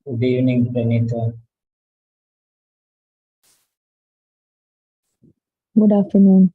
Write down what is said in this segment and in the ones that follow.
Good evening, Pranita. Good afternoon.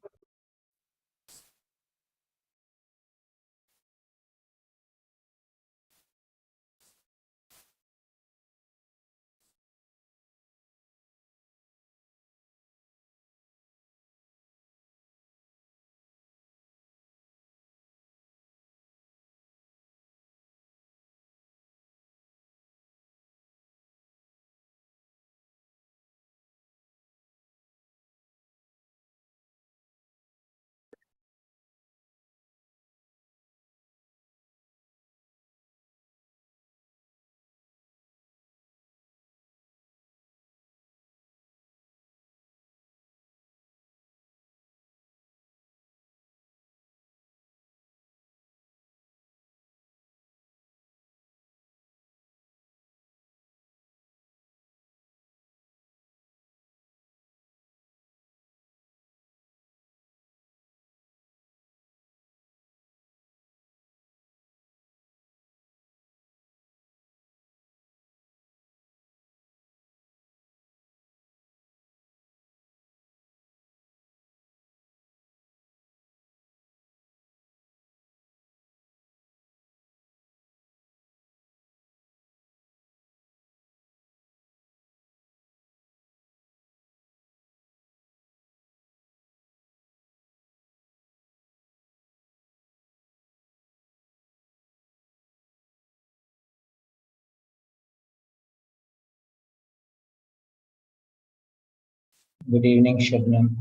Good evening, Shabnam.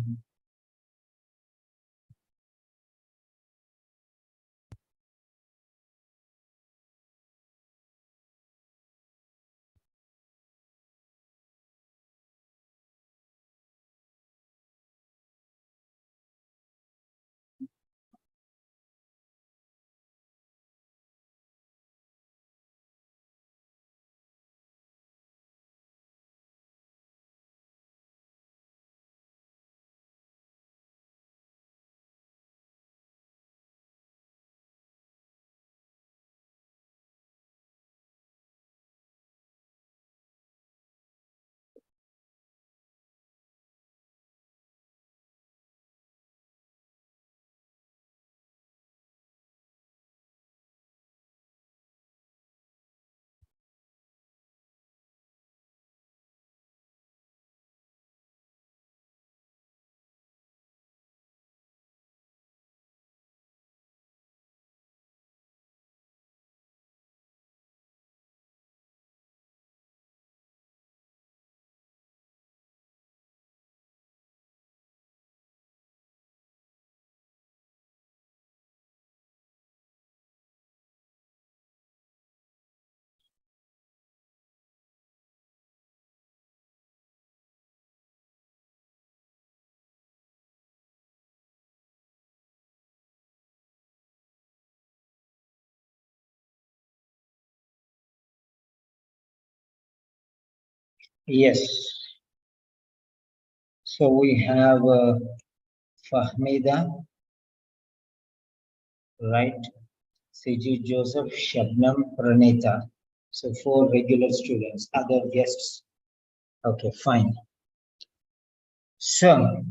Yes. So we have Fahmida, right? Siji Joseph, Shabnam, Pranita. So four regular students. Other guests? Okay, fine. So,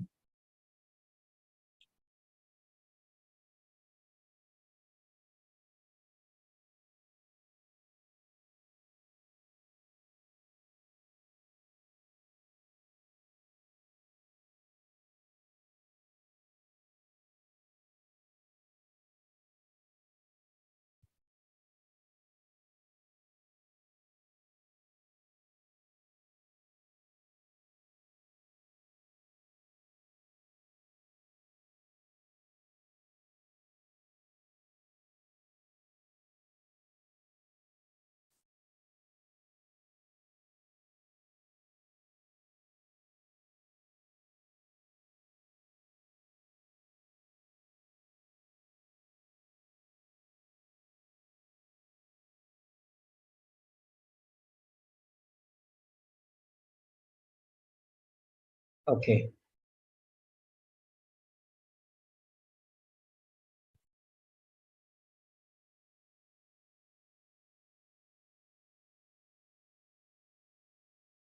okay.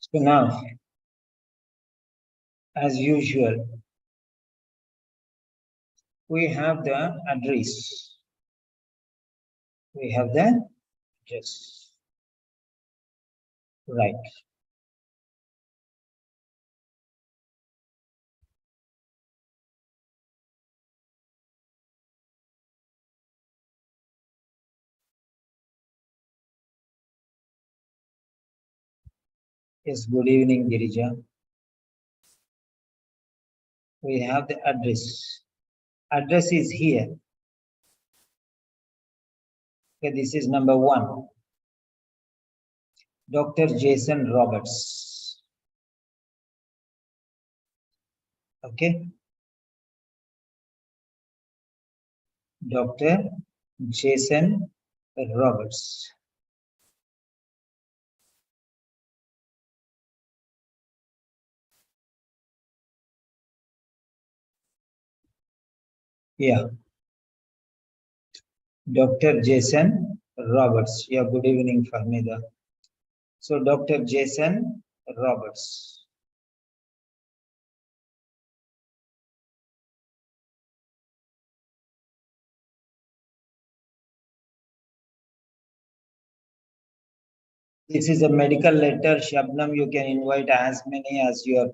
So now, as usual, we have the address. We have the address. Right. Yes, good evening, Girija. We have the address. Address is here. Okay, this is number 1. Dr. Jason Roberts. Okay. Dr. Jason Roberts. Yeah. Dr. Jason Roberts. Yeah, good evening, Fahmida. So, Dr. Jason Roberts. This is a medical letter. Shabnam, you can invite as many as your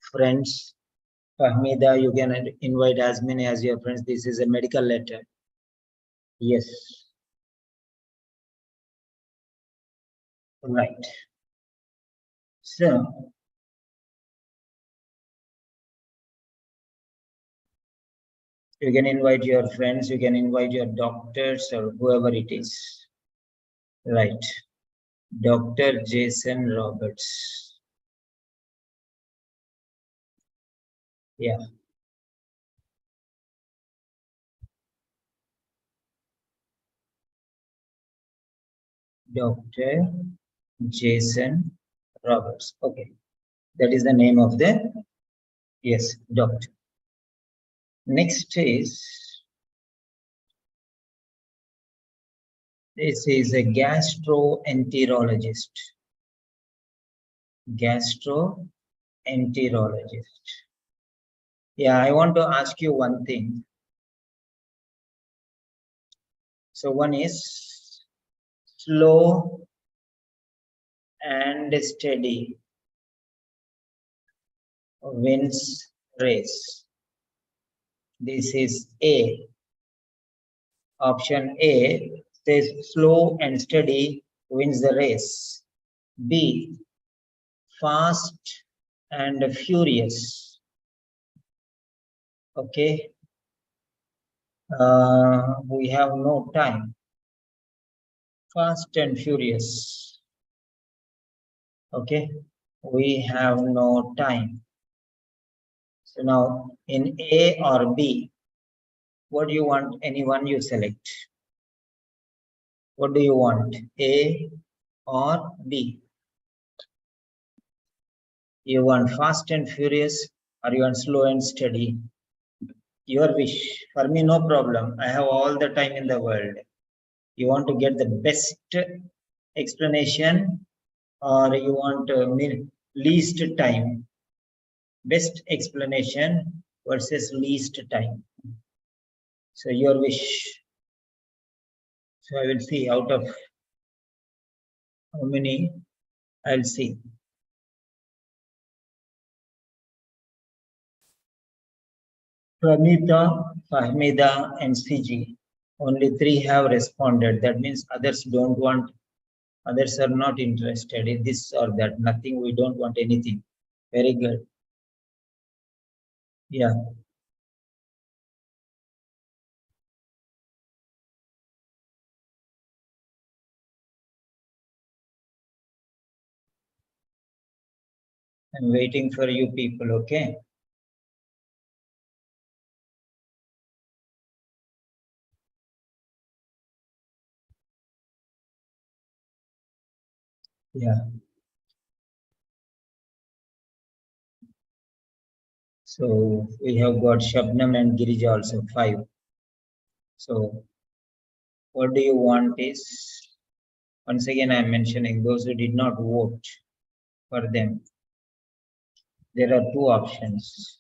friends. Fahmida, you can invite as many as your friends. This is a medical letter. Yes. Right. So, you can invite your friends, you can invite your doctors or whoever it is. Right. Dr. Jason Roberts. Yeah. Dr. Jason Roberts. Okay. That is the name of the, yes, doctor. Next is, this is a gastroenterologist. Gastroenterologist. Yeah, I want to ask you one thing. So one is slow and steady wins race. This is A. Option A says slow and steady wins the race. B. Fast and furious. Okay. We have no time. Fast and furious. Okay. We have no time. So now in A or B, what do you want? Anyone you select. What do you want? A or B? You want fast and furious or you want slow and steady? Your wish. For me, no problem. I have all the time in the world. You want to get the best explanation or you want least time? Best explanation versus least time. So your wish. So I will see out of how many I'll see. Pranita, Fahmida, and CG. Only 3 have responded. That means others don't want, others are not interested in this or that. Nothing, we don't want anything. Very good. Yeah. I'm waiting for you people, okay? Yeah. So we have got Shabnam and Girija also 5. So what do you want is, once again I'm mentioning those who did not vote. for them. There are two options.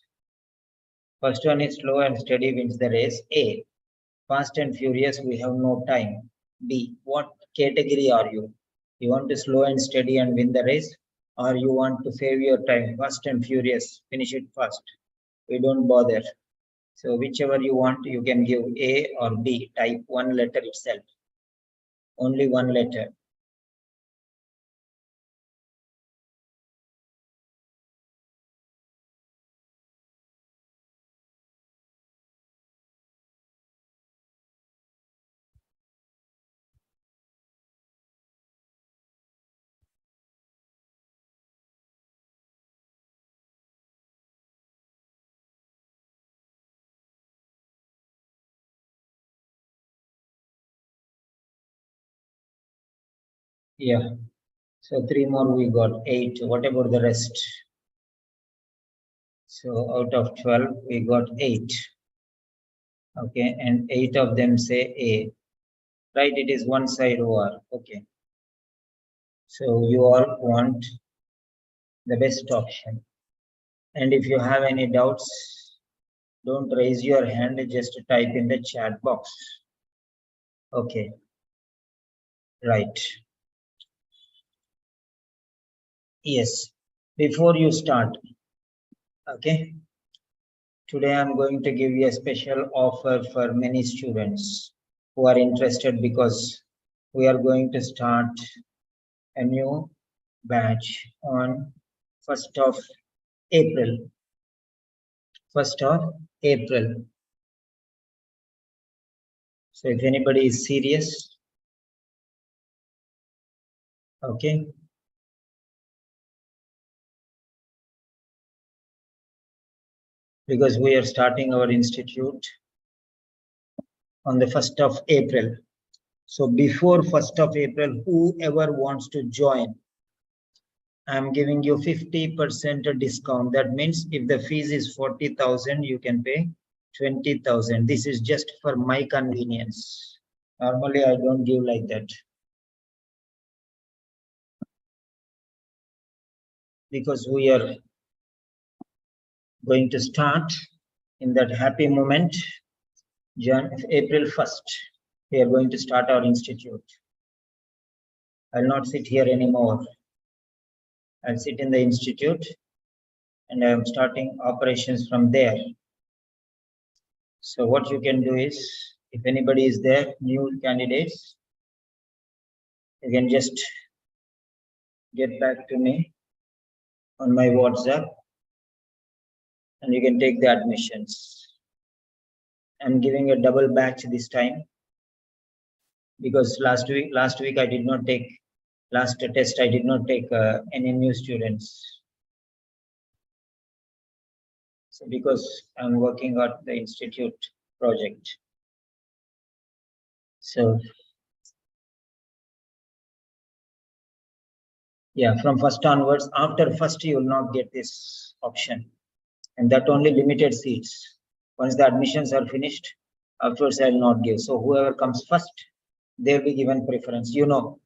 First one is slow and steady wins the race. A, fast and furious, we have no time. B, what category are you? You want to slow and steady and win the race, or you want to save your time, fast and furious, finish it fast? We don't bother. So whichever you want, you can give A or B. Type one letter itself. Only one letter. Yeah. So three more we got 8. What about the rest? So out of 12, we got 8. Okay, and 8 of them say A. Right, it is one side OR. Okay. So you all want the best option. And if you have any doubts, don't raise your hand, just type in the chat box. Okay. Right. Yes. Before you start, okay, today I'm going to give you a special offer for many students who are interested, because we are going to start a new batch on 1st of April. 1st of April. So if anybody is serious, okay. Because we are starting our institute on the 1st of April. So before 1st of April, whoever wants to join, I'm giving you 50% discount. That means if the fees is 40,000, you can pay 20,000. This is just for my convenience. Normally, I don't give like that. Because we are going to start in that happy moment, April 1st. We are going to start our institute. I'll not sit here anymore. I'll sit in the institute and I'm starting operations from there. So what you can do is, if anybody is there, new candidates, you can just get back to me on my WhatsApp and you can take the admissions. I'm giving a double batch this time because last week I did not take, last test I did not take any new students. So because I'm working on the institute project. So yeah, from 1st onwards, after 1st you will not get this option, and that only limited seats. Once the admissions are finished, afterwards I will not give. So whoever comes first, they'll be given preference. You know,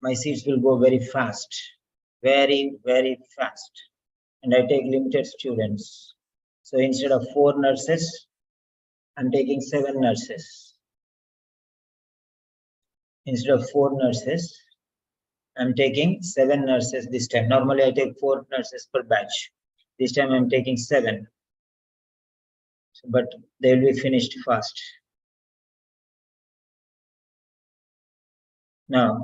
my seats will go very fast, very, very fast. And I take limited students. So instead of 4 nurses, I'm taking 7 nurses. Instead of 4 nurses, I'm taking 7 nurses this time. Normally I take 4 nurses per batch. This time I'm taking 7. But they will be finished fast. Now,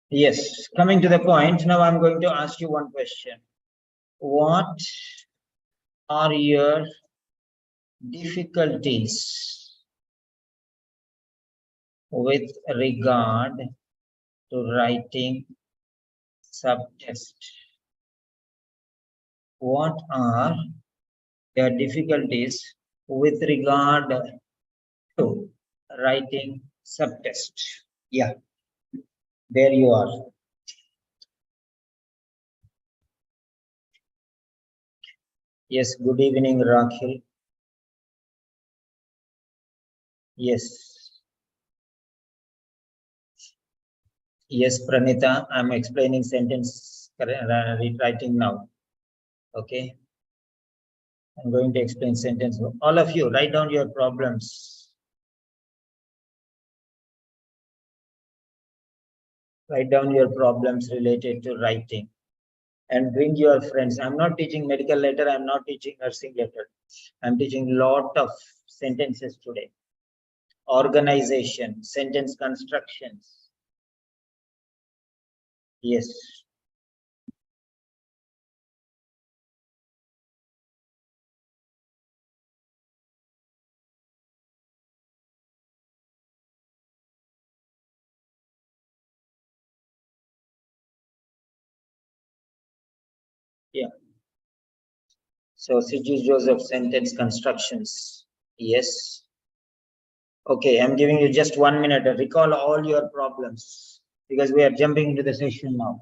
yes, coming to the point, now I'm going to ask you one question. What are your difficulties with regard to writing subtest? What are your difficulties with regard to writing subtest? Yeah, there you are. Yes, good evening, Rakhil. Yes. Yes, Pranita, I'm explaining sentence rewriting now. Okay. I'm going to explain sentence. All of you, write down your problems. Write down your problems related to writing and bring your friends. I'm not teaching medical letter. I'm not teaching nursing letter. I'm teaching lot of sentences today. Organization, sentence constructions. Yes. Yeah. So C.G. Joseph sentence constructions. Yes. Okay, I'm giving you just 1 minute. Recall all your problems because we are jumping into the session now.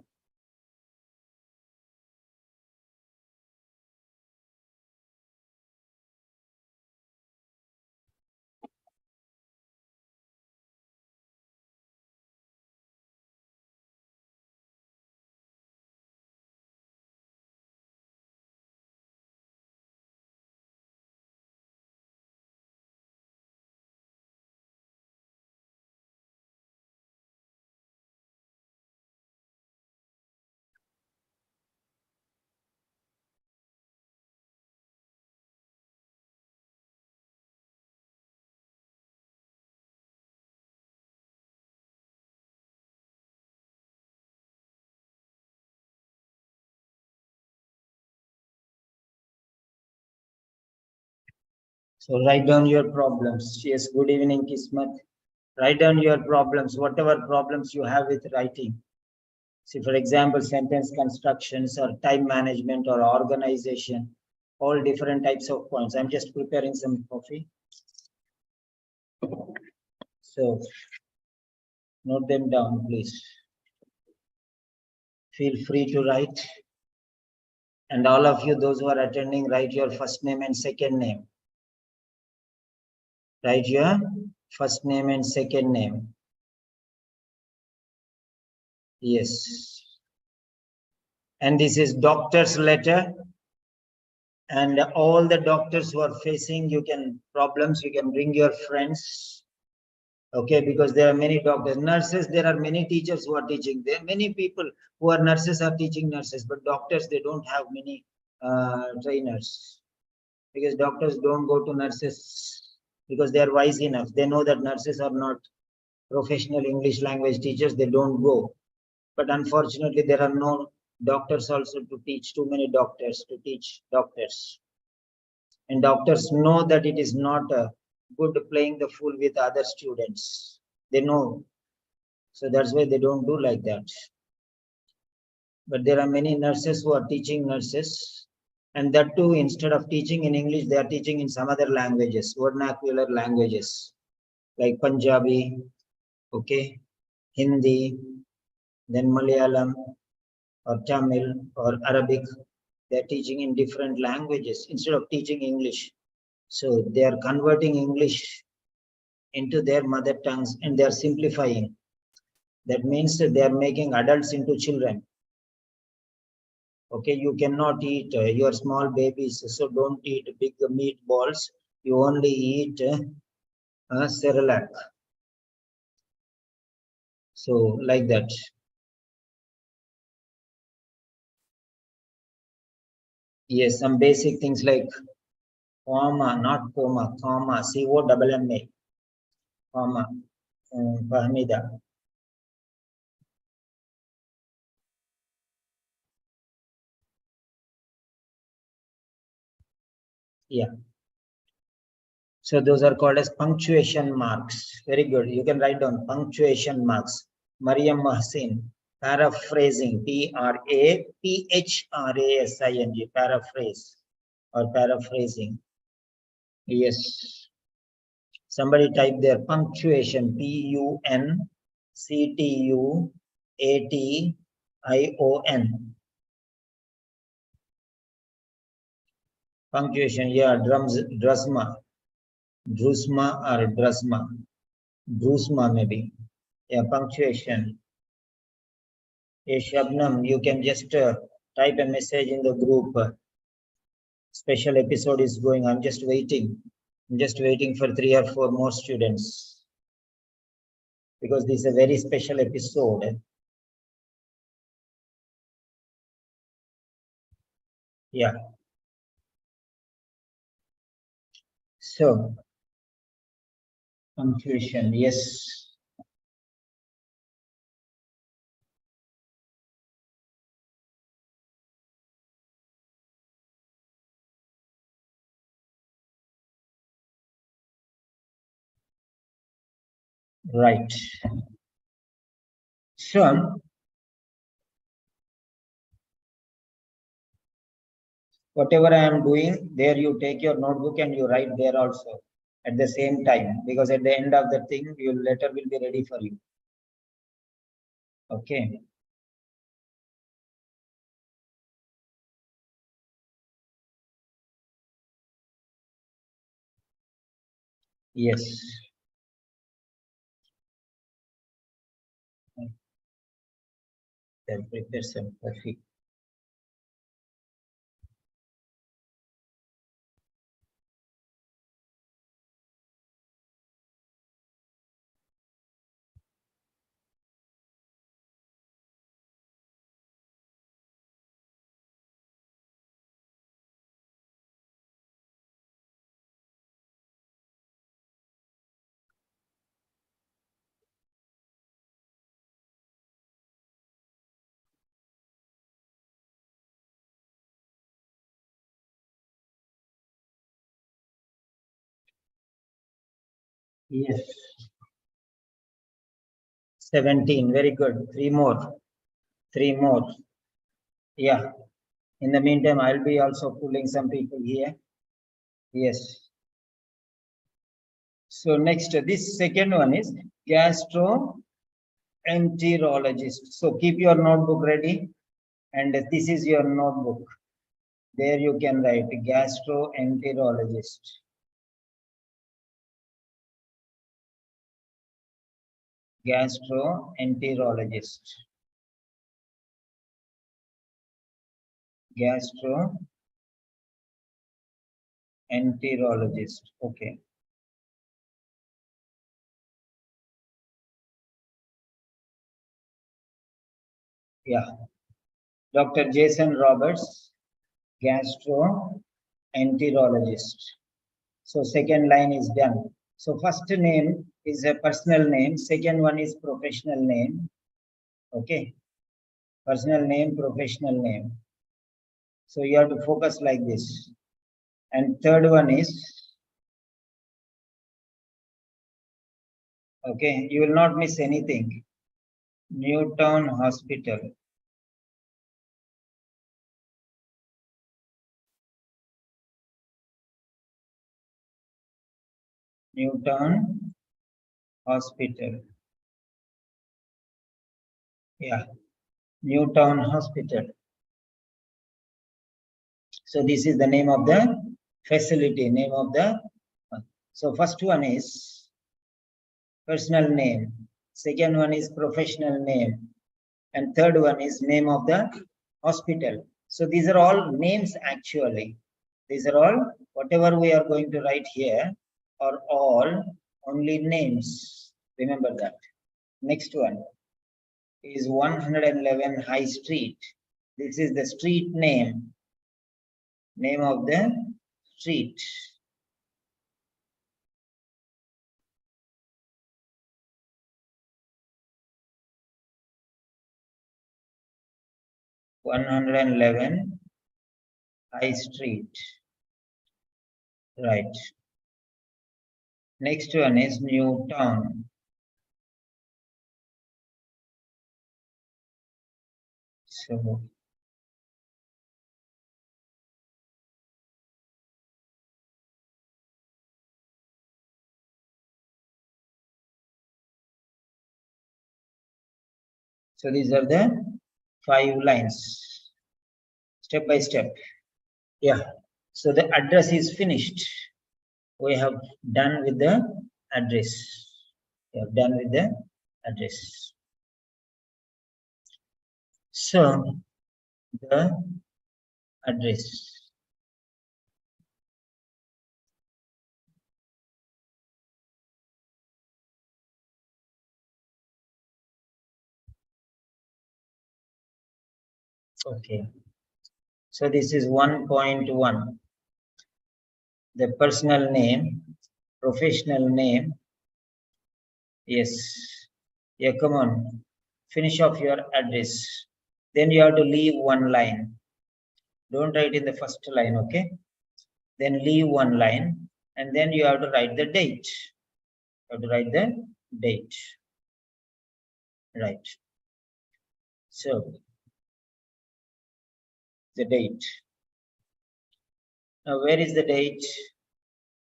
So write down your problems. Yes, good evening, Kismat. Write down your problems, whatever problems you have with writing. See, for example, sentence constructions or time management or organization, all different types of points. I'm just preparing some coffee. So note them down, please. Feel free to write. And all of you, those who are attending, write your first name and second name. Write your first name and second name. Yes. And this is doctor's letter. And all the doctors who are facing problems, you can bring your friends. Okay, because there are many doctors, nurses, there are many teachers who are teaching. There are many people who are nurses are teaching nurses, but doctors, they don't have many trainers. Because doctors don't go to nurses because they are wise enough. They know that nurses are not professional English language teachers, they don't go. But unfortunately, there are no doctors also to teach, too many doctors to teach doctors. And doctors know that it is not good playing the fool with other students. They know. So that's why they don't do like that. But there are many nurses who are teaching nurses. And that too, instead of teaching in English, they are teaching in some other languages, vernacular languages, like Punjabi, okay, Hindi, then Malayalam, or Tamil, or Arabic. They are teaching in different languages instead of teaching English. So they are converting English into their mother tongues and they are simplifying. That means that they are making adults into children. Okay, you cannot eat your small babies, so don't eat big meatballs. You only eat Cerelac. So like that. Yes, some basic things like comma, not coma, comma, C-O-M-M-A, comma, Fahmida. Yeah. So those are called as punctuation marks. Very good. You can write down punctuation marks. Mariam Mahsin, paraphrasing, P-R-A-P-H-R-A-S-I-N-G, paraphrase or paraphrasing. Yes. Somebody type there punctuation, P-U-N-C-T-U-A-T-I-O-N. Punctuation, yeah, drusma or drusma maybe. Yeah, punctuation. Yes, Shabnam, you can just type a message in the group. Special episode is going. I'm just waiting. I'm just waiting for 3 or 4 more students because this is a very special episode. Yeah. So, confusion, yes. Right. So, whatever I am doing, there you take your notebook and you write there also at the same time, because at the end of the thing, your letter will be ready for you. Okay. Yes. Then prepare some coffee. Yes. 17. Very good. 3 more. 3 more. Yeah. In the meantime, I'll be also pulling some people here. Yes. So next, this second one is gastroenterologist. So keep your notebook ready. And this is your notebook. There you can write gastroenterologist. Gastroenterologist. Gastroenterologist. Okay. Yeah. Dr. Jason Roberts, gastroenterologist. So second line is done. So first name is a personal name. Second one is professional name. Okay. Personal name, professional name. So you have to focus like this. And third one is, okay, you will not miss anything. Newtown Hospital. Newtown Hospital. Yeah. Newtown Hospital. So this is the name of the facility, name of the. So first one is personal name. Second one is professional name. And third one is name of the hospital. So these are all names actually. These are all, whatever we are going to write here are all only names. Remember that. Next one is 111 High Street. This is the street name. Name of the street. One hundred and 11 High Street. Right. Next one is Newtown. So these are the 5 lines, step by step. Yeah. So the address is finished. We have done with the address. We have done with the address. So the address. Okay. So this is 1.1. The personal name, professional name. Yes. Yeah, come on. Finish off your address. Then you have to leave one line. Don't write in the first line, okay? Then leave one line and then you have to write the date. You have to write the date. Right. So the date. Now where is the date?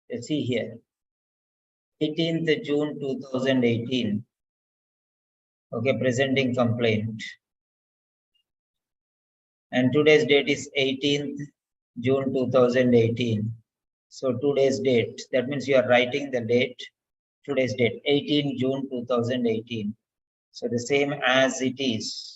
Let's see here. 18th June 2018. Okay, presenting complaint. And today's date is 18th June 2018. So today's date, that means you are writing the date, today's date, 18 June 2018. So the same as it is.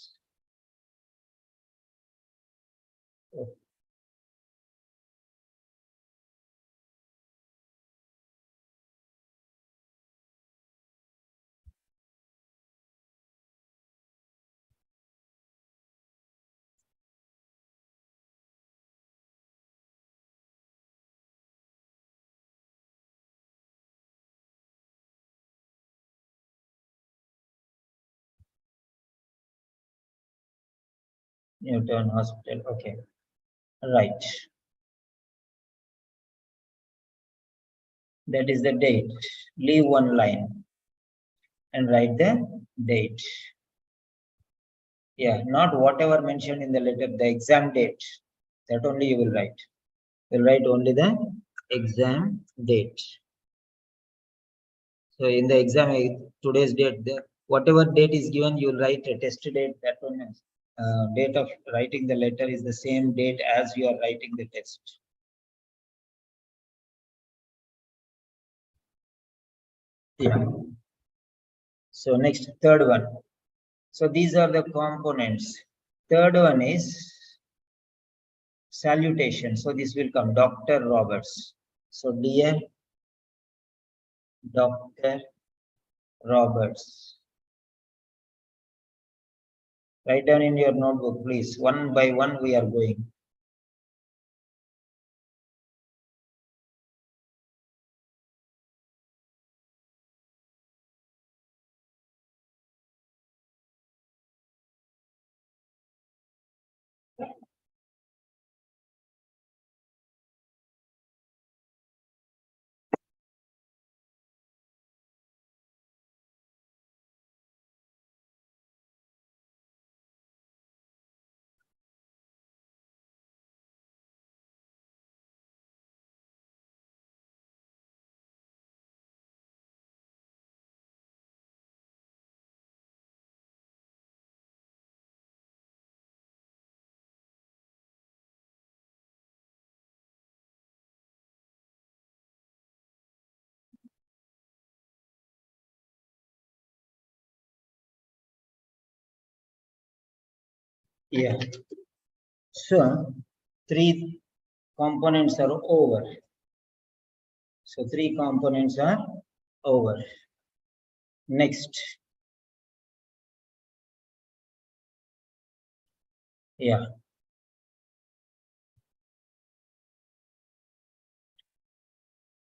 Newton Hospital, okay, right. That is the date. Leave one line and write the date. Yeah, not whatever mentioned in the letter, the exam date. That only you will write. You'll write only the exam date. So in the exam, today's date, whatever date is given, you'll write a test date. That one is date of writing the letter is the same date as you are writing the test. Yeah. So next, third one. So these are the components. Third one is salutation. So this will come Dr. Roberts. So dear Dr. Roberts. Write down in your notebook, please. One by one we are going. Yeah. So three components are over. So three components are over. Next. Yeah.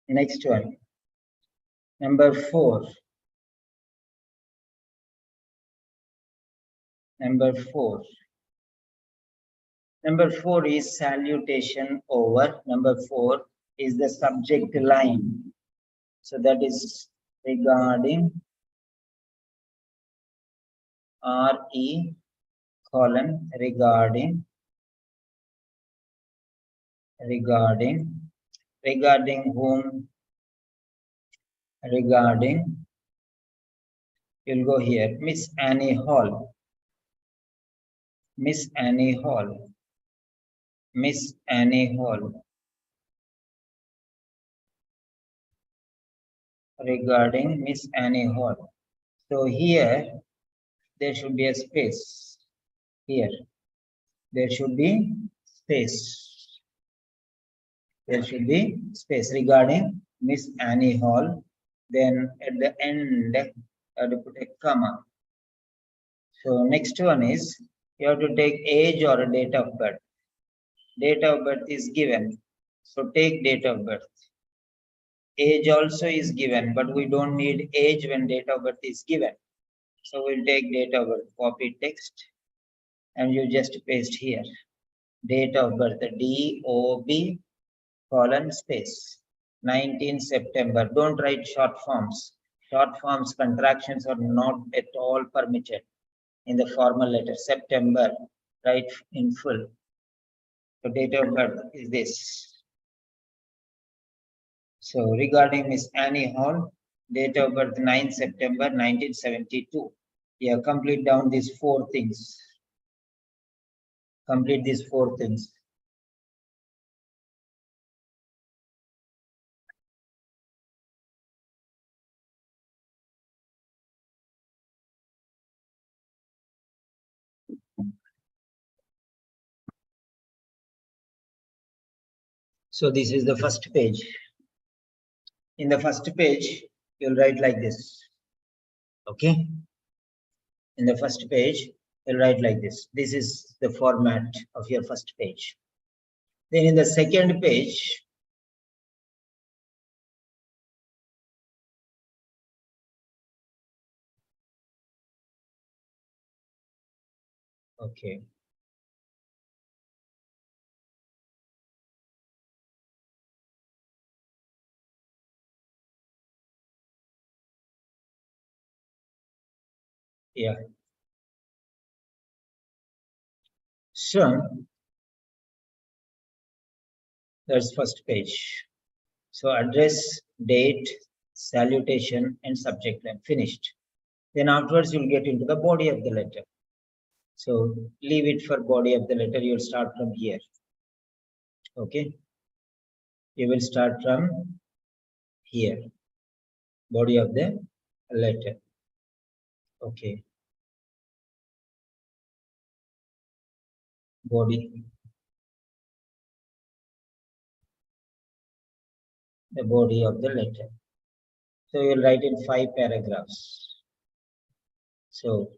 Next one. Number 4. Number 4. Number 4 is salutation over. Number 4 is the subject line. So that is regarding RE colon regarding whom, regarding, you'll go here, Miss Annie Hall. Miss Annie Hall. Miss Annie Hall. Regarding Miss Annie Hall. So here there should be a space. here. There should be space. There should be space regarding Miss Annie Hall. Then at the end, I have to put a comma. So next one is you have to take age or a date of birth. Date of birth is given. So take date of birth. Age also is given, but we don't need age when date of birth is given. So we'll take date of birth, copy text, and you just paste here. Date of birth, DOB colon space 19 September. Don't write short forms. Short forms contractions are not at all permitted in the formal letter. September, write in full. So date of birth is this. So regarding Miss Annie Hall, date of birth 9 September 1972. Yeah, complete down these four things. Complete these four things. So this is the first page. In the first page, you'll write like this. Okay. In the first page, you'll write like this. This is the format of your first page. Then in the second page, okay. Yeah. So that's first page. So address, date, salutation, and subject line finished. Then afterwards you'll get into the body of the letter. So leave it for body of the letter. You'll start from here. Okay. You will start from here. Body of the letter. Okay. Body. The body of the letter. So you'll write in 5 paragraphs. So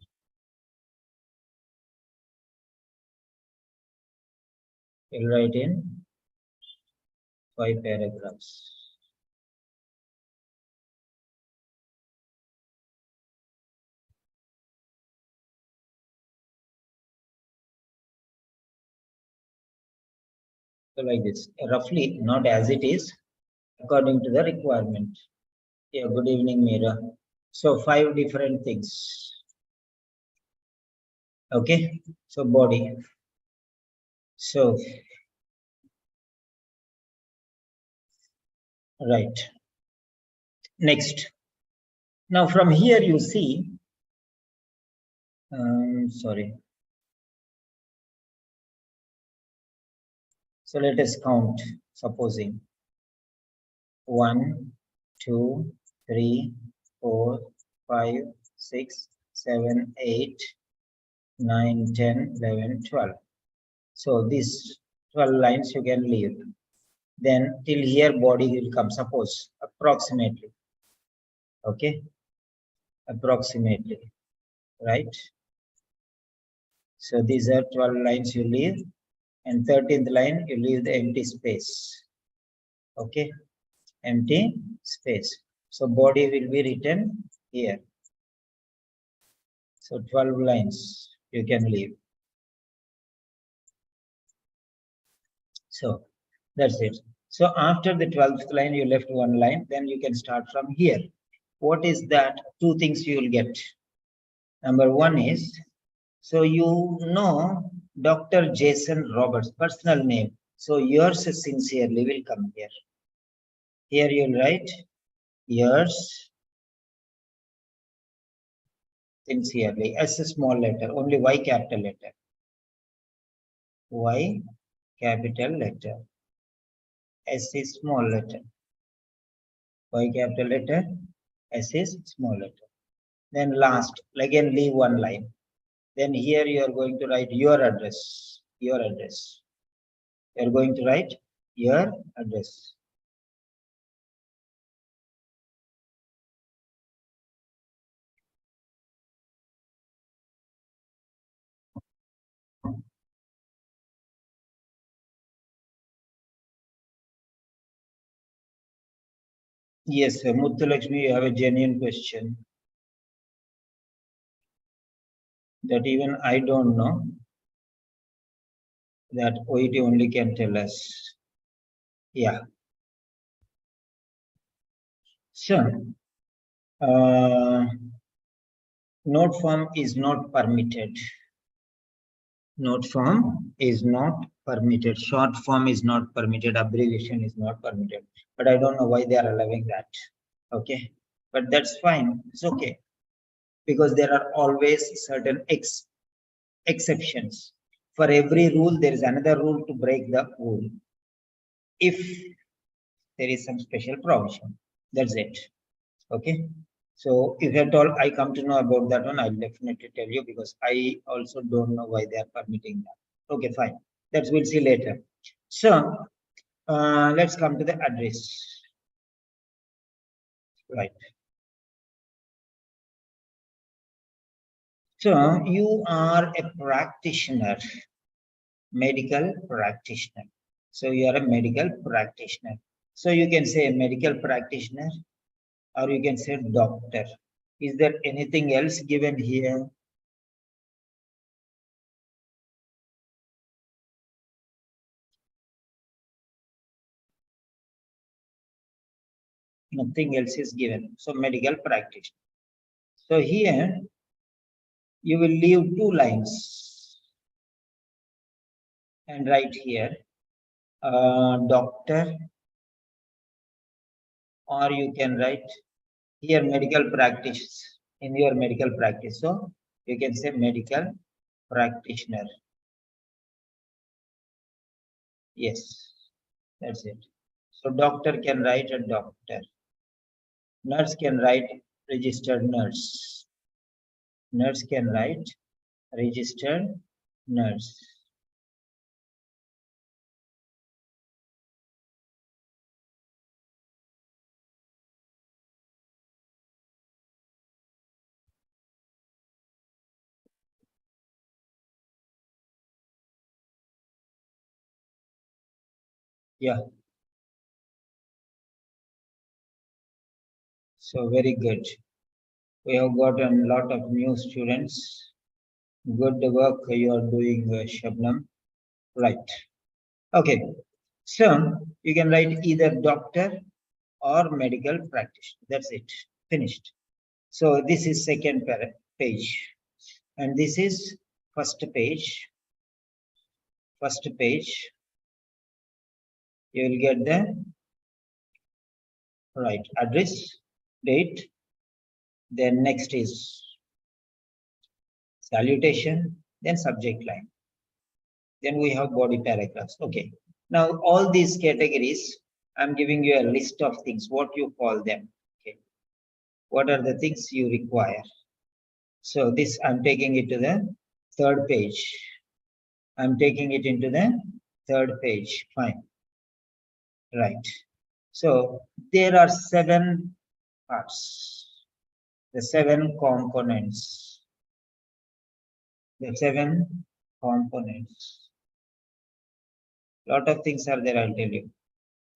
you'll write in 5 paragraphs. So like this, roughly, not as it is, according to the requirement. Yeah, good evening, Meera. So 5 different things. Okay, so body. So, right. Next. Now from here you see, sorry. So let us count, supposing 1, 2, 3, 4, 5, 6, 7, 8, 9, 10, 11, 12. So these 12 lines you can leave. Then till here body will come, suppose approximately. Okay, approximately, right? So these are 12 lines you leave, and 13th line you leave the empty space. Okay, empty space. So body will be written here. So 12 lines you can leave. So that's it. So after the 12th line, you left one line, then you can start from here. What is that? 2 things you will get. Number 1 is, so you know Dr. Jason Roberts, personal name. So yours sincerely will come here. Here you'll write yours sincerely, S a small letter, only Y capital letter. Y capital letter. S is small letter. Y capital letter. S is small letter. Then last, again leave one line. Then here you are going to write your address. Your address. You are going to write your address. Yes, Muthulakshmi, you have a genuine question that even I don't know, that OET only can tell us. Yeah. So, note form is not permitted. Note form is not permitted. Short form is not permitted. Abbreviation is not permitted. But I don't know why they are allowing that. Okay. But that's fine. It's okay. Because there are always certain exceptions. For every rule, there is another rule to break the rule. If there is some special provision. That's it. Okay. So if at all I come to know about that one, I'll definitely tell you, because I also don't know why they are permitting that. Okay, fine. That we'll see later. So let's come to the address. Right. So you are a practitioner, medical practitioner. So you are a medical practitioner. So you can say medical practitioner, or you can say doctor. Is there anything else given here? Nothing else is given. So medical practitioner. So here you will leave 2 lines and write here doctor, or you can write here medical practice in your medical practice. So you can say medical practitioner. Yes, that's it. So doctor can write a doctor. Nurse can write registered nurse. Nurse can write registered nurse. Yeah. So very good. We have got a lot of new students. Good work you are doing, Shabnam. Right. Okay. So you can write either doctor or medical practitioner. That's it. Finished. So this is second page. And this is first page. First page. You will get the right address, date. Then next is salutation, then subject line. Then we have body paragraphs. Okay. Now all these categories, I'm giving you a list of things, what you call them. Okay. What are the things you require? So this, I'm taking it to the third page. I'm taking it into the third page. Fine. Right. So there are 7 parts, the 7 components. The 7 components. Lot of things are there, I'll tell you.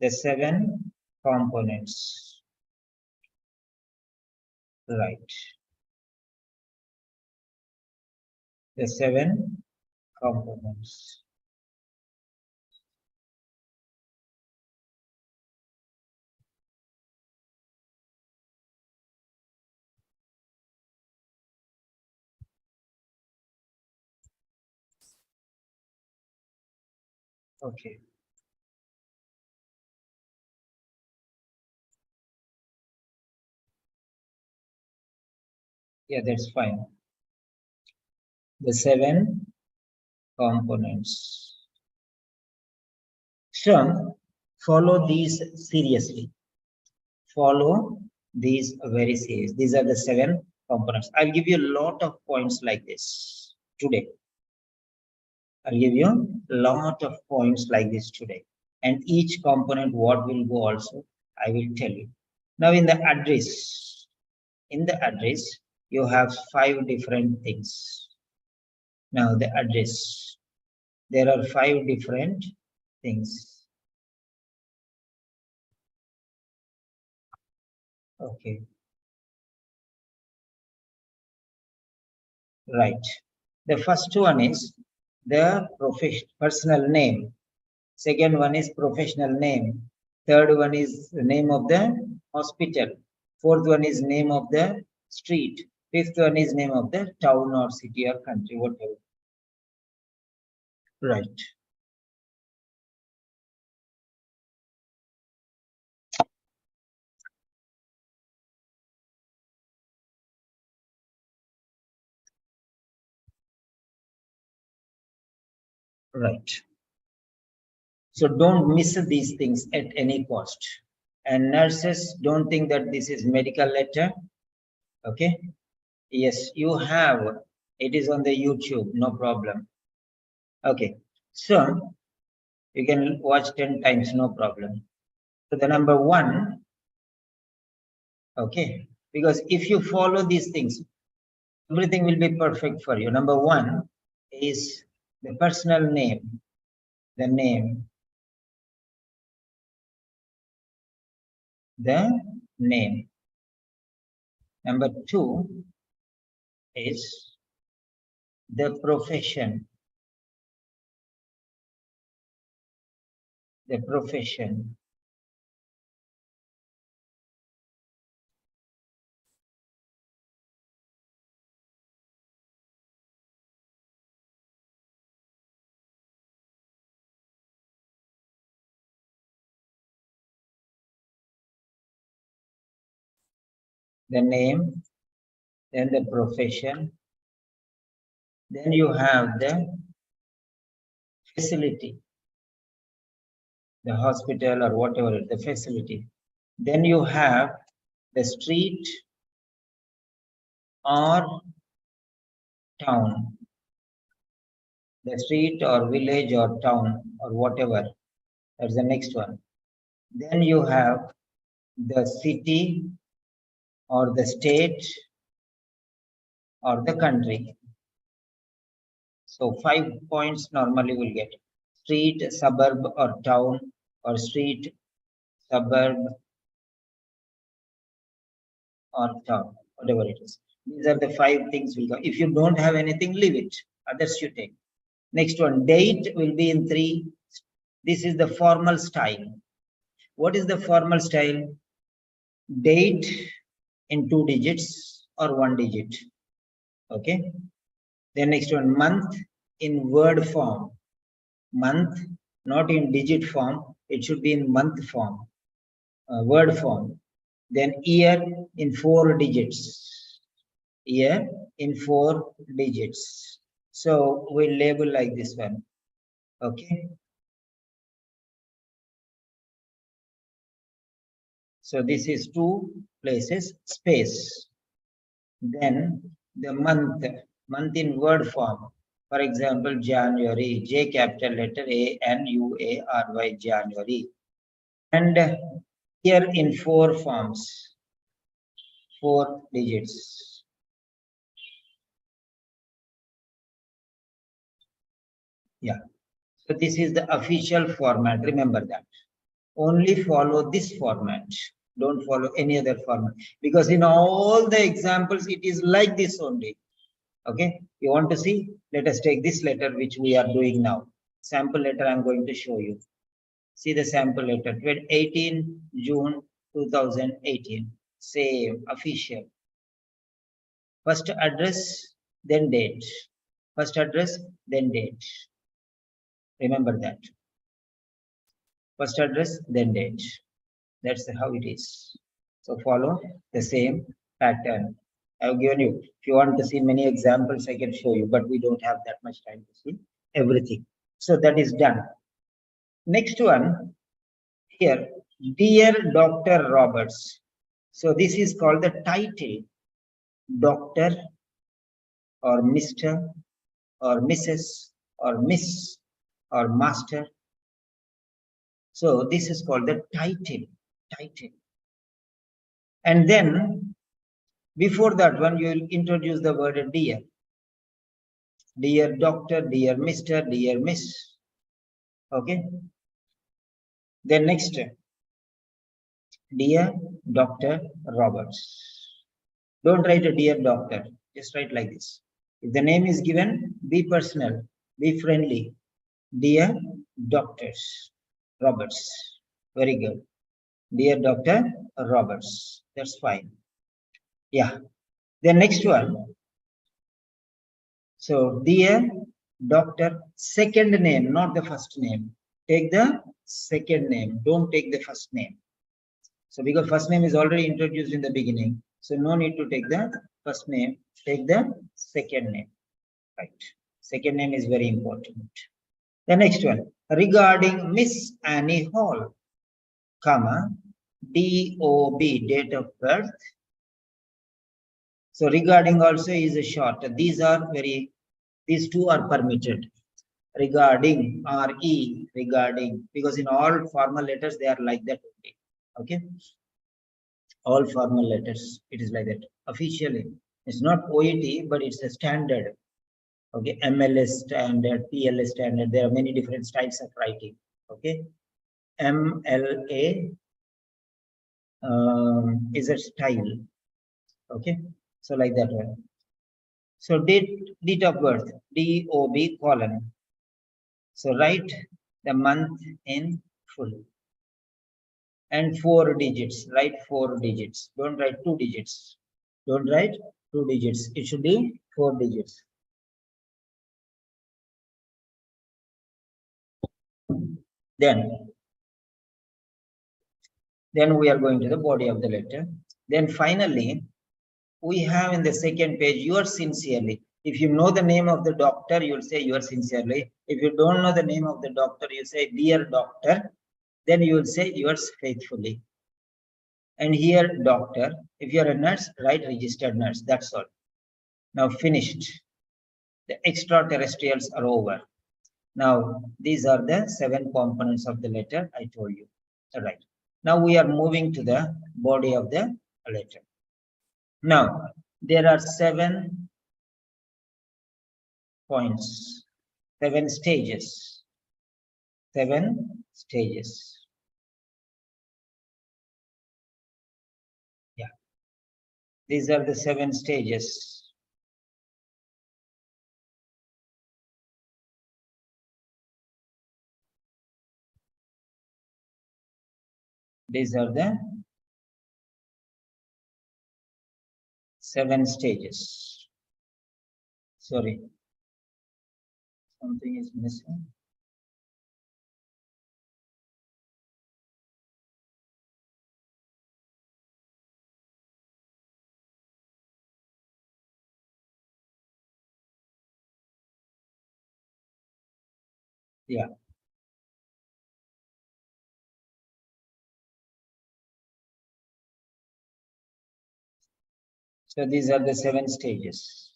The 7 components. Right. The 7 components. Okay. Yeah, that's fine. The 7 components. So follow these seriously. Follow these very seriously. These are the 7 components. I'll give you a lot of points like this. today. I'll give you a lot of points like this today. And each component, what will go also, I will tell you. Now in the address, you have 5 different things. Now the address, there are 5 different things. Okay. Right. The first one is the personal name. Second one is professional name. Third one is the name of the hospital. Fourth one is name of the street. Fifth one is name of the town or city or country, whatever. Right. Right. So don't miss these things at any cost. And nurses, don't think that this is medical letter. Okay. Yes, you have. It is on the YouTube, no problem. Okay. So you can watch 10 times, no problem. So the number 1, okay, because if you follow these things, everything will be perfect for you. Number 1 is the personal name, the name, the name. Number 2 is the profession, the profession. The name, then the profession, then you have the facility, the hospital or whatever, the facility. Then you have the street or town, the street or village or town or whatever. That's the next one. Then you have the city or the state or the country. So 5 points normally will get. Street, suburb or town, or street, suburb or town, whatever it is. These are the 5 things will go. If you don't have anything, leave it. Others you take. Next one, date will be in 3. This is the formal style. What is the formal style? Date in 2 digits or 1 digit. Okay. Then next one, month in word form. Month, not in digit form. It should be in month form, word form. Then year in 4 digits. Year in 4 digits. So we'll label like this one. Okay. So this is 2 places, space. Then the month in word form. For example, January, J capital letter A N U A R Y, January. And here in 4 forms, 4 digits. Yeah. So this is the official format. Remember that. Only follow this format. Don't follow any other format. Because in all the examples, it is like this only. Okay. You want to see? Let us take this letter which we are doing now. Sample letter I'm going to show you. See the sample letter. 18 June 2018. Same, official. First address, then date. First address, then date. Remember that. First address, then date. That's how it is. So follow the same pattern. I've given you. If you want to see many examples, I can show you, but we don't have that much time to see everything. So that is done. Next one, here, Dear Dr. Roberts. So this is called the title, Doctor or Mr. or Mrs. or Miss or Master. So this is called the title. And then before that one, you will introduce the word dear. Dear Doctor, dear Mr., dear Miss. Okay. Then next, dear Dr. Roberts. Don't write a dear doctor, just write like this. If the name is given, be personal, be friendly. Dear Doctors Roberts. Very good. Dear Dr. Roberts. That's fine. Yeah. The next one. So, dear Doctor, second name, not the first name. Take the second name. Don't take the first name. So, because first name is already introduced in the beginning, so no need to take the first name. Take the second name. Right. Second name is very important. The next one. Regarding Miss Annie Hall, comma, DOB, date of birth. So regarding also is a short. These two are permitted. Regarding, RE, regarding, because in all formal letters they are like that only. Okay. All formal letters, it is like that. Officially, it's not OET, but it's a standard. Okay, MLS standard, PLS standard. There are many different styles of writing. Okay, MLA is a style. Okay, so like that one. So date of birth, DOB colon. So write the month in full. And 4 digits, write 4 digits. Don't write 2 digits. Don't write 2 digits. It should be 4 digits. Then we are going to the body of the letter. Then finally, we have in the second page, yours sincerely. If you know the name of the doctor, you'll say yours sincerely. If you don't know the name of the doctor, you say dear doctor. Then you will say yours faithfully. And here, doctor. If you are a nurse, write registered nurse. That's all. Now finished. The extraterrestrials are over. Now, these are the 7 components of the letter I told you. All right. Now we are moving to the body of the letter. Now, there are 7 points, 7 stages. 7 stages. Yeah. These are the 7 stages. These are the 7 stages. Sorry, something is missing. Yeah. So these are the 7 stages.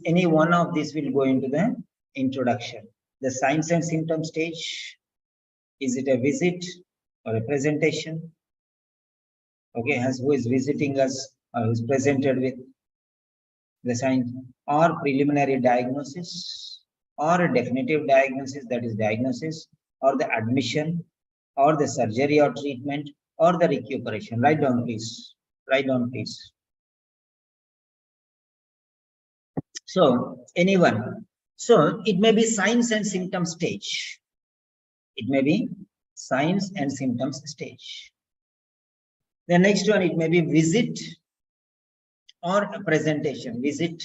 Any one of these will go into the introduction. The signs and symptoms stage. Is it a visit or a presentation? Okay, who is visiting us or who is presented with the signs, or preliminary diagnosis, or a definitive diagnosis, that is diagnosis, or the admission, or the surgery or treatment, or the recuperation. Write down, please. Write down, please. So, anyone. So, it may be signs and symptoms stage. It may be signs and symptoms stage. The next one, it may be visit or a presentation. Visit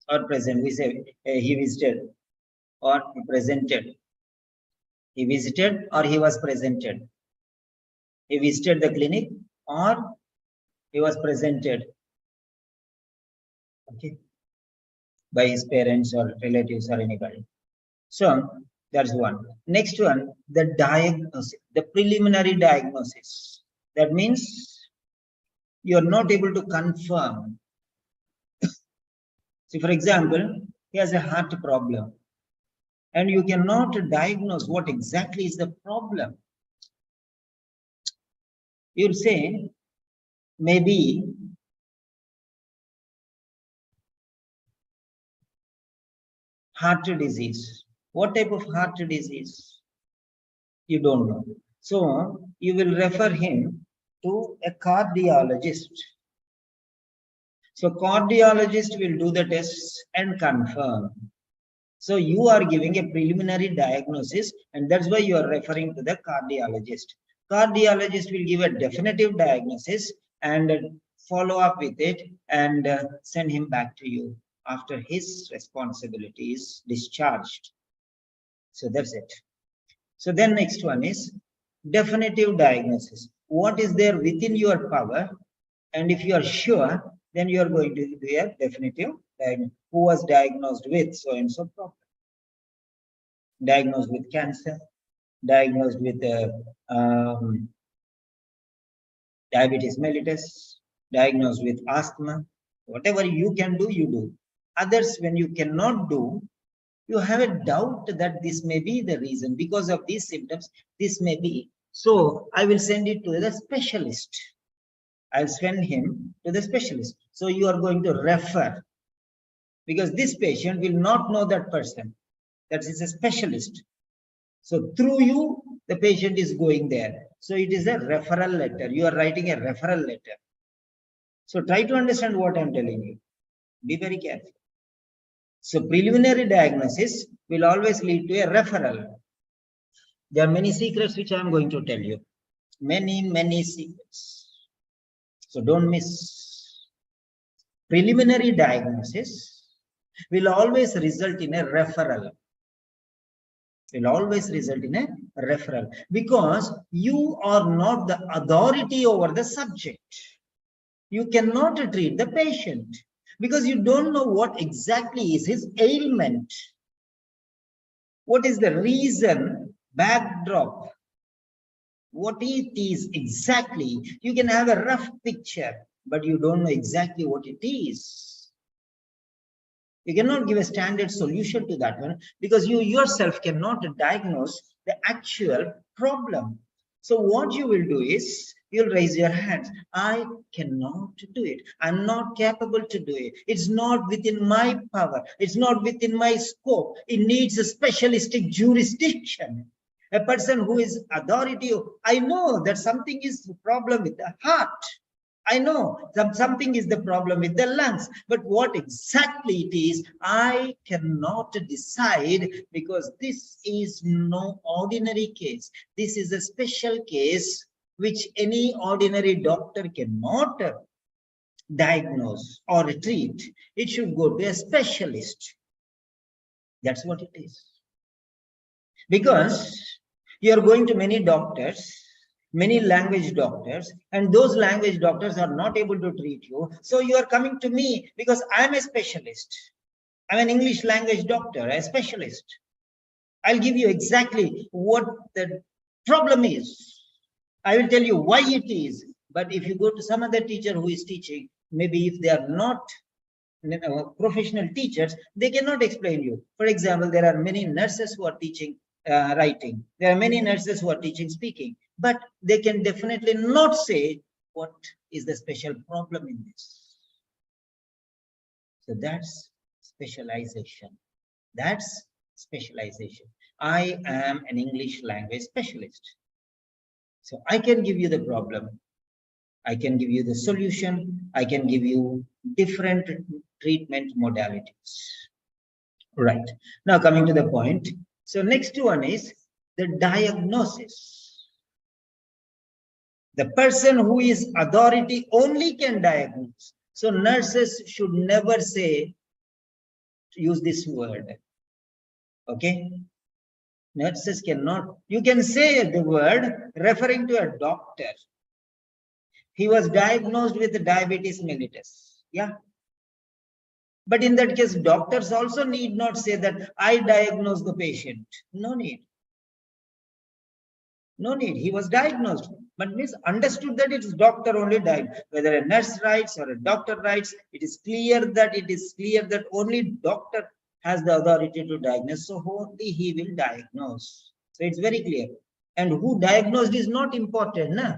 or present. We say he visited or he presented. He visited or he was presented. He visited the clinic or he was presented, okay, by his parents or relatives or anybody. So that's one. Next one, the diagnosis, the preliminary diagnosis. That means you are not able to confirm. See, for example, he has a heart problem, and you cannot diagnose what exactly is the problem. You'll say, maybe heart disease. What type of heart disease? You don't know. So you will refer him to a cardiologist. So cardiologist will do the tests and confirm. So you are giving a preliminary diagnosis, and that's why you are referring to the cardiologist. Cardiologist will give a definitive diagnosis and follow up with it and send him back to you after his responsibility is discharged. So that's it. So then next one is definitive diagnosis. What is there within your power? And if you are sure, then you are going to do a definitive diagnosis. Who was diagnosed with so and so problem? Diagnosed with cancer, diagnosed with diabetes mellitus, diagnosed with asthma. Whatever you can do, you do. Others, when you cannot do, you have a doubt that this may be the reason. Because of these symptoms, this may be. So I will send it to the specialist. I'll send him to the specialist. So you are going to refer, because this patient will not know that person. That is a specialist. So through you, the patient is going there. So it is a referral letter. You are writing a referral letter. So try to understand what I'm telling you. Be very careful. So preliminary diagnosis will always lead to a referral. There are many secrets which I'm going to tell you. Many secrets. So don't miss. Preliminary diagnosis will always result in a referral. Will always result in a referral, because you are not the authority over the subject. You cannot treat the patient because you don't know what exactly is his ailment. What is the reason, backdrop, what it is exactly. You can have a rough picture, but you don't know exactly what it is. You cannot give a standard solution to that one because you yourself cannot diagnose the actual problem. So what you will do is, you'll raise your hands. I cannot do it. I'm not capable to do it. It's not within my power. It's not within my scope. It needs a specialistic jurisdiction. A person who is authority. I know that something is the problem with the heart. I know that something is the problem with the lungs, but what exactly it is, I cannot decide, because this is no ordinary case. This is a special case which any ordinary doctor cannot diagnose or treat. It should go to a specialist. That's what it is. Because you are going to many doctors, many language doctors, and those language doctors are not able to treat you. So you are coming to me because I'm a specialist. I'm an English language doctor, a specialist. I'll give you exactly what the problem is. I will tell you why it is. But if you go to some other teacher who is teaching, maybe if they are not professional teachers, they cannot explain you. For example, there are many nurses who are teaching writing. There are many nurses who are teaching speaking, but they can definitely not say what is the special problem in this. So that's specialization. That's specialization. I am an English language specialist. So I can give you the problem. I can give you the solution. I can give you different treatment modalities. Right. Now coming to the point. So next one is the diagnosis. The person who is authority only can diagnose. So nurses should never say, use this word. Okay? Nurses cannot. You can say the word referring to a doctor. He was diagnosed with diabetes mellitus. Yeah. But in that case, doctors also need not say that I diagnosed the patient. No need. No need. He was diagnosed, but means understood that it is doctor only died. Whether a nurse writes or a doctor writes, it is clear that only doctor has the authority to diagnose, so only he will diagnose. So it's very clear. And who diagnosed is not important. Na?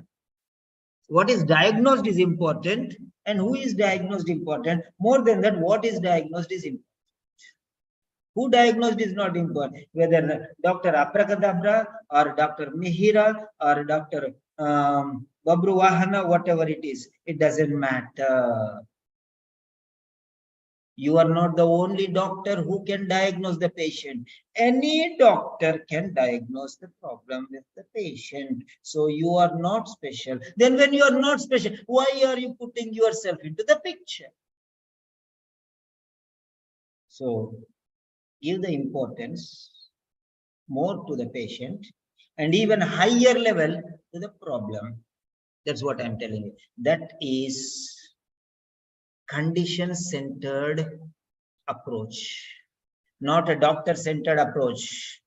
What is diagnosed is important, and who is diagnosed important. More than that, what is diagnosed is important. Who diagnosed is not important. Whether Dr. Aprakadabra or Dr. Mihira or Dr. Babru Wahana, whatever it is, it doesn't matter. You are not the only doctor who can diagnose the patient. Any doctor can diagnose the problem with the patient. So you are not special. Then when you are not special, why are you putting yourself into the picture? So give the importance more to the patient and even higher level to the problem. That's what I'm telling you. That is condition-centered approach, not a doctor-centered approach,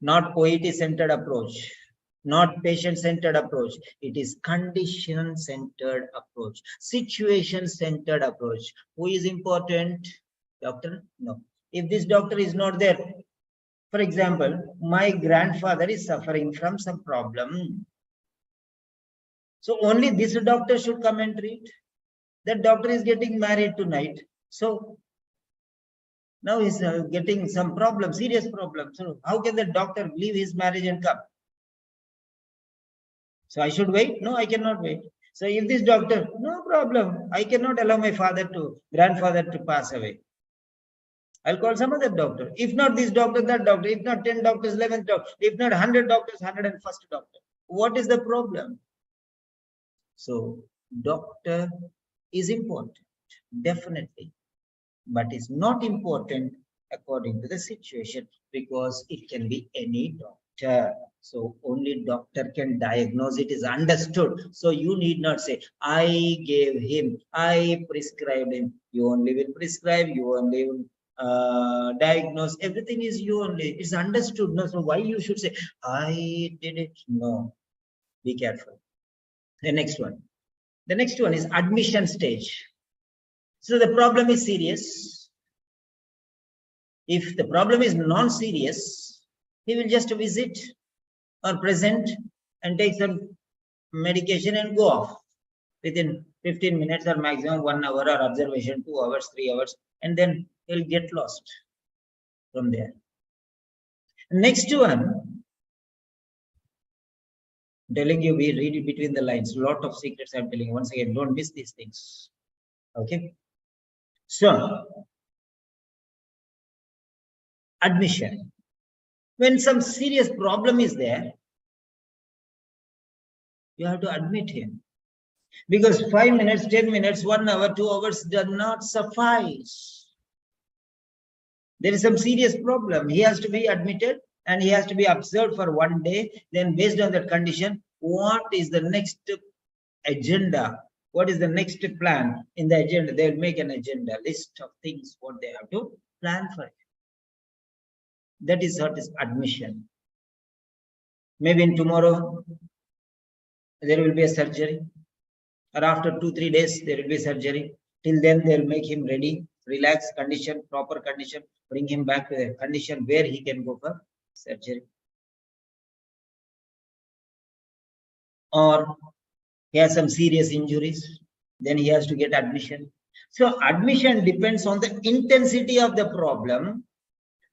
not OET-centered approach, not patient-centered approach. It is condition-centered approach, situation-centered approach. Who is important? Doctor? No. If this doctor is not there, for example, my grandfather is suffering from some problem. So only this doctor should come and treat. That doctor is getting married tonight. So now he's getting some problem, serious problem. So how can the doctor leave his marriage and come? So I should wait? No, I cannot wait. So if this doctor, no problem. I cannot allow my grandfather to pass away. I'll call some other doctor. If not this doctor, that doctor. If not 10 doctors, 11th doctor. If not 100 doctors, 101st doctor. What is the problem? So doctor is important, definitely, but is not important according to the situation, because it can be any doctor. So only doctor can diagnose. It is understood. So you need not say, I gave him, I prescribed him. You only will prescribe, you only will diagnose. Everything is you only. It's understood. No, so why you should say, I did it? No. Be careful. The next one. The next one is admission stage. So the problem is serious. If the problem is non-serious, he will just visit or present and take some medication and go off within 15 minutes or maximum 1 hour, or observation 2 hours, 3 hours, and then he'll get lost from there. Next one, I'm telling you, we read it between the lines. Lot of secrets I'm telling you. Once again, don't miss these things. Okay. So, admission. When some serious problem is there, you have to admit him. Because 5 minutes, 10 minutes, 1 hour, 2 hours does not suffice. There is some serious problem. He has to be admitted and he has to be observed for 1 day. Then based on that condition, what is the next agenda? What is the next plan in the agenda? They will make an agenda, list of things what they have to plan for it. That is what is admission. Maybe in tomorrow there will be a surgery, or after 2-3 days there will be surgery. Till then they will make him ready, relax, condition, proper condition, bring him back to a condition where he can go for surgery. Or he has some serious injuries, then he has to get admission. So admission depends on the intensity of the problem.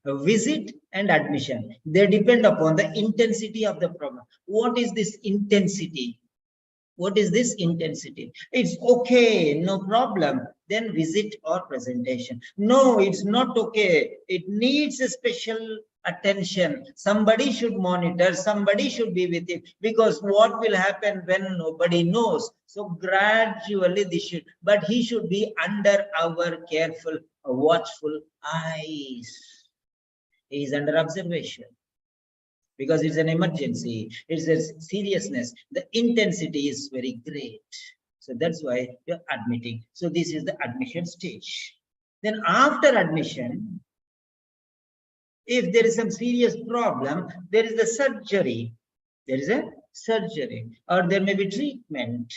Visit and admission, they depend upon the intensity of the problem. What is this intensity? What is this intensity? It's okay, no problem. Then visit or presentation. No, it's not okay. It needs a special attention. Somebody should monitor, somebody should be with it, because what will happen when nobody knows? So gradually this should, but he should be under our careful, watchful eyes. He is under observation because it's an emergency. It's a seriousness. The intensity is very great. So that's why you're admitting. So this is the admission stage. Then after admission, if there is some serious problem, there is the surgery. There is a surgery, or there may be treatment.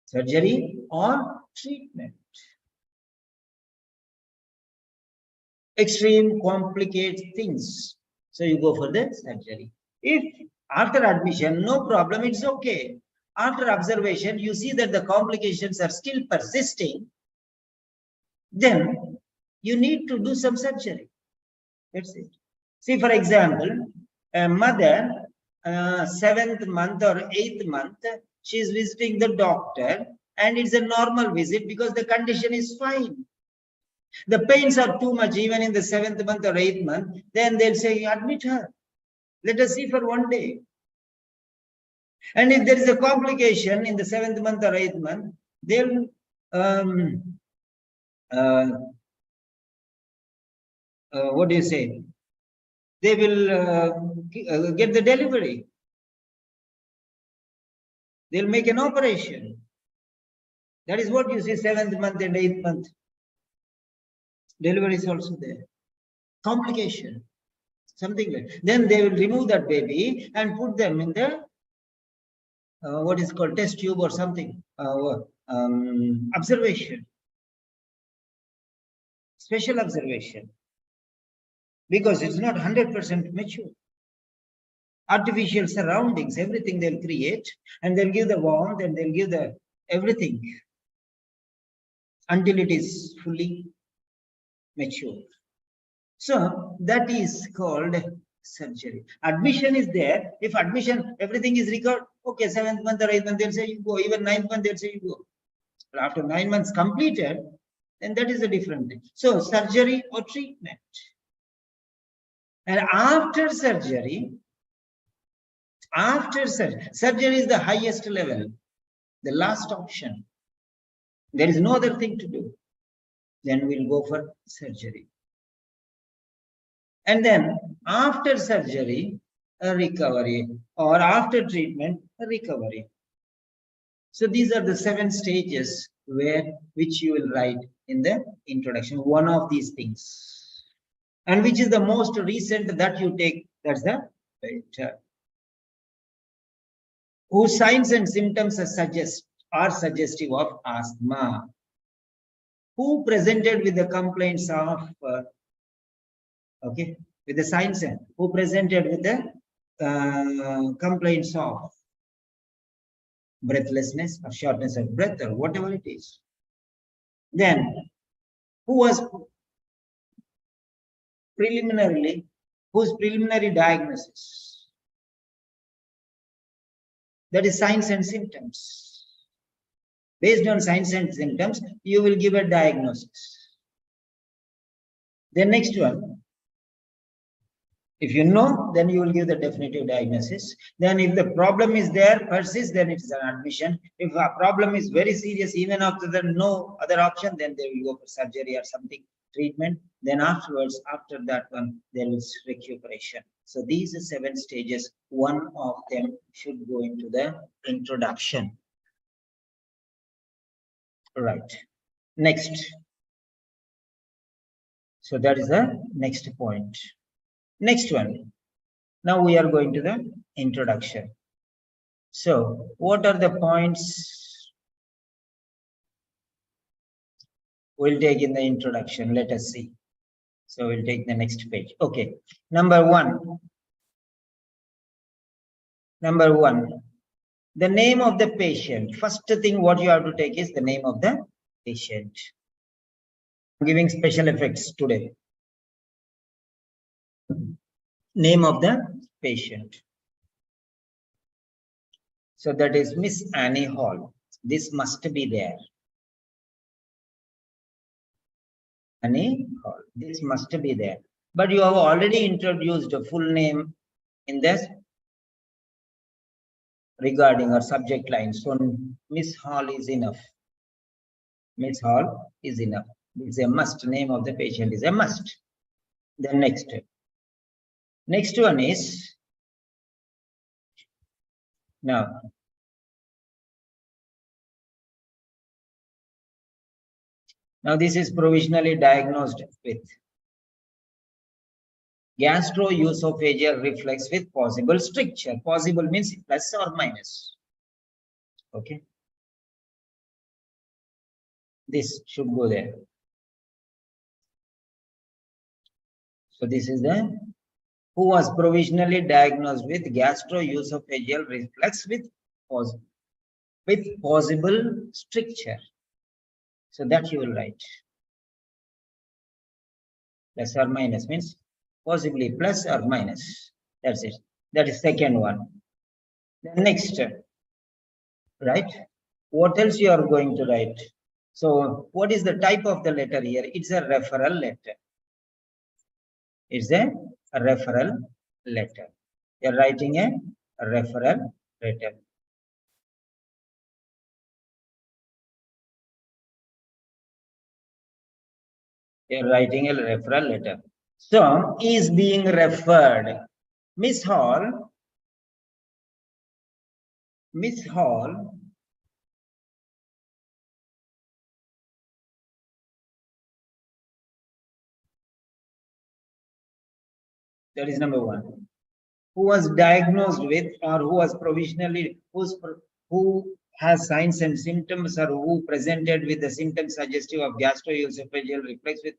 Surgery or treatment. extreme complicated things. So you go for the surgery. If after admission, no problem, it's okay. After observation, you see that the complications are still persisting, then you need to do some surgery. That's it. See, for example, a mother, 7th month or 8th month, she is visiting the doctor, and it's a normal visit because the condition is fine. The pains are too much, even in the 7th month or 8th month, then they'll say, admit her. Let us see for one day. And if there is a complication in the 7th month or 8th month, they'll what do you say? They will get the delivery. They'll make an operation. That is what you see 7th month and 8th month. Delivery is also there. Complication. Something like then they will remove that baby and put them in the what is called test tube or something. Observation. Special observation. Because it's not 100% mature. Artificial surroundings, everything they'll create, and they'll give the warmth and they'll give the everything until it is fully mature. So that is called surgery. Admission is there. If admission, everything is recorded, okay, 7th month or 8th month, they'll say you go. Even 9th month, they'll say you go. But after 9 months completed, then that is a different thing. So surgery or treatment. And after surgery is the highest level, the last option. There is no other thing to do. Then we'll go for surgery. And then after surgery, a recovery, or after treatment, a recovery. So these are the 7 stages which you will write in the introduction, one of these things. And which is the most recent that you take, that's the better. Whose signs and symptoms are suggestive of asthma. Who presented with the complaints of with the signs, who presented with the complaints of breathlessness or shortness of breath or whatever it is. Then whose preliminary diagnosis, that is signs and symptoms. Based on signs and symptoms, you will give a diagnosis. The next one, if you know, then you will give the definitive diagnosis. Then if the problem is there, persists, then it's an admission. If a problem is very serious, even after the no other option, then they will go for surgery or something, treatment. Then afterwards, after that one, there is recuperation. So these are 7 stages. One of them should go into the introduction. Right. Next. So that is the next point. Next one. Now we are going to the introduction. So what are the points we'll take in the introduction? Let us see. So we'll take the next page. Okay. Number one. The name of the patient. First thing what you have to take is the name of the patient. I'm giving special effects today. Name of the patient. So that is Miss Annie Hall. This must be there. Annie Hall. This must be there. But you have already introduced a full name in this regarding our subject line. So Miss Hall is enough. Miss Hall is enough. It's a must. Name of the patient is a must. The next one is now. Now this is provisionally diagnosed with gastroesophageal reflux with possible stricture. Possible means plus or minus. Okay. This should go there. So this is the who was provisionally diagnosed with gastroesophageal reflux with possible stricture. So that you will write. Plus or minus means possibly plus or minus. That's it. That is second one. The next, right? What else you are going to write? So what is the type of the letter here? It's a referral letter. It's a referral letter. You're writing a referral letter. You're writing a referral letter. So is being referred. Miss Hall, that is number one. Who was diagnosed with or who was provisionally, who has signs and symptoms or who presented with the symptoms suggestive of gastroesophageal reflux with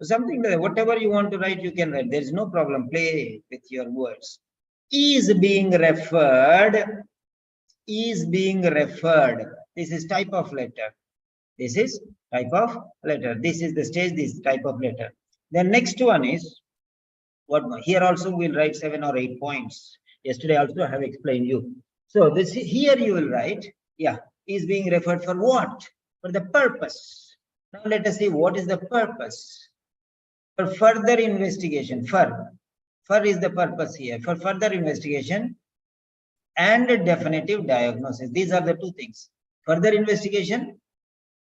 something like that. Whatever you want to write, you can write. There is no problem. Play with your words. Is being referred. Is being referred. This is type of letter. This is type of letter. This is the stage, this type of letter. The next one is what here also we'll write 7 or 8 points. Yesterday also I have explained you. So this here you will write, yeah, is being referred for what? For the purpose. Now let us see what is the purpose. For further investigation. For is the purpose here. For further investigation and a definitive diagnosis. These are the two things. Further investigation.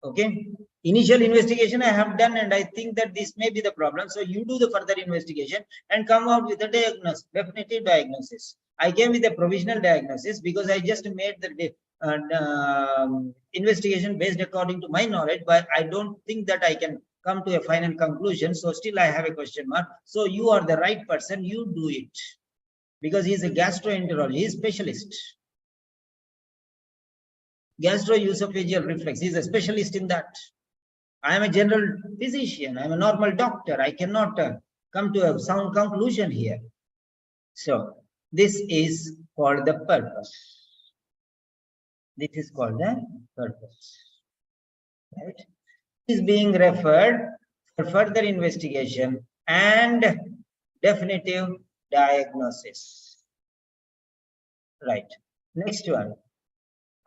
Okay. Initial investigation I have done and I think that this may be the problem. So you do the further investigation and come out with a diagnosis, definitive diagnosis. I came with a provisional diagnosis because I just made the investigation based according to my knowledge, but I don't think that I can come to a final conclusion. So still I have a question mark. So you are the right person, you do it. Because he is a gastroenterologist, he is specialist. Gastroesophageal reflux, he is a specialist in that. I am a general physician, I am a normal doctor. I cannot come to a sound conclusion here. So this is called the purpose. This is called the purpose. Right? Is being referred for further investigation and definitive diagnosis. Right. Next one.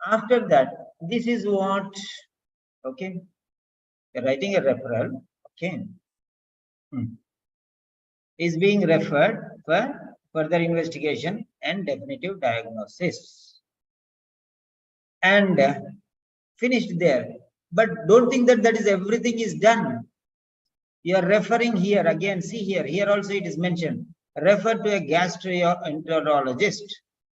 After that, this is what, okay, you're writing a referral, okay, is being referred for further investigation and definitive diagnosis. And finished there. But don't think that that is everything is done. You are referring here again, see here also it is mentioned. Refer to a gastroenterologist.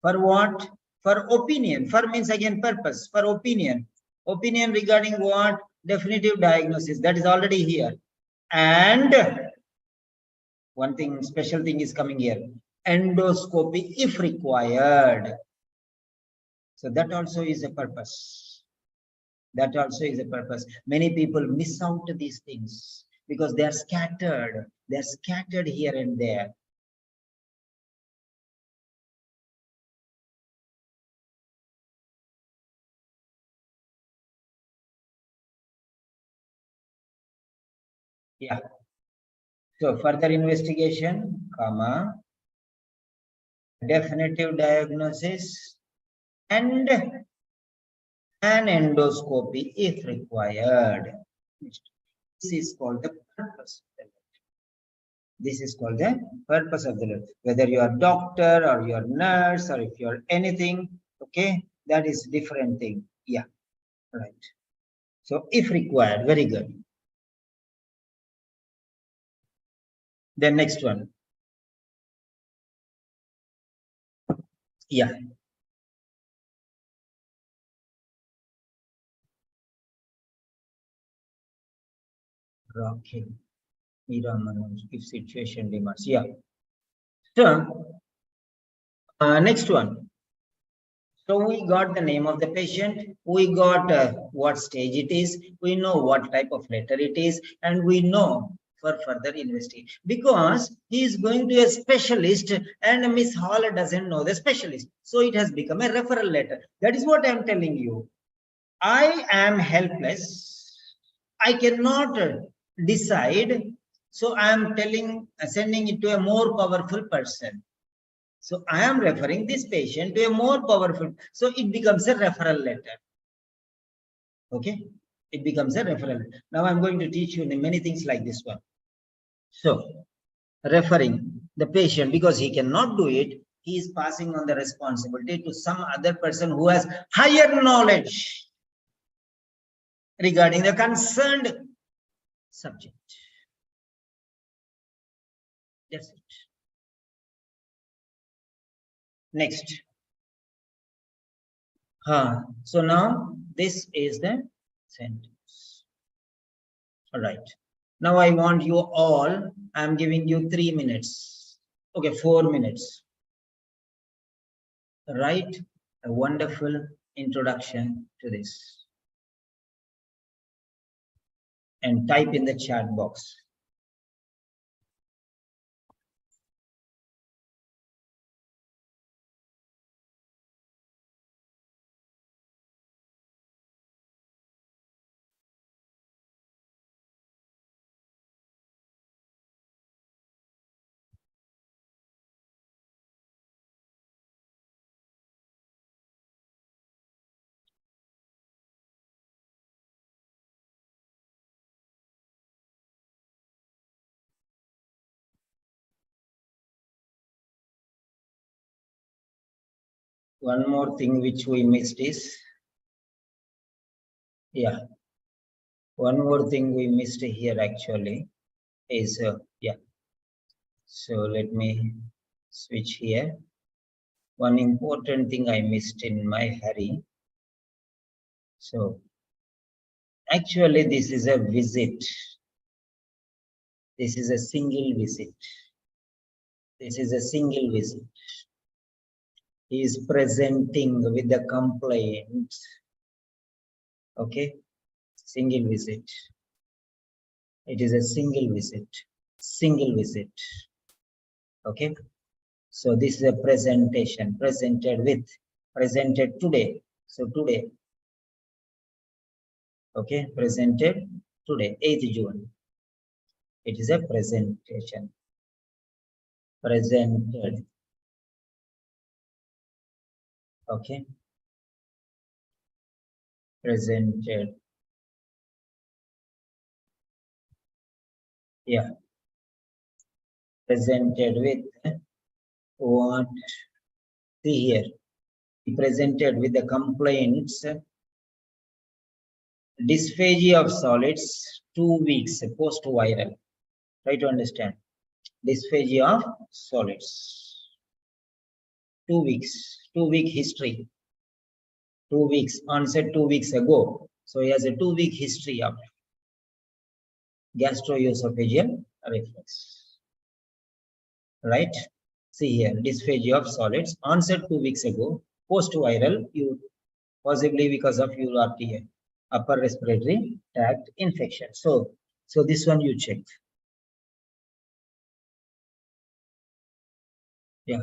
For what? For opinion. For means again purpose. For opinion. Opinion regarding what? Definitive diagnosis. That is already here. And one thing, special thing is coming here. Endoscopy if required. So that also is a purpose. That also is a purpose. Many people miss out these things because they are scattered. They are scattered here and there. Yeah. So further investigation, comma, definitive diagnosis, and an endoscopy if required. This is called the purpose of the letter. This is called the purpose of the letter. Whether you are doctor or you are nurse or if you are anything, okay, that is different thing. Yeah, right. So if required, very good. Then next one. Yeah. Rocking. If situation demands. Yeah. So next one. So we got the name of the patient, we got what stage it is, we know what type of letter it is, and we know for further investigation, because he is going to a specialist and Miss Hall doesn't know the specialist. So it has become a referral letter. That is what I am telling you. I am helpless. I cannot decide. So I am sending it to a more powerful person. So I am referring this patient to a more powerful. So it becomes a referral letter. Okay. It becomes a referral. Now I'm going to teach you many things like this one. So referring the patient, because he cannot do it, he is passing on the responsibility to some other person who has higher knowledge regarding the concerned subject. That's it. Next. So now this is the sentence. All right. Now I want you all, I'm giving you 3 minutes. Okay, 4 minutes. Write a wonderful introduction to this. And type in the chat box. One more thing which we missed is, one more thing we missed here actually is, so let me switch here. One important thing I missed in my hurry. So actually this is a visit. This is a single visit. This is a single visit. He is presenting with the complaint. Okay, single visit. It is a single visit. Single visit. Okay, so this is a presentation presented today. So today. Okay, presented today, 8th June. It is a presentation. Presented. Okay. Presented. Yeah. Presented with what? See here. He presented with the complaints. Dysphagia of solids, 2 weeks post-viral. Try to understand. Dysphagia of solids. 2 weeks. 2-week history. 2 weeks. Onset 2 weeks ago. So he has a 2-week history of gastroesophageal reflux. Right? See here, dysphagia of solids, onset 2 weeks ago, post-viral, possibly because of URTA, upper respiratory tract infection. So this one you check. Yeah.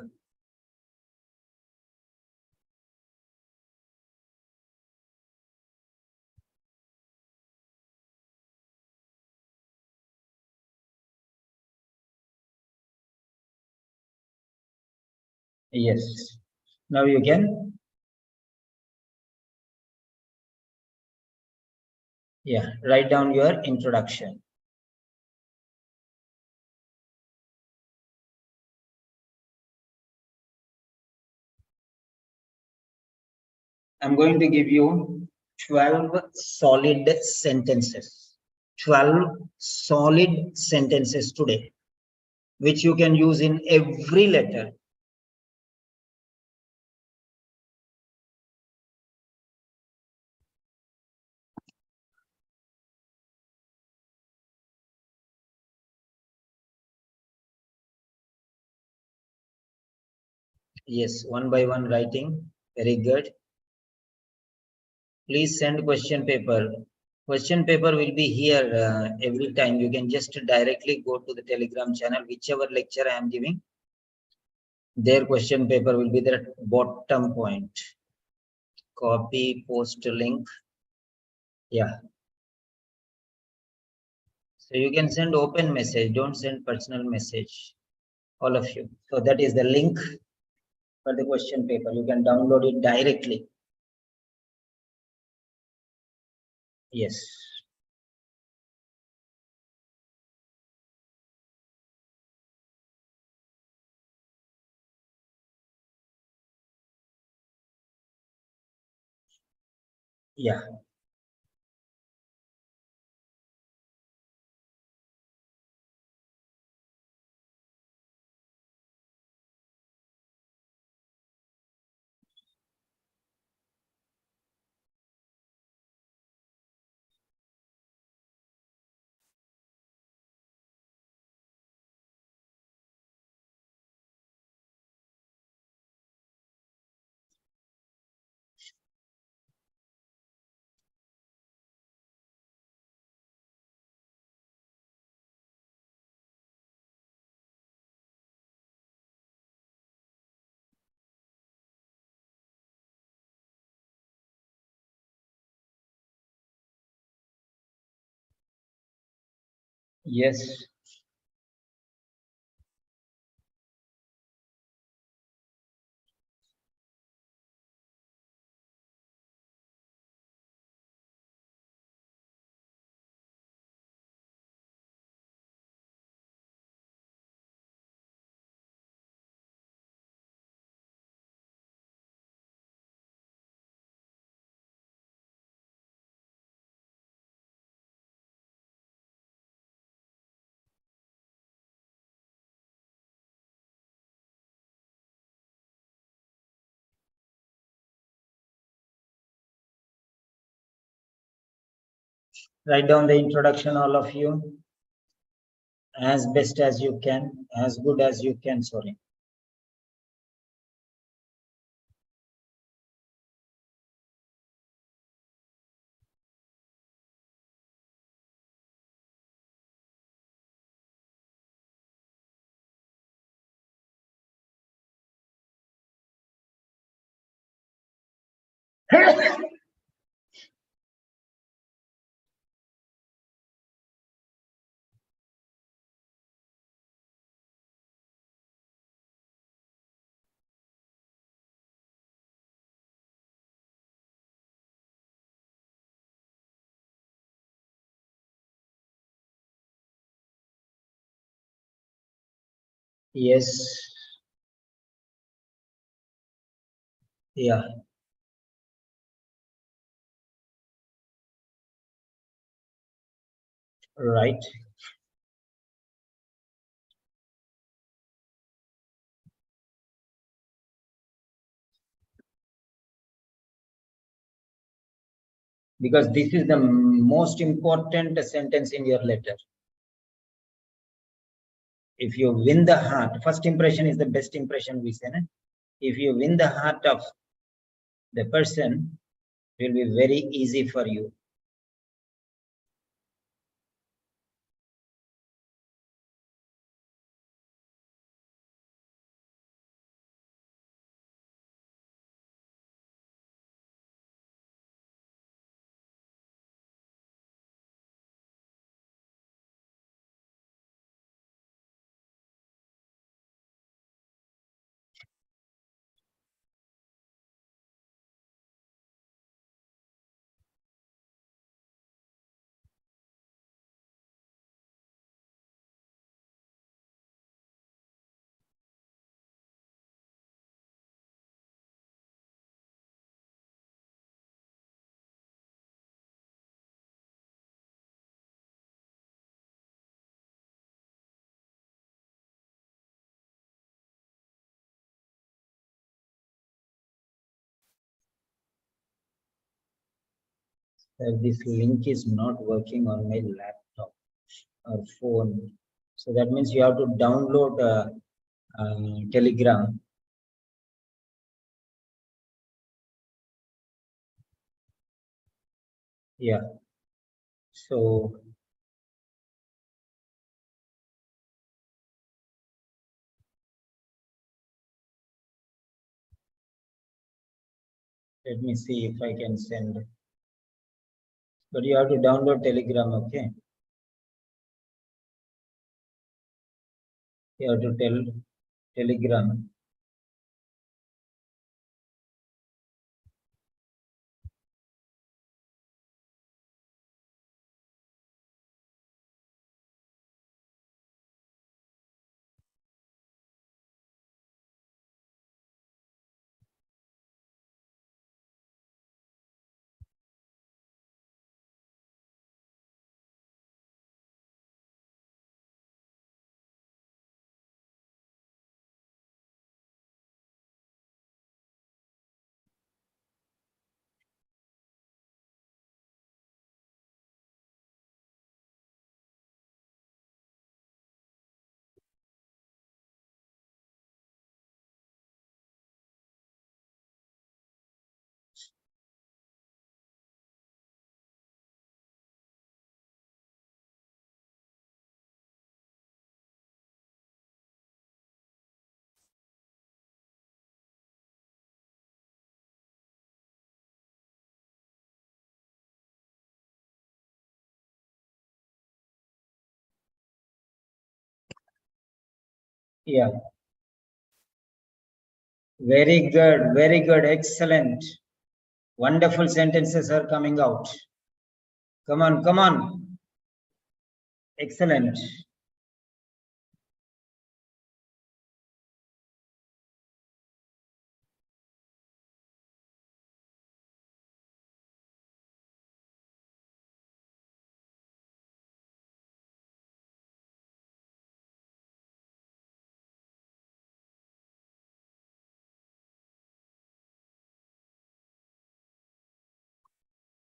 Yes. Now you can. Yeah, write down your introduction. I'm going to give you 12 solid sentences. 12 solid sentences today, which you can use in every letter. Yes, one by one writing. Very good. Please send question paper Question paper will be here every time. You can just directly go to the Telegram channel, whichever lecture I am giving. Their question paper will be the bottom point. Copy, post link. Yeah. So you can send open message. Don't send personal message. All of you. So that is the link for the question paper. You can download it directly. Yes. Yeah. Yes. Write down the introduction, all of you, as best as you can, as good as you can. Sorry. Yes. Yeah. Right. Because this is the most important sentence in your letter. If you win the heart, first impression is the best impression, we say. If you win the heart of the person, it will be very easy for you. This link is not working on my laptop or phone. So that means you have to download Telegram. Yeah. So let me see if I can send. But you have to download Telegram, okay? You have to tell Telegram. Yeah. Very good, excellent. Wonderful sentences are coming out. Come on, come on. Excellent.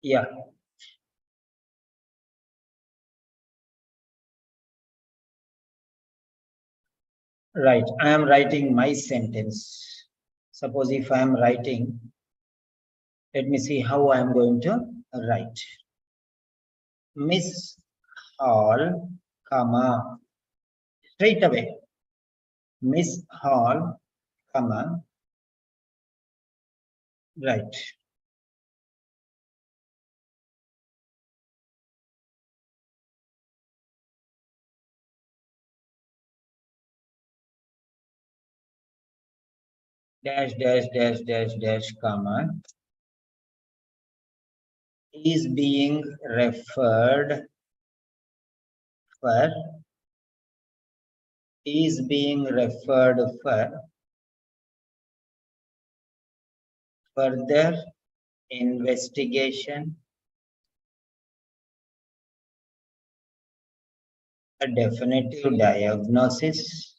Yeah. Right. I am writing my sentence. Suppose if I am writing, let me see how I am going to write. Miss Hall, comma, straight away. Miss Hall, comma, right. Dash, dash, dash, dash, dash, comma, is being referred for, is being referred for further investigation, a definitive diagnosis,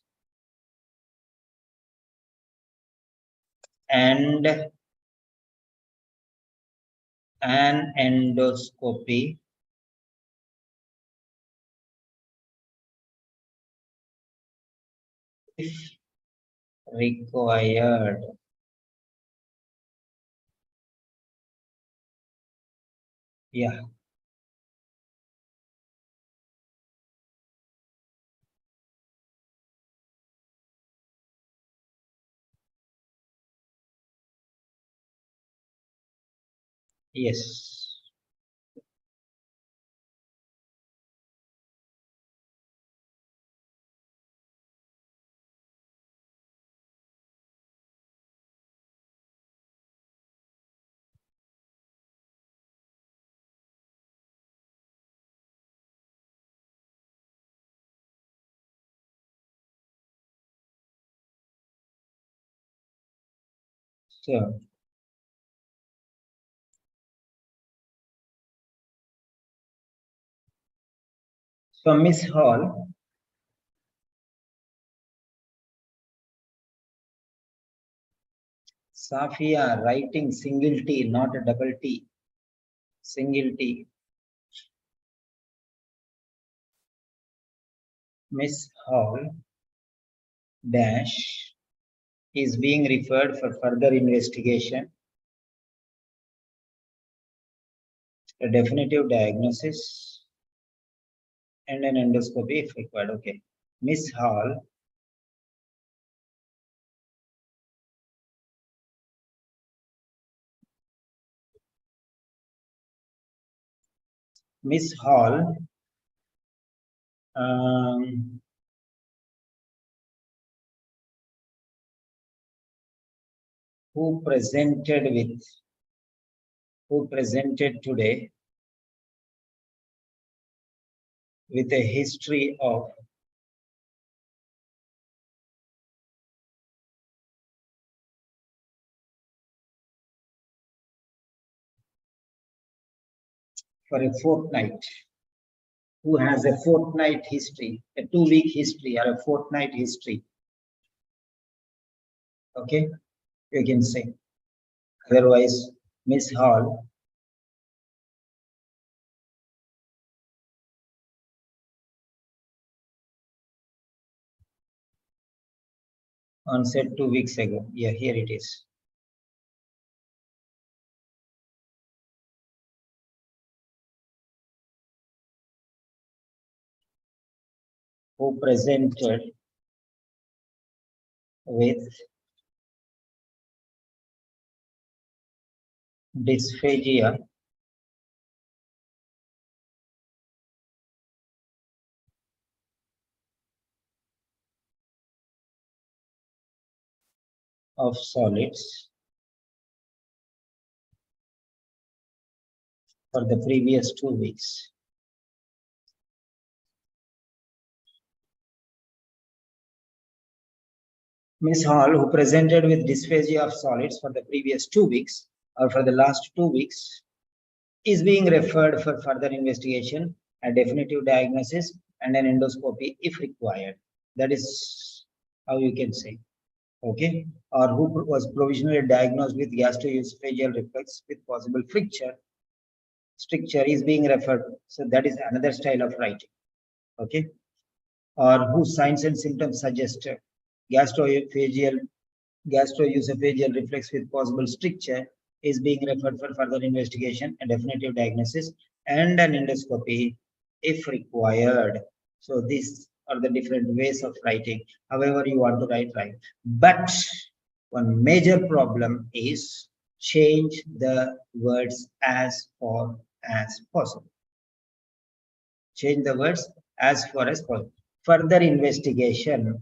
and an endoscopy if required. Yeah. Yes. So, Miss Hall, Safia writing single T, not a double T. Single T. Miss Hall dash is being referred for further investigation, a definitive diagnosis, and an endoscopy if required. Okay. Miss Hall. Miss Hall who presented today with a history of for a fortnight, who has a fortnight history, a 2-week history or a fortnight history. Okay, you can say. Otherwise, Miss Hall onset 2 weeks ago. Yeah, here it is. Who presented with dysphagia of solids for the previous 2 weeks. Miss Hall, who presented with dysphagia of solids for the previous 2 weeks or for the last 2 weeks, is being referred for further investigation, a definitive diagnosis, and an endoscopy if required. That is how you can say. Okay, or who was provisionally diagnosed with gastroesophageal reflux with possible stricture is being referred. So that is another style of writing. Okay, or whose signs and symptoms suggest gastroesophageal reflux with possible stricture is being referred for further investigation, a definitive diagnosis, and an endoscopy if required. So these are the different ways of writing. However you want to write. But one major problem is change the words as far as possible. Change the words as far as possible. Further investigation.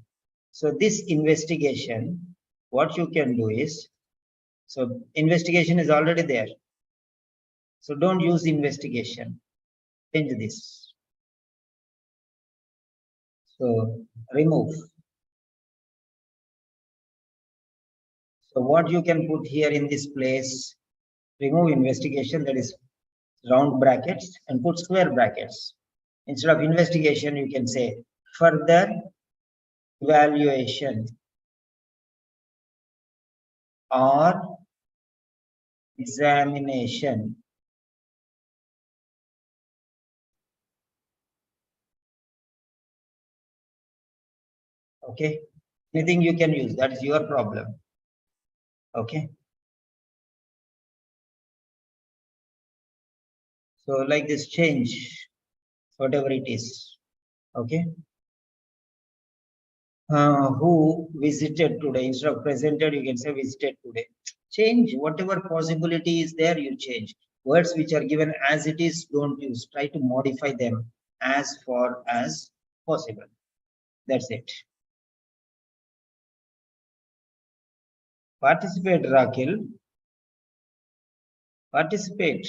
So this investigation, what you can do is, so investigation is already there. So don't use investigation. Change this. So remove. So what you can put here in this place, remove investigation, that is round brackets, and put square brackets. Instead of investigation, you can say further evaluation or examination. Okay, anything you can use, that is your problem. Okay, so like this, change whatever it is. Okay, who visited today, instead of presented you can say visited today. Change whatever possibility is there, you change. Words which are given as it is, don't use. Try to modify them as far as possible. That's it. Participate, Rakil. Participate.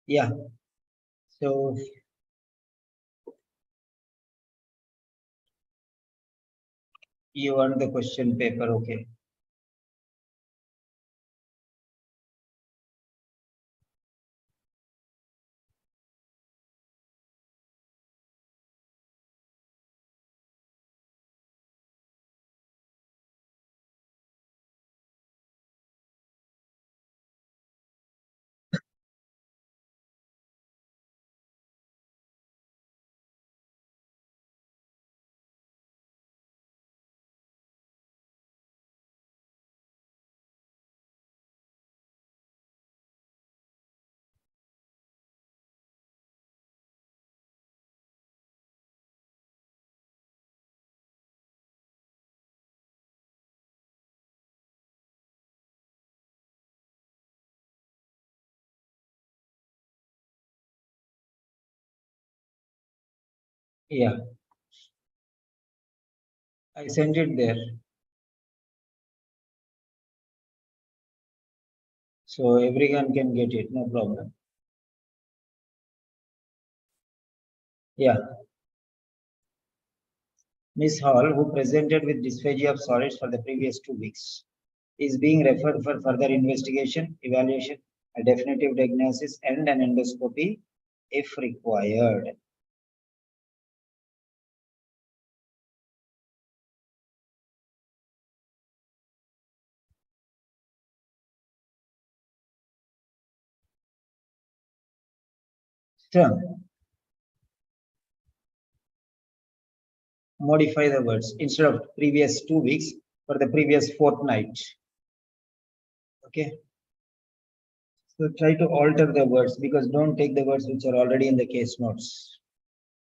Yeah. So you want the question paper, okay. Yeah, I sent it there. So everyone can get it, no problem. Yeah. Miss Hall, who presented with dysphagia of solids for the previous 2 weeks, is being referred for further investigation, evaluation, a definitive diagnosis, and an endoscopy if required. So, modify the words instead of previous 2 weeks for the previous fortnight. Okay. So try to alter the words because don't take the words which are already in the case notes.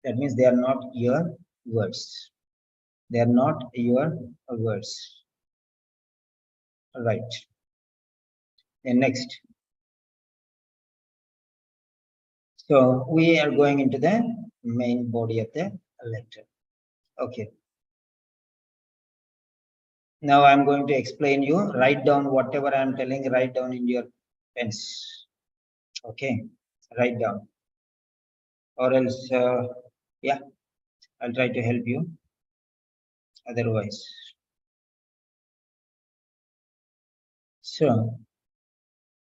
That means they are not your words. They are not your words. Right. And next. So we are going into the main body of the lecture. Okay. Now I'm going to explain you. Write down whatever I'm telling. Write down in your pens. Okay. Write down. Or else, yeah, I'll try to help you. Otherwise. So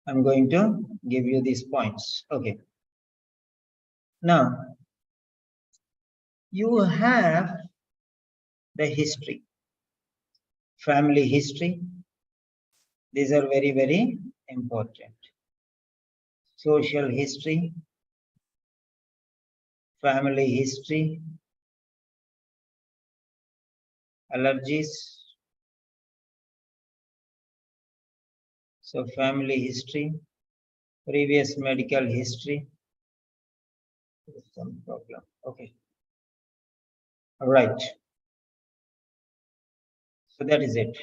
I'm going to give you these points. Okay. Now, you have the history, family history. These are very, very important. Social history, family history, allergies. So family history, previous medical history. Some problem. Okay. All right. So that is it.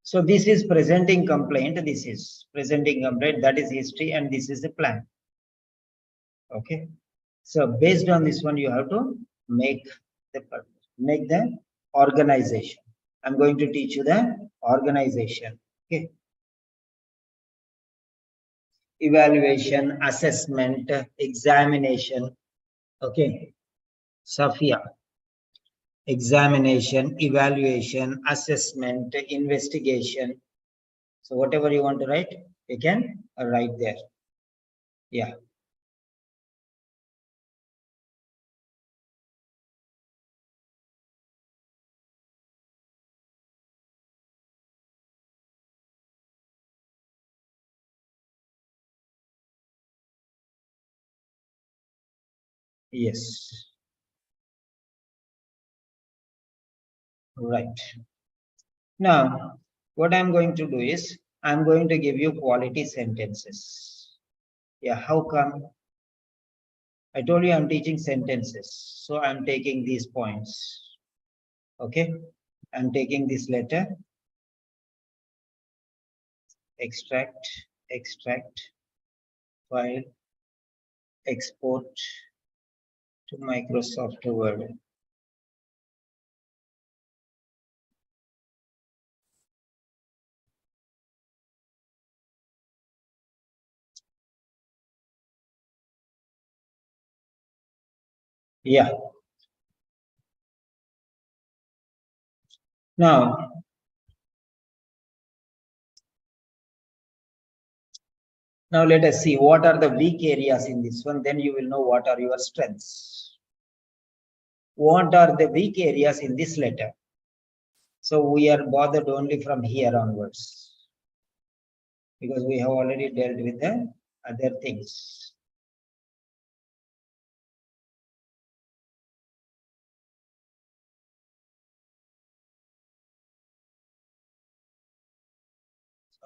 So this is presenting complaint. This is presenting complaint. That is history, and this is the plan. Okay. So based on this one, you have to make the organization. I'm going to teach you the organization. Okay. Evaluation, assessment, examination. Okay. Safia. Examination, evaluation, assessment, investigation. So whatever you want to write, you can write there. Yeah. Yes. Right. Now, what I'm going to do is, I'm going to give you quality sentences. Yeah, how come? I told you I'm teaching sentences. So I'm taking these points. Okay. I'm taking this letter, extract, extract, file, export to Microsoft Word. Yeah. Now, let us see what are the weak areas in this one. Then you will know what are your strengths. What are the weak areas in this letter? So we are bothered only from here onwards because we have already dealt with the other things.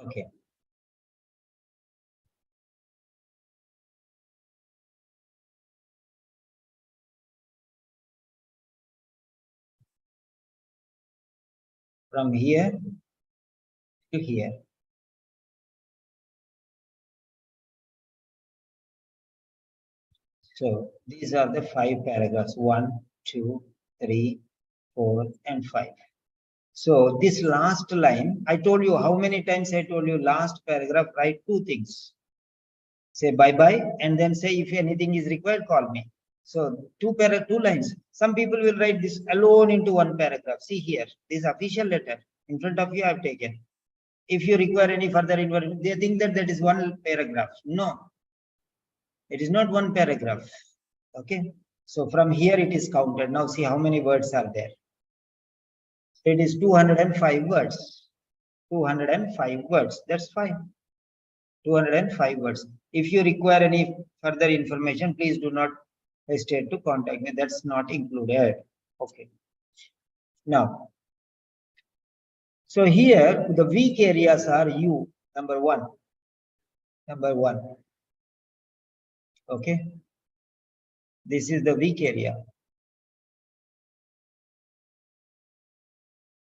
Okay. From here to here. So these are the 5 paragraphs. 1, 2, 3, 4, and 5. So this last line, I told you how many times I told you last paragraph, write two things. Say bye-bye and then say if anything is required, call me. So two lines. Some people will write this alone into one paragraph. See here, this official letter in front of you I have taken. If you require any further information, they think that that is one paragraph. No, it is not one paragraph. Okay. So from here it is counted. Now see how many words are there. It is 205 words. 205 words. That's fine. 205 words. If you require any further information, please do not hesitate to contact me. That's not included. Okay. Now, so here the weak areas are you, number one. Number one. Okay. This is the weak area.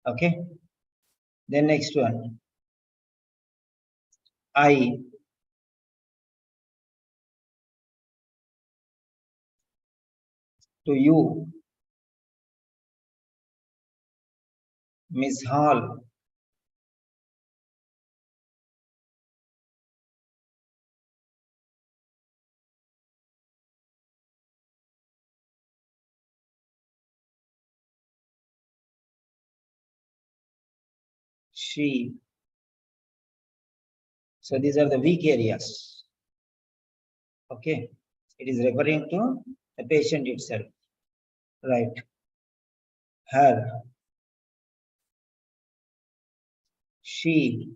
Okay. Then next one. I. To you. Miss Hall. She. So these are the weak areas. Okay. It is referring to the patient itself. Right. Her. She.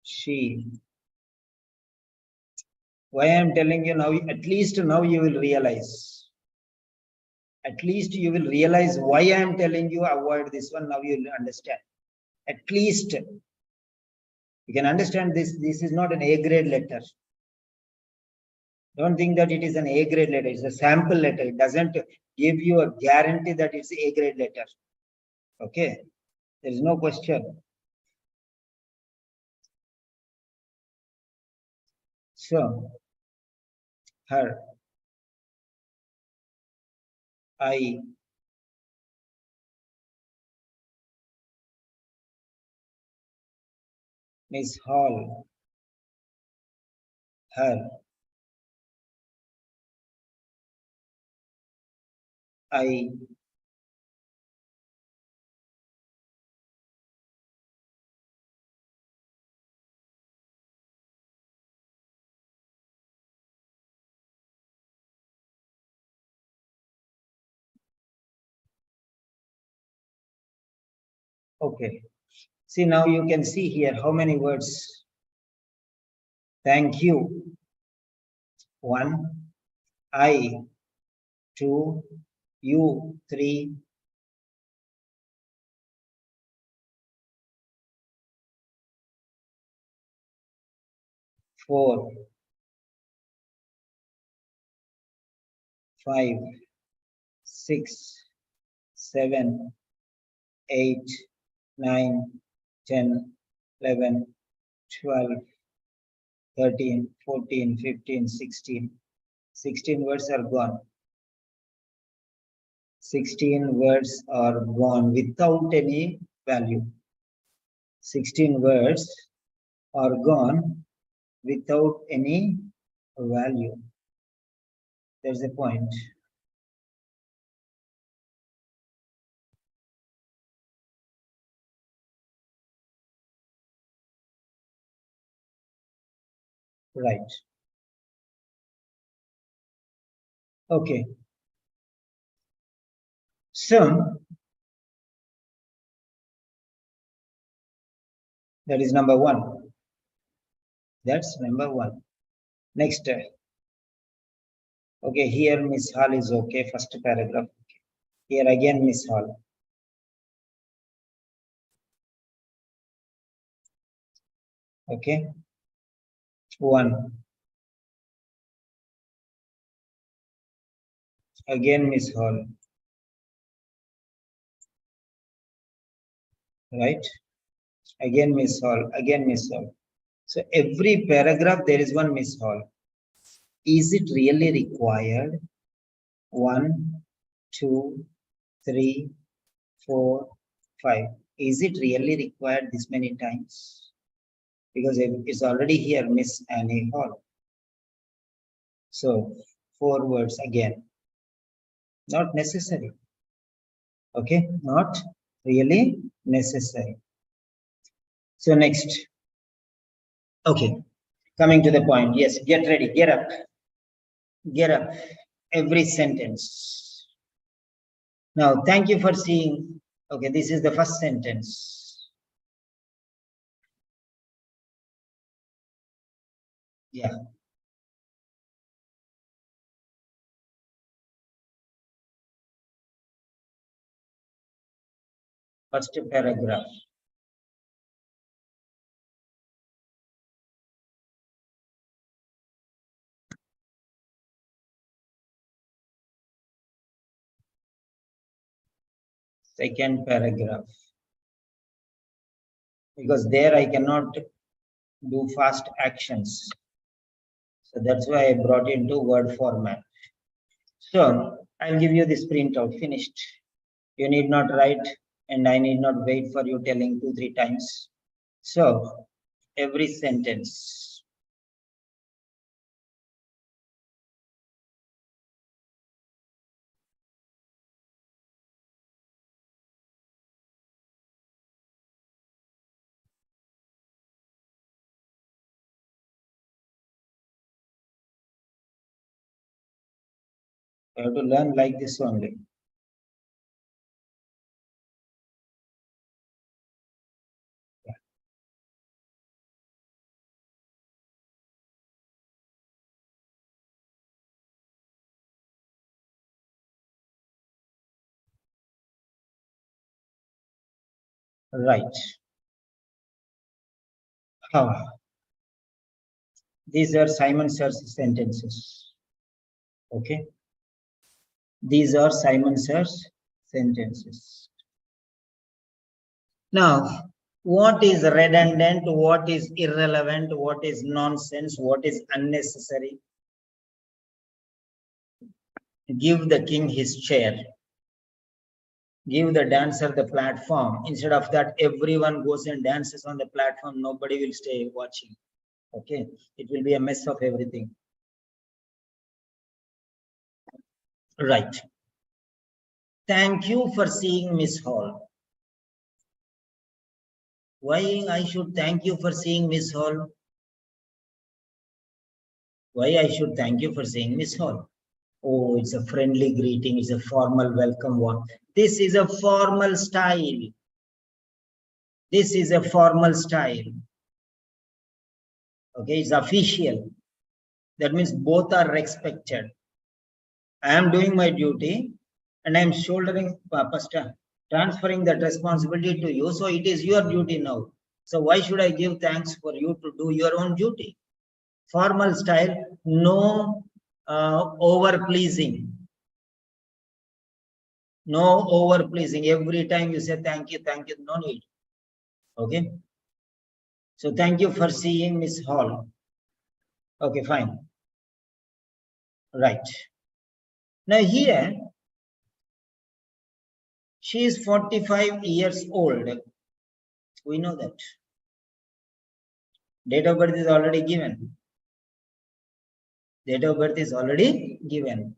She. Why I am telling you now, at least now you will realize. At least you will realize why I am telling you avoid this one. Now you will understand. At least you can understand this. This is not an A grade letter. Don't think that it is an A grade letter. It's a sample letter. It doesn't give you a guarantee that it's A grade letter. Okay. There is no question. So, her. I. Miss Hall. Her. I. Okay. See, now you can see here how many words. Thank you. 1. I. 2. You. 3. 4. 5. 6. 7. 8. 9. 10. 11. 12. 13. 14. 15. 16. 16 words are gone. 16 words are gone without any value. 16 words are gone without any value. There's a point. Right. Okay. So, that is number one. That's number one. Next. Okay, here Miss Hall is okay. First paragraph. Okay. Here again Miss Hall. Okay. 1. Again Miss Hall. Right. Again Miss Hall. Again Miss Hall. So every paragraph there is one Miss Hall. Is it really required? 1, 2, 3, 4, 5. Is it really required this many times? Because it's already here, Miss Annie Hall. So 4 words again. Not necessary. Okay, not really necessary. So next. Okay, coming to the point. Yes, get ready, get up. Get up. Every sentence. Now, thank you for seeing. Okay, this is the first sentence. Yeah. First paragraph. Second paragraph. Because there I cannot do fast actions. So that's why I brought into Word format. So I'll give you this printout, finished. You need not write, and I need not wait for you telling 2, 3 times. So every sentence. You have to learn like this only. Right. These are Simon Says sentences. Okay. These are Simon Says sentences. Now, what is redundant? What is irrelevant? What is nonsense? What is unnecessary? Give the king his chair. Give the dancer the platform. Instead of that, everyone goes and dances on the platform. Nobody will stay watching. Okay. It will be a mess of everything. Right. Thank you for seeing Miss Hall. Why I should thank you for seeing Miss Hall? Why I should thank you for seeing Miss Hall? Oh, it's a friendly greeting. It's a formal welcome one. This is a formal style. This is a formal style. Okay, it's official. That means both are respected. I am doing my duty and I am shouldering, transferring that responsibility to you. So it is your duty now. So why should I give thanks for you to do your own duty? Formal style, no over pleasing. No over pleasing. Every time you say thank you, no need. Okay. So thank you for seeing Miss Hall. Okay, fine. Right. Now here, she is 45 years old. We know that. Date of birth is already given. Date of birth is already given.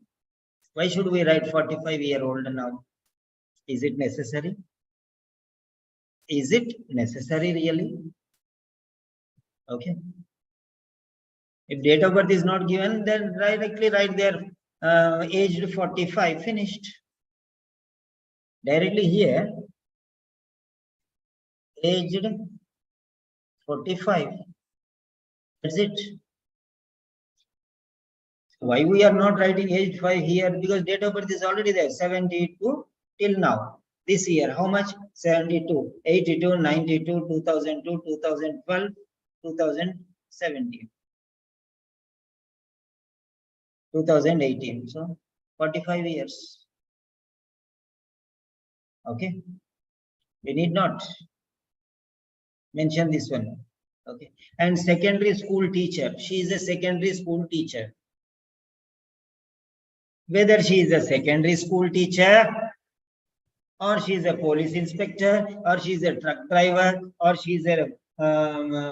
Why should we write 45-year-old now? Is it necessary? Is it necessary really? Okay. If date of birth is not given, then directly write there aged 45, finished. Directly here, aged 45. That's it. Why we are not writing age 5 here? Because date of birth is already there, 72 till now. This year, how much? 72, 82, 92, 2002, 2012, 2017, 2018. So 45 years. Okay. We need not mention this one. Okay. And secondary school teacher. She is a secondary school teacher. Whether she is a secondary school teacher, or she is a police inspector, or she is a truck driver, or she is a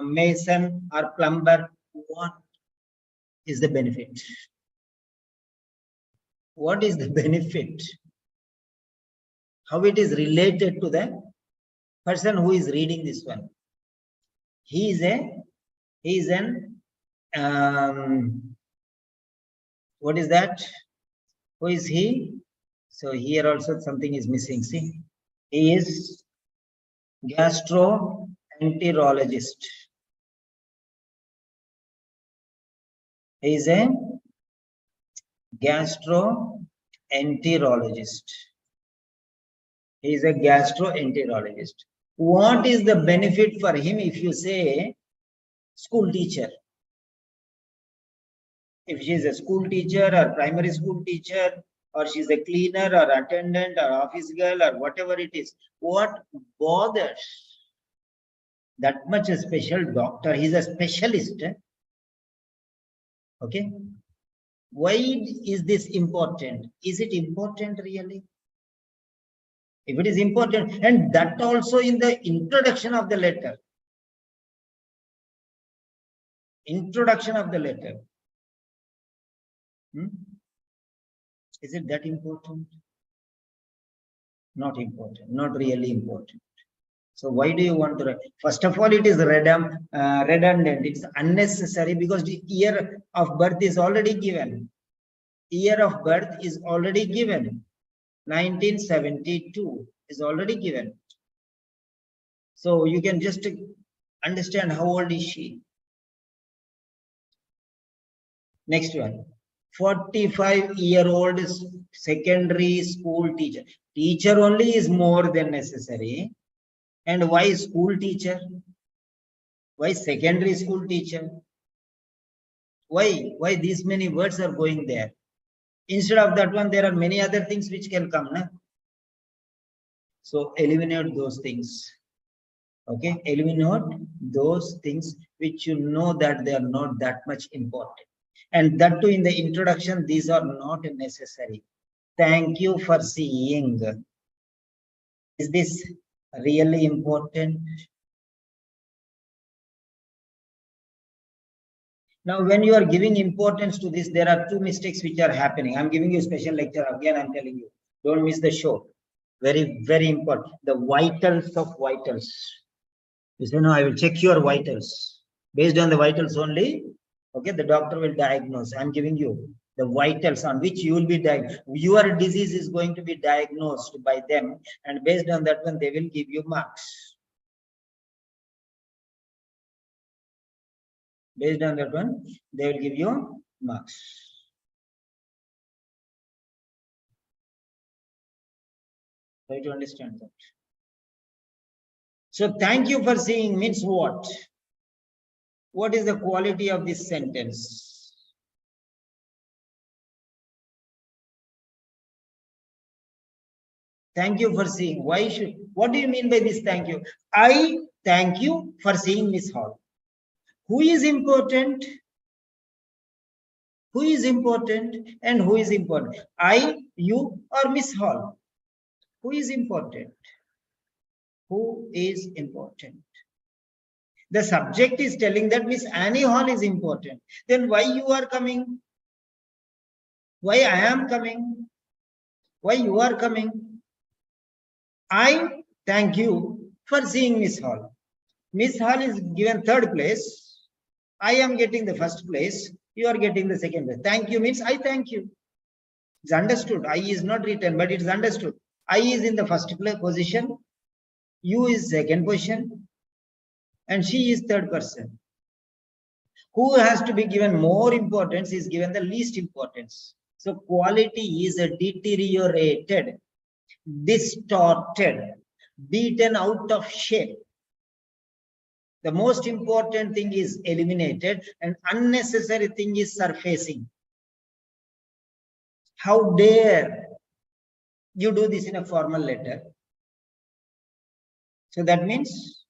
mason or plumber, what is the benefit? What is the benefit? How it is related to the person who is reading this one? He is an what is that? Who is he? So here also something is missing. See, he is gastroenterologist. He is a gastroenterologist. He is a gastroenterologist. What is the benefit for him if you say school teacher? If she is a school teacher or primary school teacher, or she's a cleaner or attendant or office girl or whatever it is, what bothers? That much a special doctor, he's a specialist. Okay. Why is this important? Is it important really? If it is important, and that also in the introduction of the letter. Introduction of the letter. Is it that important? Not important, not really important. So why do you want to write? First of all, it is redundant. It's unnecessary because the year of birth is already given. Year of birth is already given. 1972 is already given. So you can just understand how old is she. Next one. 45-year-old secondary school teacher. Teacher only is more than necessary. And why school teacher? Why secondary school teacher? Why these many words are going there? Instead of that one, there are many other things which can come. Na? So eliminate those things. Okay, eliminate those things which you know that they are not that much important. And that too in the introduction, these are not necessary. Thank you for seeing. Is this really important? Now, when you are giving importance to this, there are two mistakes which are happening. I'm giving you a special lecture again. I'm telling you, don't miss the show. Very, very important. The vitals of vitals. You say, no, I will check your vitals. Based on the vitals only, okay, the doctor will diagnose. I'm giving you the vitals on which you will be diagnosed. Your disease is going to be diagnosed by them, and based on that one, they will give you marks. Based on that one, they will give you marks. Try to understand that. So thank you for seeing means what? What is the quality of this sentence? Thank you for seeing. Why should? What do you mean by this thank you? I thank you for seeing Miss Hall. Who is important? Who is important and who is important? I, you, or Miss Hall? Who is important? Who is important? The subject is telling that Miss Annie Hall is important. Then why you are coming? Why I am coming? Why you are coming? I thank you for seeing Miss Hall. Miss Hall is given third place. I am getting the first place. You are getting the second place. Thank you means I thank you. It's understood. I is not written, but it is understood. I is in the first position. You is second position. And she is third person. Who has to be given more importance is given the least importance. So quality is deteriorated, distorted, beaten out of shape. The most important thing is eliminated and unnecessary thing is surfacing. How dare you do this in a formal letter? So that means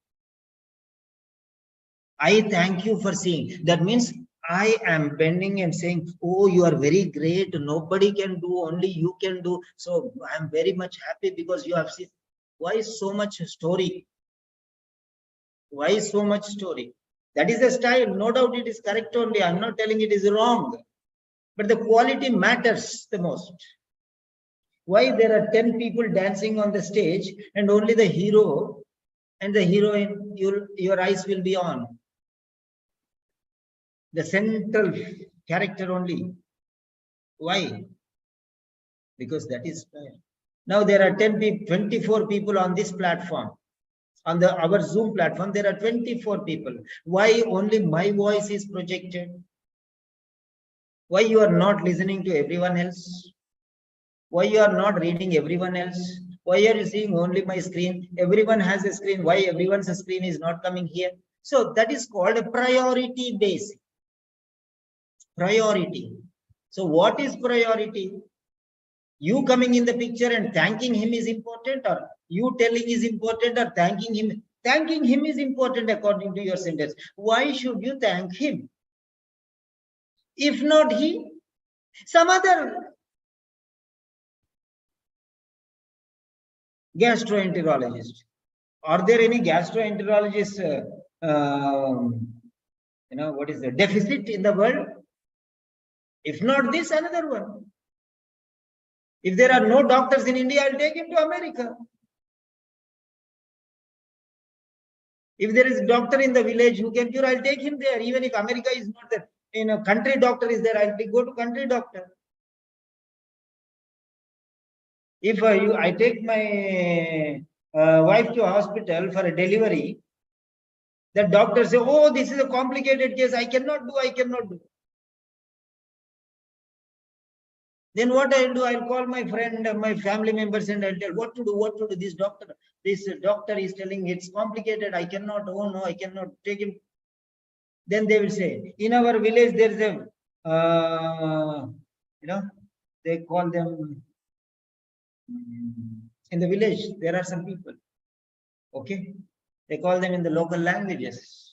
I thank you for seeing. That means I am bending and saying, oh, you are very great. Nobody can do, only you can do. So I'm very much happy because you have seen. Why so much story? Why so much story? That is the style. No doubt it is correct only. I'm not telling it is wrong. But the quality matters the most. Why there are 10 people dancing on the stage and only the hero and the heroine, your eyes will be on the central character only. Why? Because that is now there are 10 people, 24 people on this platform. On our Zoom platform, there are 24 people. Why only my voice is projected? Why you are not listening to everyone else? Why you are not reading everyone else? Why are you seeing only my screen? Everyone has a screen. Why everyone's screen is not coming here? So that is called a priority base. Priority. So what is priority? You coming in the picture and thanking him is important, or you telling is important, or thanking him? Thanking him is important according to your sentence. Why should you thank him? If not he, some other gastroenterologist. Are there any gastroenterologists, what is the deficit in the world? If not this, another one. If there are no doctors in India, I'll take him to America. If there is a doctor in the village who can cure, I'll take him there. Even if America is not there, country doctor is there, I'll go to country doctor. If I take my wife to a hospital for a delivery, the doctor say, oh, this is a complicated case, I cannot do. Then what I'll do, I'll call my friend, my family members, and I'll tell what to do. This doctor is telling it's complicated, I cannot, oh no, I cannot take him. Then they will say, in our village, there's a, they call them, in the village, there are some people, okay? They call them in the local languages.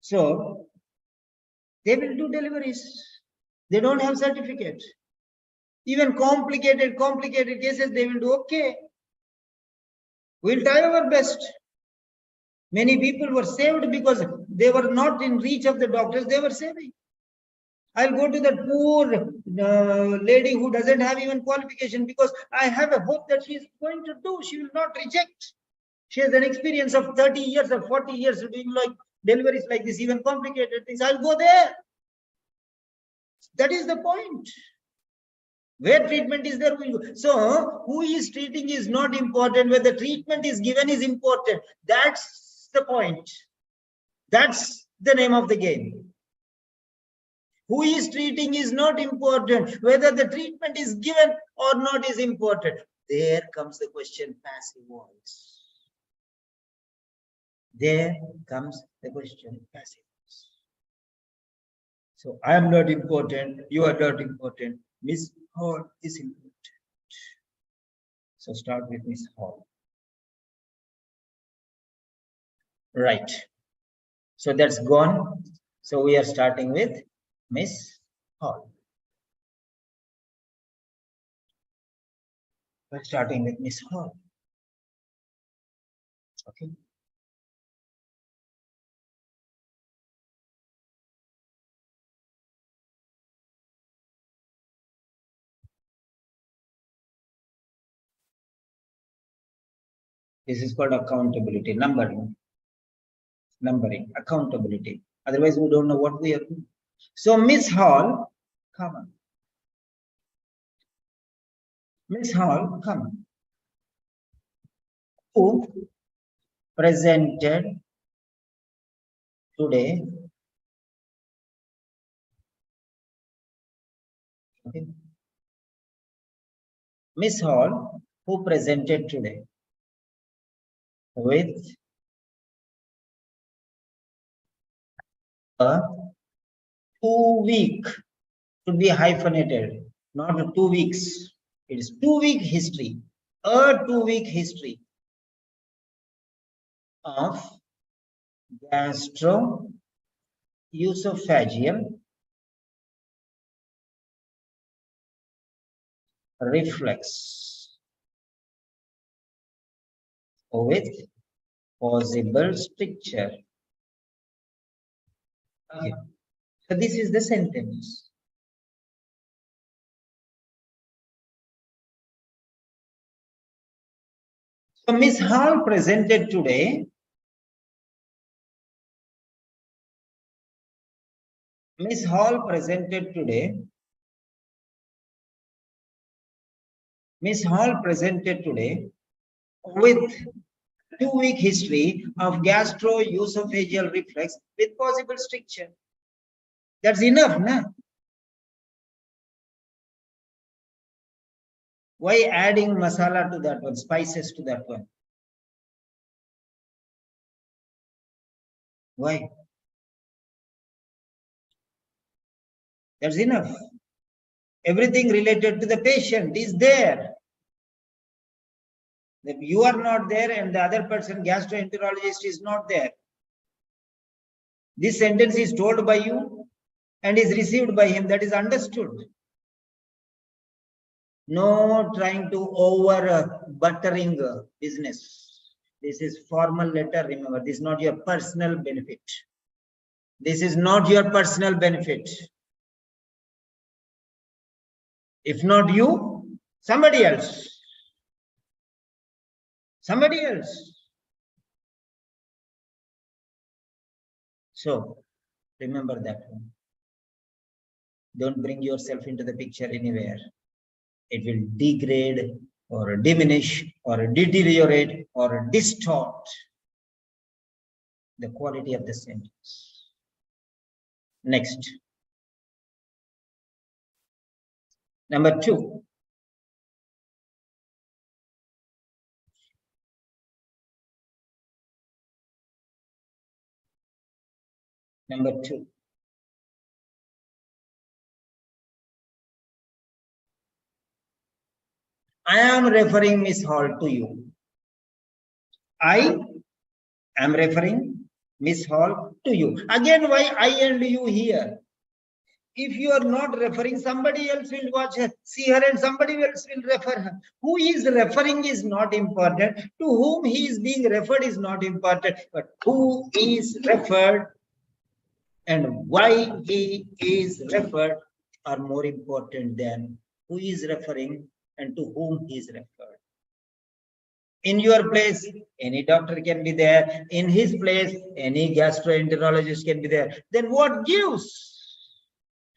So, they will do deliveries. They don't have certificate. Even complicated cases, they will do okay. We'll try our best. Many people were saved because they were not in reach of the doctors, they were saving. I'll go to that poor lady who doesn't have even qualification because I have a hope that she is going to do. She will not reject. She has an experience of 30 years or 40 years doing like deliveries like this, even complicated things. I'll go there. That is the point. Where treatment is there, we'll go. So who is treating is not important. Where the treatment is given is important. That's the point. That's the name of the game. Who is treating is not important. Whether the treatment is given or not is important. There comes the question, passive voice. There comes the question, passive voice. So I am not important. You are not important. Miss Hall is important. So start with Miss Hall. Right. So that's gone. So we are starting with Miss Hall. We're starting with Miss Hall. Okay. This is called accountability, numbering, accountability. Otherwise, we don't know what we are doing. So, Miss Hall, come on. Miss Hall, come on. Who presented today? Okay. Miss Hall, who presented today with a 2-week, should be hyphenated, not a 2 weeks. It is 2-week history, a 2-week history of gastroesophageal reflex with possible stricture. Okay, so this is the sentence. So Miss Hall presented today. Miss Hall presented today. Miss Hall presented today with 2-week history of gastroesophageal reflex with possible stricture. That's enough, na? Why adding masala to that one, spices to that one? Why? That's enough. Everything related to the patient is there. If you are not there and the other person, gastroenterologist, is not there, this sentence is told by you and is received by him. That is understood. No trying to over buttering business. This is formal letter. Remember, this is not your personal benefit. This is not your personal benefit. If not you, somebody else. Somebody else. So remember that one. Don't bring yourself into the picture anywhere. It will degrade or diminish or deteriorate or distort the quality of the sentence. Next. Number 2. Number 2. I am referring Miss Hall to you. I am referring Miss Hall to you. Again, why I and you here? If you are not referring, somebody else will watch her, see her, and somebody else will refer her. Who is referring is not important. To whom he is being referred is not important. But who is referred and why he is referred are more important than who is referring and to whom he is referred. In your place, any doctor can be there. In his place, any gastroenterologist can be there. Then what gives?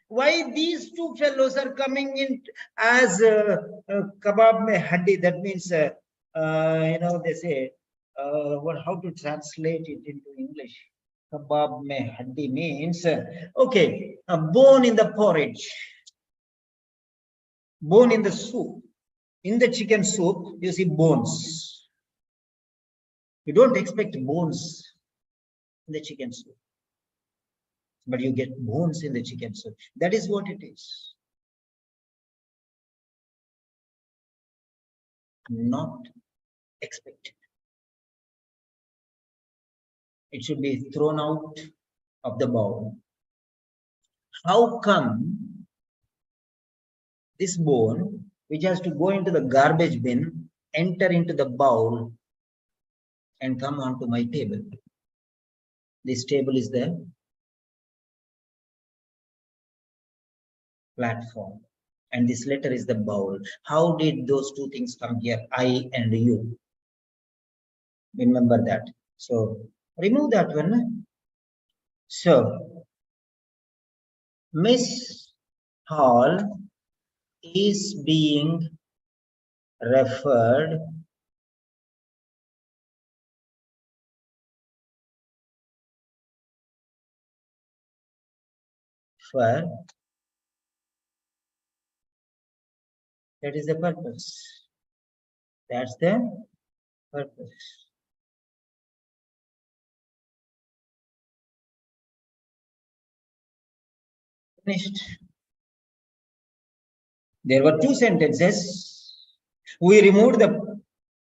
Why these two fellows are coming in as kebab mein haddi? That means, they say, how to translate it into English? Kebab mein haddi means, okay, a bone in the porridge, bone in the soup. In the chicken soup, you see bones. You don't expect bones in the chicken soup, but you get bones in the chicken soup. That is what it is. Not expected. It should be thrown out of the bowl. How come this bone, which has to go into the garbage bin, enter into the bowl and come onto my table? This table is the platform and this letter is the bowl. How did those two things come here, I and you? Remember that. So remove that one. So Miss Hall is being referred for, that is the purpose. That's the purpose. Finished. There were two sentences. We removed the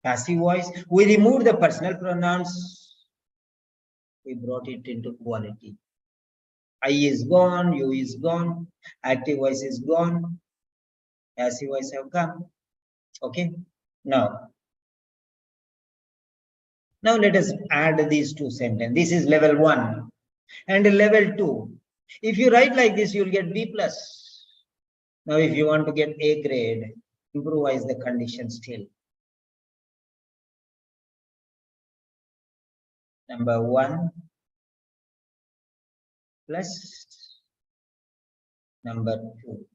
passive voice. We removed the personal pronouns. We brought it into quality. I is gone, U is gone, active voice is gone, passive voice have come. Okay. Now let us add these two sentences. This is level 1 and level 2. If you write like this, you'll get B plus. Now, if you want to get A grade, improvise the condition still. Number 1 plus number 2.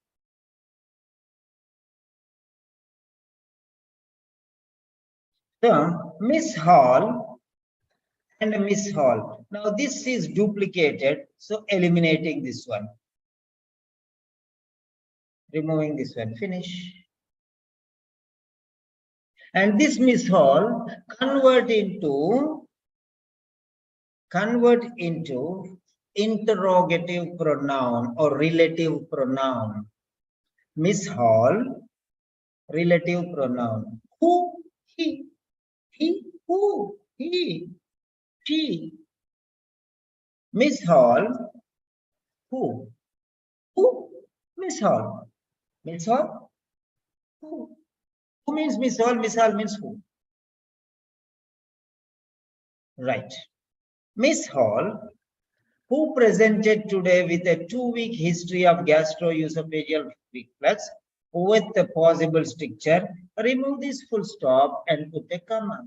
So, Miss Hall and Miss Hall. Now, this is duplicated, so eliminating this one. Removing this one, finish. And this Miss Hall convert into interrogative pronoun or relative pronoun. Miss Hall, relative pronoun. Who? He. He. Who? He. She. Miss Hall. Who? Who? Miss Hall. Miss Hall. Who? Who means Miss Hall? Miss Hall means who? Right. Miss Hall, who presented today with a 2-week history of gastroesophageal reflux with a possible stricture, remove this full stop and put a comma.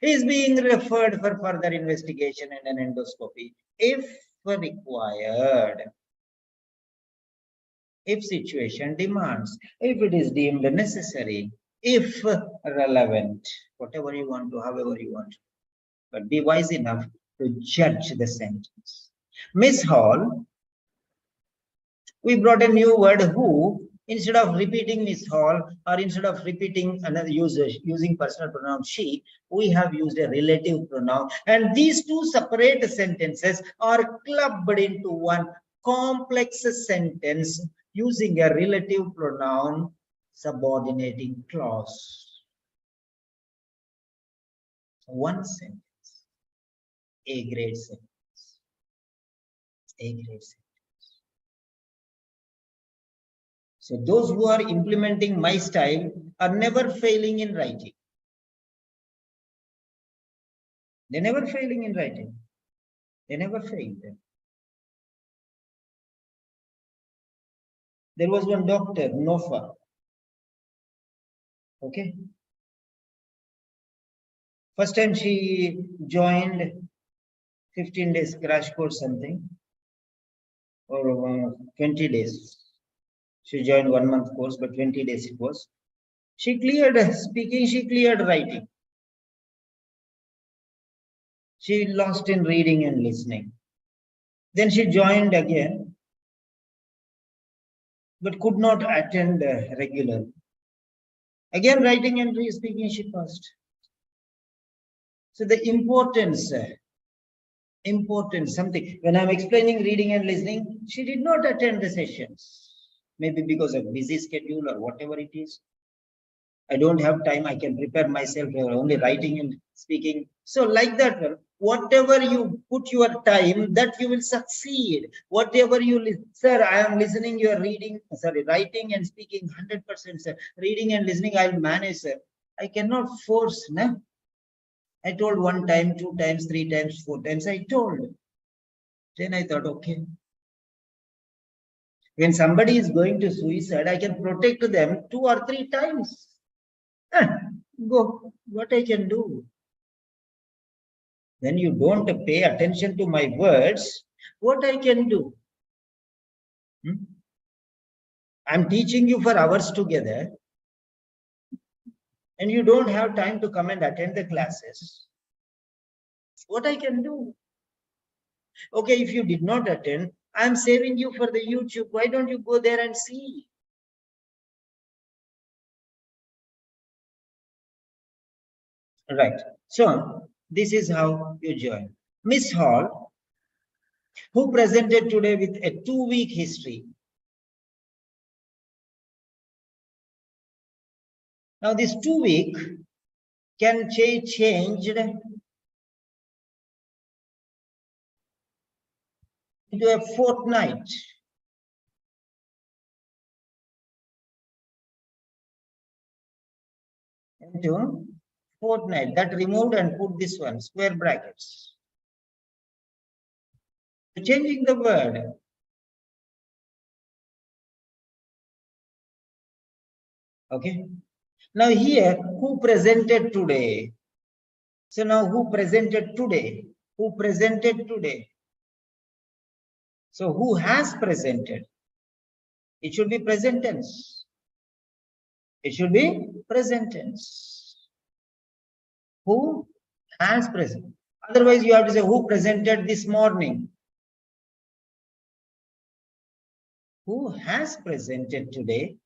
Is being referred for further investigation and an endoscopy if required, if situation demands, if it is deemed necessary, if relevant, whatever you want to, however you want. But be wise enough to judge the sentence. Miss Hall, we brought a new word who. Instead of repeating Miss Hall or instead of repeating another user using personal pronoun she, we have used a relative pronoun. And these two separate sentences are clubbed into one complex sentence using a relative pronoun subordinating clause. One sentence. A grade sentence. A grade sentence. So those who are implementing my style are never failing in writing. They're never failing in writing. They never failed. There was one doctor, Nofa. Okay. First time she joined 15 days crash course something or 20 days. She joined 1 month course, but 20 days it was. She cleared speaking, she cleared writing. She lost in reading and listening. Then she joined again, but could not attend regularly. Again, writing and speaking, she passed. So the importance something. When I'm explaining reading and listening, she did not attend the sessions. Maybe because of busy schedule or whatever it is. I don't have time. I can prepare myself only writing and speaking. So like that, whatever you put your time, that you will succeed. Whatever you, sir, I am listening, you are reading, sorry, writing and speaking 100%, sir. Reading and listening, I'll manage, sir. I cannot force, no? I told 1 time, 2 times, 3 times, 4 times, I told. Then I thought, okay. When somebody is going to suicide, I can protect them 2 or 3 times. Go, what I can do? When you don't pay attention to my words, what I can do? I'm teaching you for hours together, and you don't have time to come and attend the classes. What I can do? Okay, if you did not attend, I'm saving you for the YouTube. Why don't you go there and see? Right. So this is how you join. Miss Hall, who presented today with a 2-week history. Now this 2 week can change into a fortnight. Into fortnight. That removed and put this one, square brackets. Changing the word. Okay. Now here, who presented today? So now who presented today? Who presented today? So who has presented? It should be present tense. It should be present tense. Who has present? Otherwise, you have to say who presented this morning. Who has presented today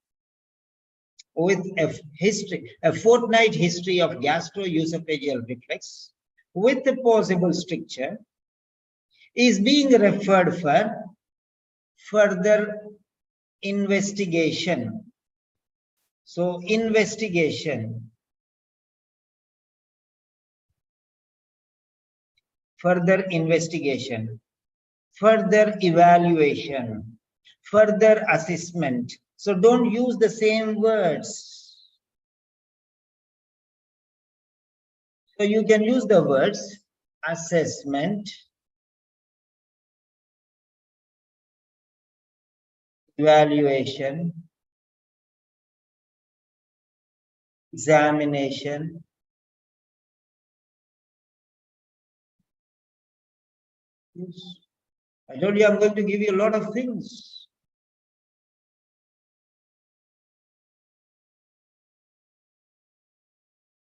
with a fortnight history of gastroesophageal reflux with a possible stricture is being referred for further investigation. So investigation, further investigation, further evaluation, further assessment. So don't use the same words. So you can use the words assessment, evaluation, examination, yes. I told you I'm going to give you a lot of things.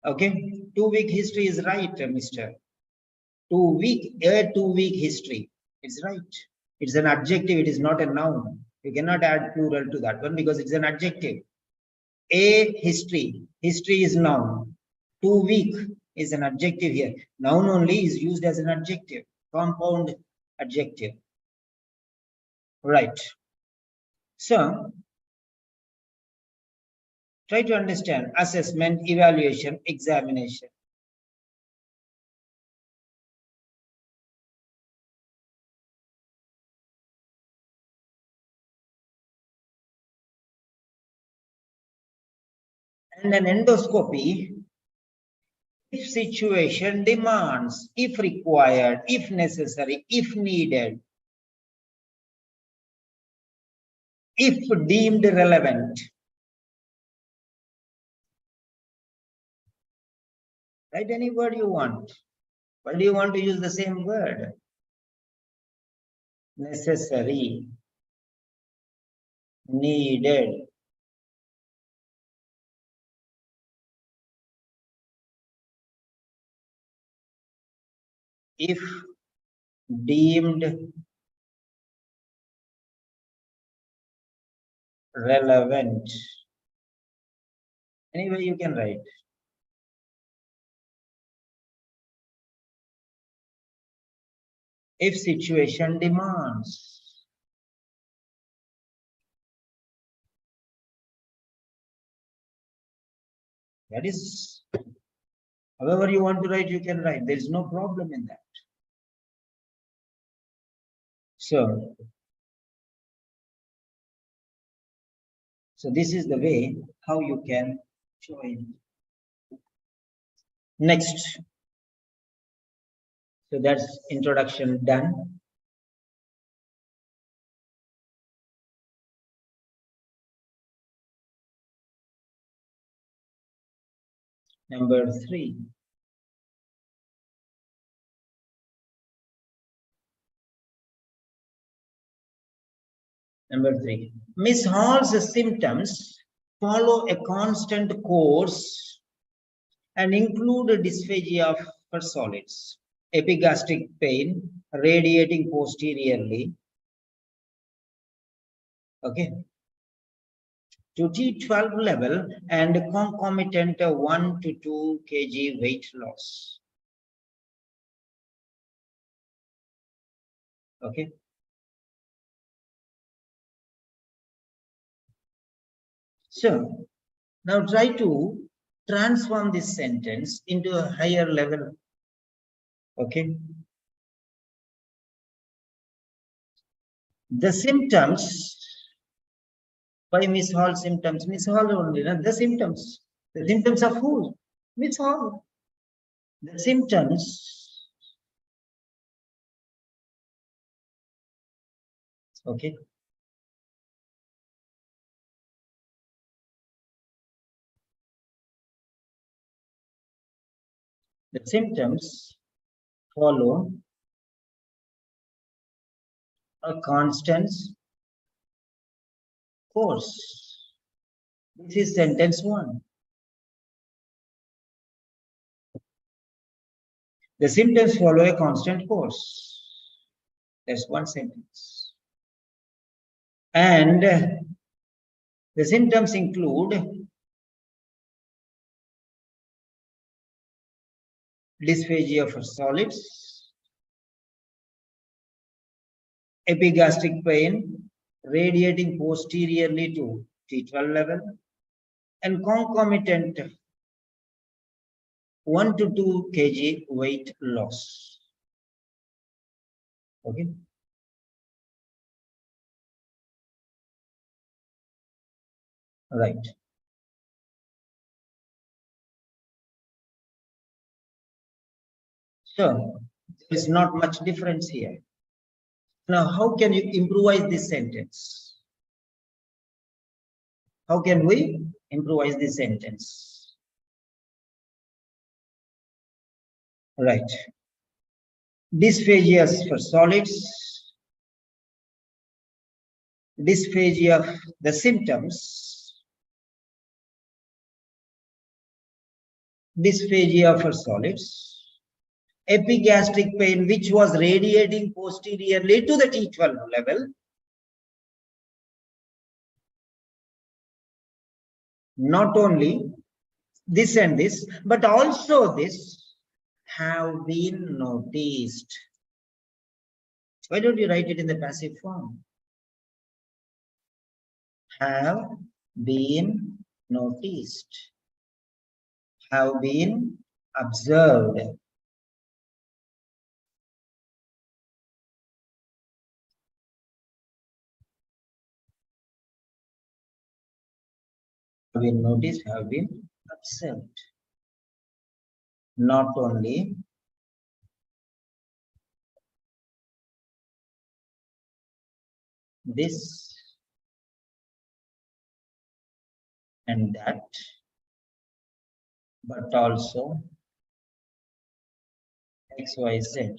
Okay, 2 week history is right, Mr. 2 week, a 2 week history. It's right. It's an adjective, it is not a noun. You cannot add plural to that one because it's an adjective. A history, history is noun. 2 week is an adjective here. Noun only is used as an adjective, compound adjective. Right. So, try to understand assessment, evaluation, examination. And an endoscopy, if situation demands, if required, if necessary, if needed, if deemed relevant. Write any word you want. Why do you want to use the same word? Necessary, needed. If deemed relevant. Anyway, you can write. If situation demands. That is, however you want to write, you can write. There is no problem in that. So this is the way how you can join. Next. So that's introduction done. Number 3. Number 3. Miss Hall's symptoms follow a constant course and include dysphagia for solids, epigastric pain radiating posteriorly, okay, to T12 level and concomitant 1 to 2 kg weight loss. Okay. So now try to transform this sentence into a higher level. Okay. The symptoms, by Miss Hall symptoms, Miss Hall only, no? The symptoms of who? Miss Hall. The symptoms, okay. The symptoms follow a constant course. This is sentence 1. The symptoms follow a constant course. That's one sentence. And the symptoms include dysphagia for solids, epigastric pain radiating posteriorly to T12 level, and concomitant 1 to 2 kg weight loss. Okay. Right. So there is not much difference here. Now, how can you improvise this sentence? How can we improvise this sentence? Right. Dysphagia for solids. Dysphagia, the symptoms. Dysphagia for solids. Epigastric pain, which was radiating posteriorly to the T12 level. Not only this and this, but also this have been noticed. Why don't you write it in the passive form? Have been noticed. Have been observed. Have been noticed, have been observed. Not only this and that, but also XYZ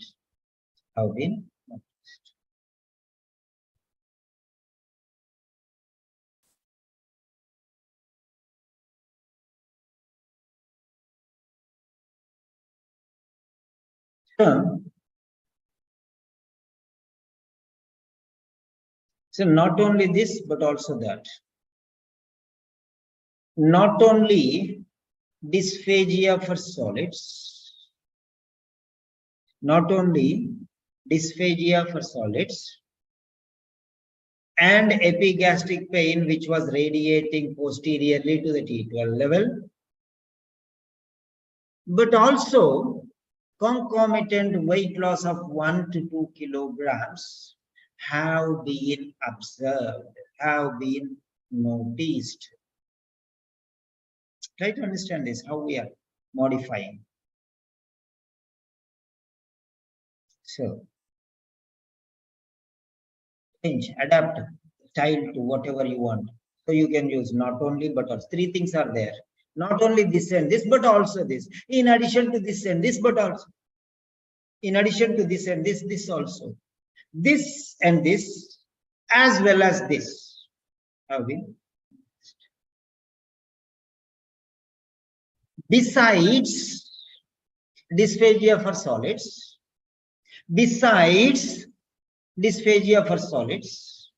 have been noticed. So not only this, but also that. Not only dysphagia for solids, not only dysphagia for solids and epigastric pain, which was radiating posteriorly to the T12 level, but also concomitant weight loss of 1 to 2 kilograms have been observed, have been noticed. Try to understand this, how we are modifying. So, change, adapt style to whatever you want. So you can use not only, but also. 3 things are there. Not only this and this, but also this. In addition to this and this, but also. In addition to this and this also. This and this, as well as this, have been. Besides dysphagia for solids, besides dysphagia for solids,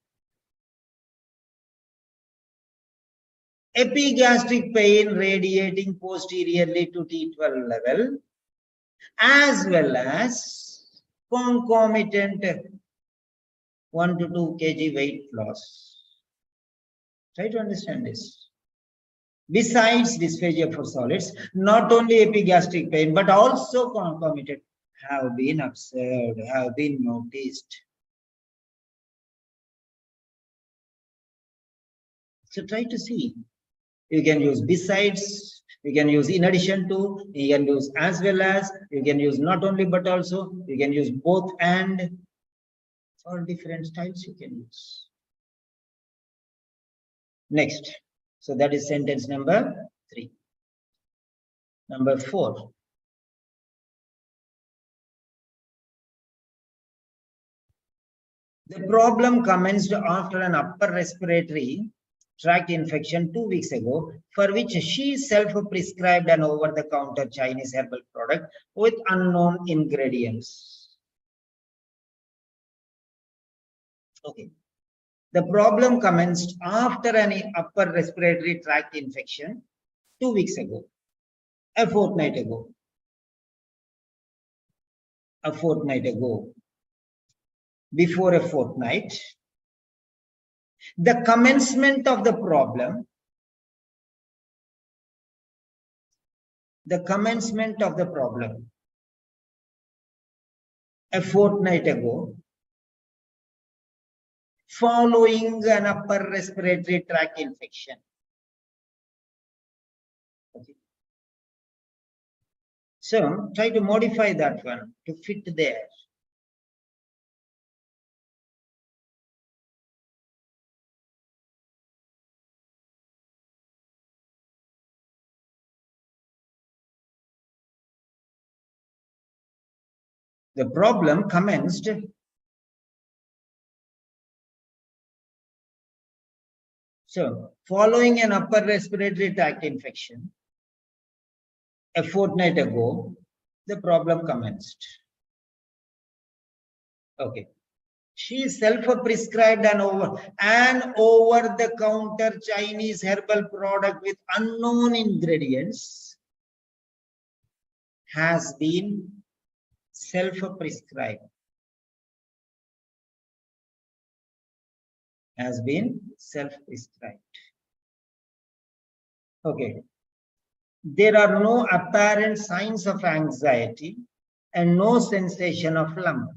epigastric pain radiating posteriorly to T12 level, as well as concomitant 1 to 2 kg weight loss. Try to understand this. Besides dysphagia for solids, not only epigastric pain, but also concomitant have been observed, have been noticed. So try to see. You can use besides, you can use in addition to, you can use as well as, you can use not only but also, you can use both and, all different styles you can use. Next, so that is sentence number 3. Number 4. The problem commenced after an upper respiratory tract infection 2 weeks ago, for which she self-prescribed an over-the-counter Chinese herbal product with unknown ingredients. Okay. The problem commenced after an upper respiratory tract infection 2 weeks ago, a fortnight ago. Before a fortnight, the commencement of the problem, a fortnight ago, following an upper respiratory tract infection. Okay. So try to modify that one to fit there. The problem commenced following an upper respiratory tract infection, a fortnight ago, the problem commenced. Okay. She self-prescribed an over-the-counter Chinese herbal product with unknown ingredients. Has been self-prescribed. Has been self-prescribed. Okay. There are no apparent signs of anxiety and no sensation of lump.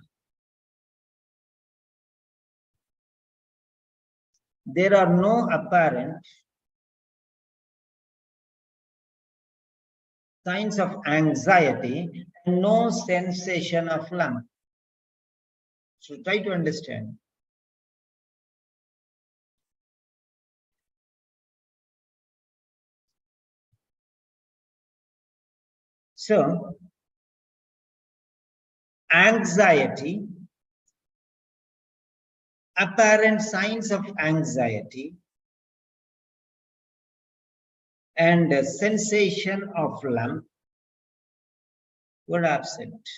There are no apparent signs of anxiety and no sensation of lump. So try to understand. So, anxiety, apparent signs of anxiety, and a sensation of lump were absent.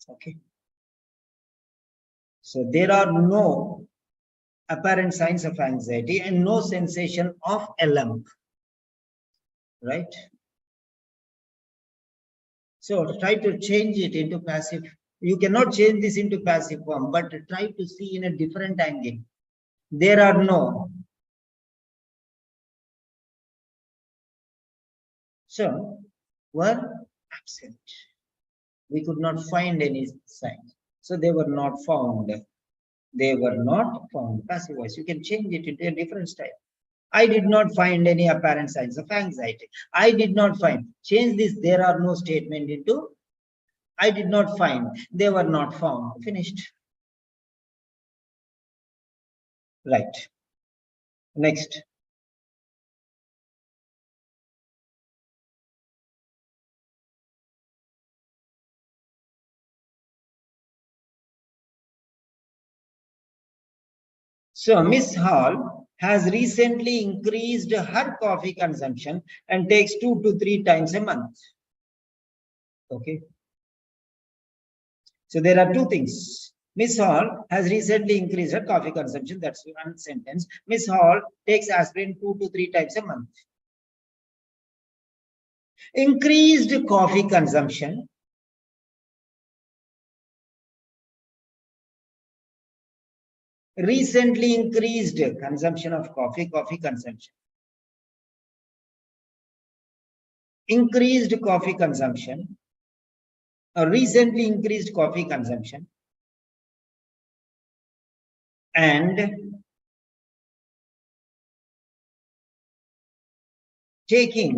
Okay. So there are no apparent signs of anxiety and no sensation of a lump. Right? So try to change it into passive. You cannot change this into passive form, but try to see in a different angle. There are no. So were absent. We could not find any signs. So they were not found. They were not found. Passive voice. You can change it into a different style. I did not find any apparent signs of anxiety. I did not find. Change this. There are no statement into I did not find. They were not found. Finished. Right. Next. So Miss Hall has recently increased her coffee consumption and takes 2 to 3 times a month. Okay. So there are two things. Miss Hall has recently increased her coffee consumption. That's one sentence. Miss Hall takes aspirin 2 to 3 times a month. Increased coffee consumption. Recently increased consumption of coffee consumption. Increased coffee consumption. Recently increased coffee consumption. And taking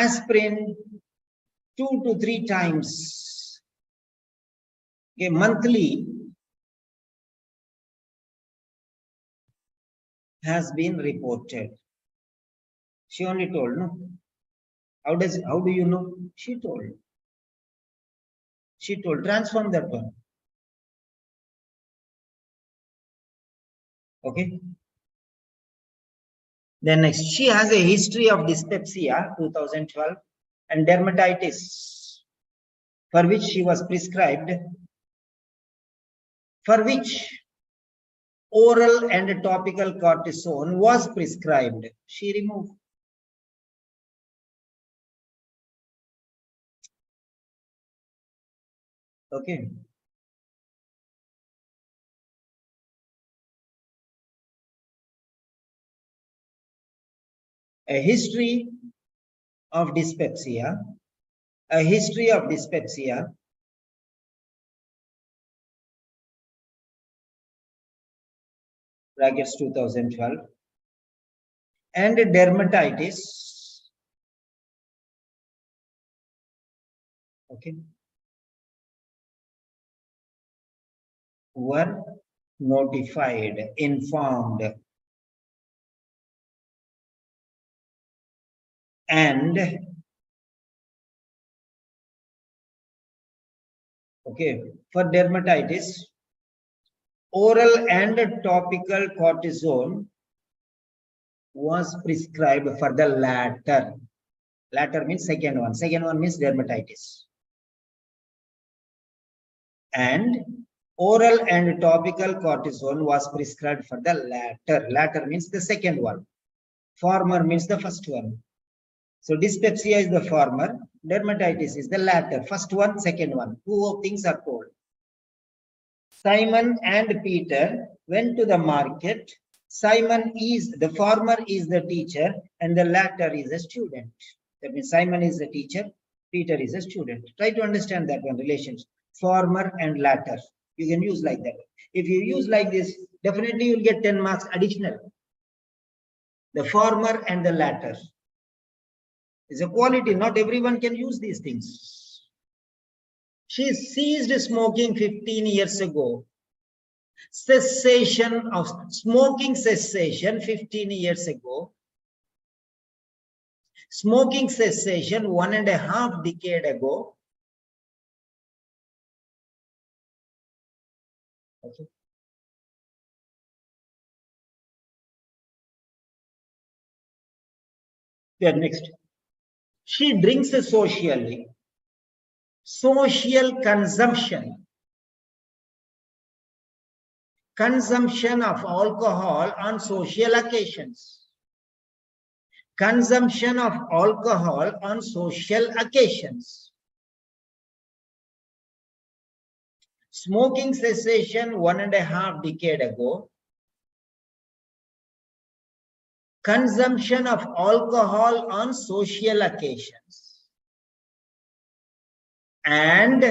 aspirin 2 to 3 times, okay, monthly, has been reported. She only told, no? How do you know? She told. She told, transform that one. Okay. Then next, she has a history of dyspepsia, 2012, and dermatitis, for which she was prescribed, for which oral and topical cortisone was prescribed. She removed. Okay. A history of dyspepsia, a history of dyspepsia, brackets 2012, and dermatitis, okay, were notified, informed, and okay, for dermatitis, oral and topical cortisone was prescribed for the latter. Latter means second one. Second one means dermatitis. And oral and topical cortisone was prescribed for the latter. Latter means the second one. Former means the first one. So dyspepsia is the former, dermatitis is the latter. First one, second one. Two things are told. Simon and Peter went to the market. Simon is, the former is the teacher and the latter is a student. That means Simon is the teacher, Peter is a student. Try to understand that one relationship. Former and latter. You can use like that. If you use like this, definitely you'll get 10 marks additional. The former and the latter is a quality. Not everyone can use these things. She ceased smoking 15 years ago. Cessation of smoking, cessation 15 years ago. Smoking cessation 1.5 decades ago. Okay. Yeah, next. She drinks socially. Social consumption. Consumption of alcohol on social occasions. Consumption of alcohol on social occasions. Smoking cessation 1.5 decades ago. Consumption of alcohol on social occasions. And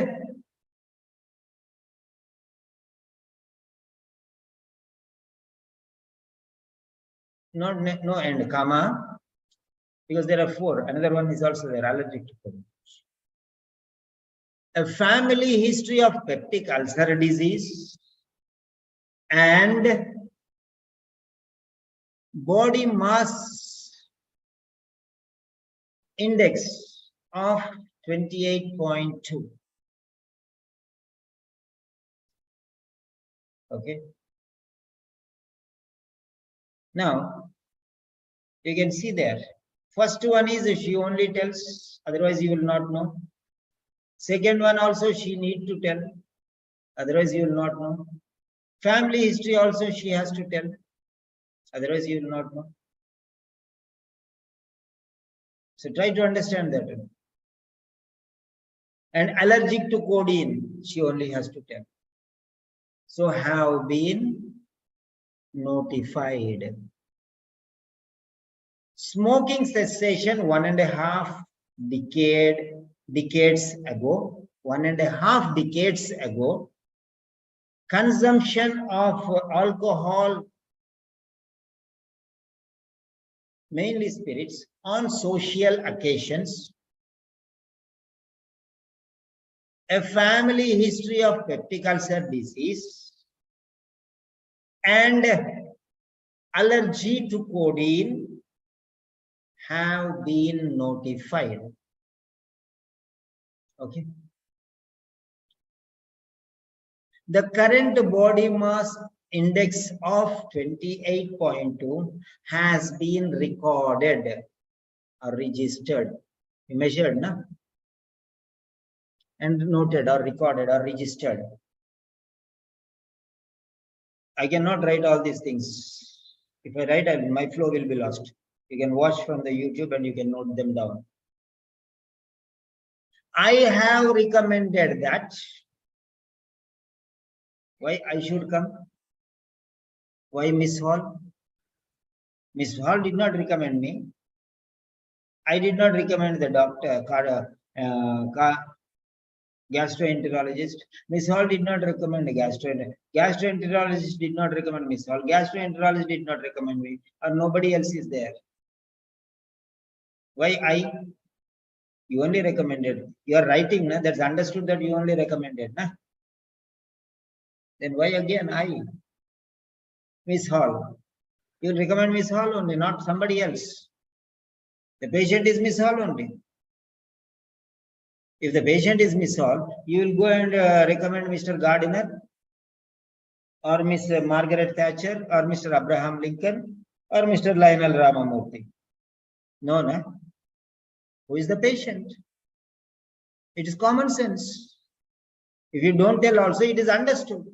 no and comma, because there are 4. Another one is also there, allergic to pollen. A family history of peptic ulcer disease and body mass index of 28.2. Okay. Now, you can see there. First one is she only tells, otherwise you will not know. Second one also she need to tell, otherwise you will not know. Family history also she has to tell, otherwise you will not know. So try to understand that. And allergic to codeine, she only has to tell. So have been notified. Smoking cessation 1.5 decades ago. 1.5 decades ago. Consumption of alcohol mainly spirits, on social occasions, a family history of peptic ulcer disease, and allergy to codeine have been notified. Okay. The current body mass index of 28.2 has been recorded or registered. Measured, na? And noted or recorded or registered. I cannot write all these things. If I write, my flow will be lost. You can watch from the YouTube and you can note them down. I have recommended that. Why I should come? Why Miss Hall? Miss Hall did not recommend me. I did not recommend the doctor, gastroenterologist. Miss Hall did not recommend a gastroenterologist did not recommend Miss Hall. Gastroenterologist did not recommend me, or nobody else is there. Why I? You only recommended. You are writing, na? That's understood that you only recommended, na? Then why again I? Miss Hall. You recommend Miss Hall only, not somebody else. The patient is Miss Hall only. If the patient is Miss Hall, you will go and recommend Mr. Gardiner or Miss Margaret Thatcher or Mr. Abraham Lincoln or Mr. Lionel Ramamurthy. No, no. Who is the patient? It is common sense. If you don't tell also, it is understood.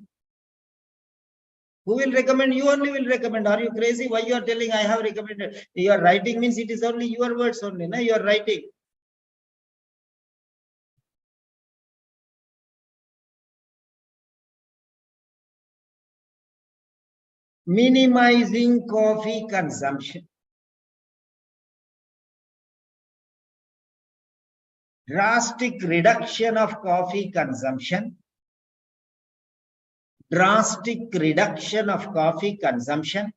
Who will recommend? You only will recommend. Are you crazy? Why you are telling I have recommended? You are writing means it is only your words only. No? You are writing. Minimizing coffee consumption. Drastic reduction of coffee consumption. Drastic reduction of coffee consumption.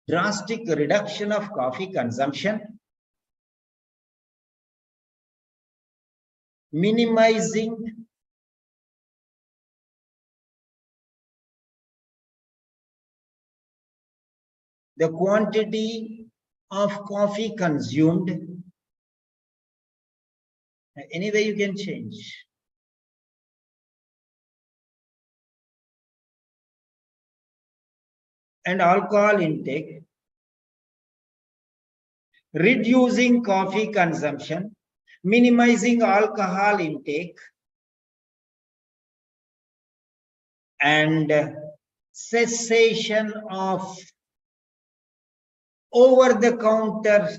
Drastic reduction of coffee consumption. Minimizing the quantity of coffee consumed. Anyway, you can change. And alcohol intake. Reducing coffee consumption. Minimizing alcohol intake. And cessation of over-the-counter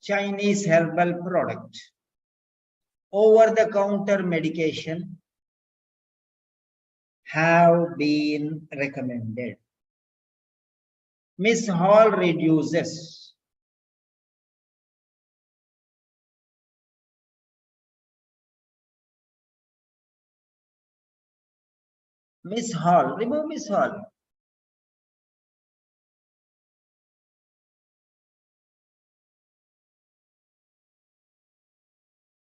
Chinese herbal product, over-the-counter medication have been recommended. Miss Hall reduces Miss Hall, remove Miss Hall.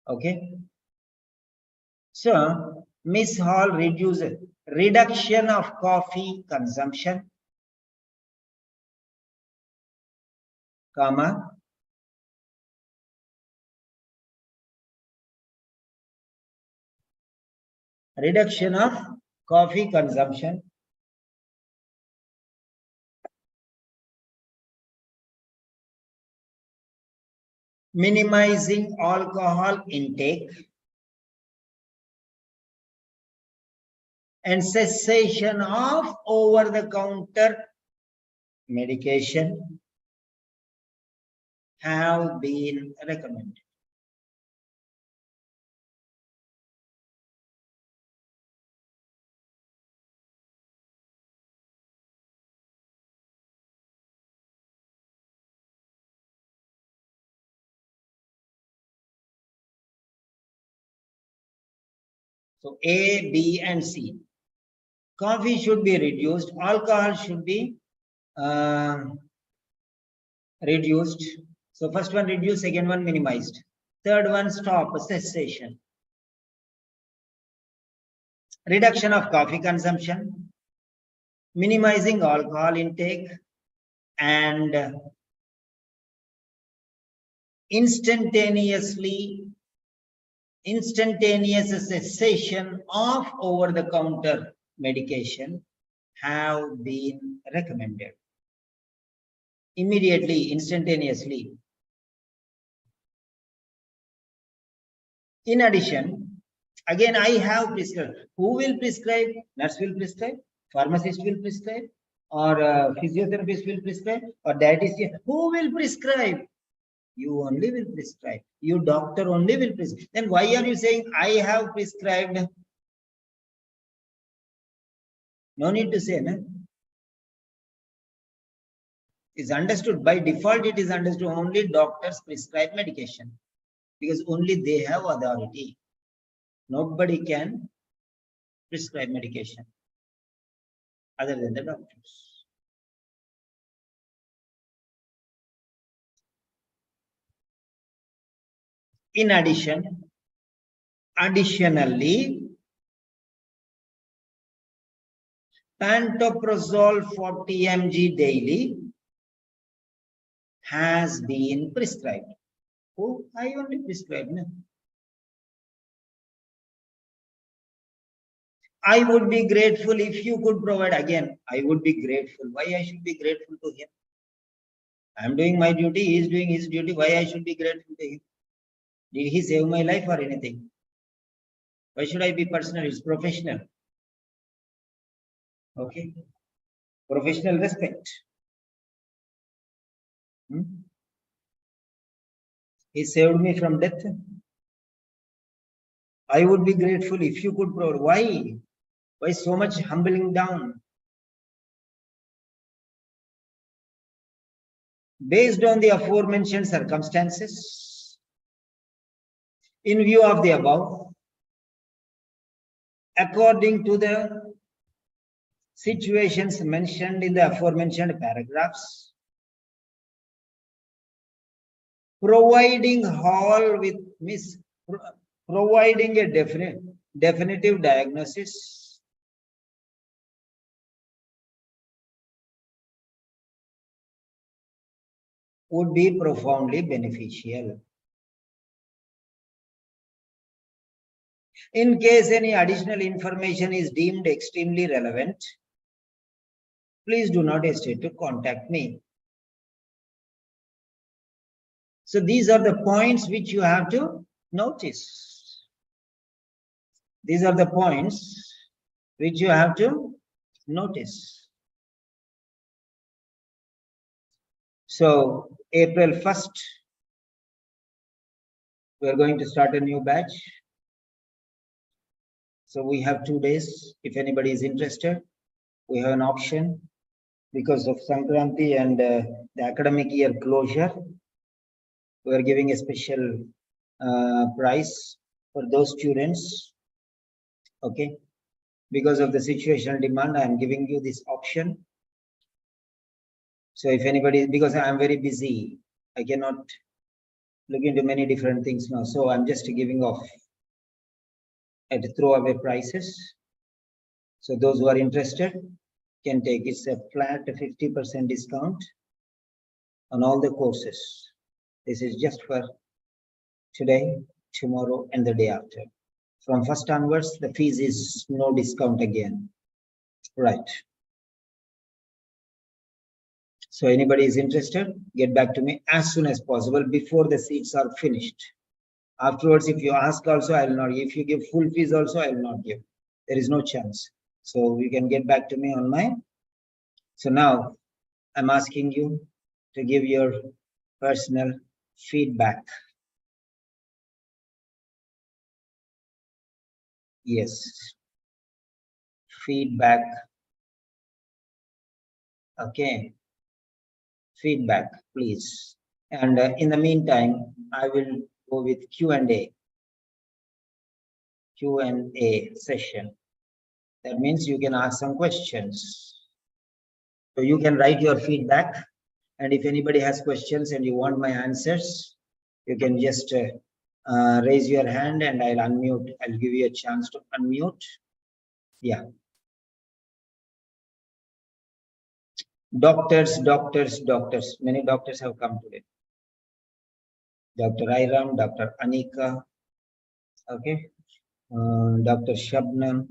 Okay. So, Miss Hall reduces reduction of coffee consumption, comma, reduction of coffee consumption, minimizing alcohol intake, and cessation of over-the-counter medication have been recommended. So A, B, and C. Coffee should be reduced. Alcohol should be reduced. So first one reduced, second one minimized. Third one stop, cessation. Reduction of coffee consumption, minimizing alcohol intake, and instantaneous cessation of over-the-counter medication have been recommended. Immediately, instantaneously. In addition, again, I have prescribed. Who will prescribe? Nurse will prescribe, pharmacist will prescribe, or physiotherapist will prescribe, or dietitian. Who will prescribe? You only will prescribe. You doctor only will prescribe. Then why are you saying I have prescribed? No need to say, no? It's understood. By default, it is understood only doctors prescribe medication because only they have authority. Nobody can prescribe medication other than the doctors. In addition, additionally, pantoprazole 40 mg daily has been prescribed. Oh, I only prescribed. No? I would be grateful if you could provide. Again, I would be grateful. Why I should be grateful to him? I am doing my duty. He is doing his duty. Why I should be grateful to him? Did he save my life or anything? Why should I be personal? It's professional. Okay. Professional respect. He saved me from death. I would be grateful if you could provide. Why? Why so much humbling down? Based on the aforementioned circumstances, in view of the above, according to the situations mentioned in the aforementioned paragraphs, providing a definitive diagnosis would be profoundly beneficial. In case any additional information is deemed extremely relevant, please do not hesitate to contact me. So these are the points which you have to notice. These are the points which you have to notice. So April 1st, we are going to start a new batch. So we have 2 days. If anybody is interested, we have an option because of Sankranti and the academic year closure. We are giving a special price for those students. Okay. Because of the situational demand, I am giving you this option. So if anybody, because I am very busy, I cannot look into many different things now. So I'm just giving off at throwaway prices. So those who are interested can take it's a flat 50% discount on all the courses. This is just for today, tomorrow, and the day after. From 1st onwards, the fees is no discount again. Right. So anybody is interested, get back to me as soon as possible before the seats are finished. Afterwards, if you ask also, I will not. If you give full fees also, I will not give. There is no chance. So you can get back to me on my. So now I'm asking you to give your personal feedback. Yes. Feedback. Okay. Feedback, please. And in the meantime, I will go with Q&A. Q&A session. That means you can ask some questions. So you can write your feedback, and if anybody has questions and you want my answers, you can just raise your hand and I'll unmute. I'll give you a chance to unmute. Yeah. Doctors. Many doctors have come today. Dr. Iram, Dr. Anika, okay, Dr. Shabnam,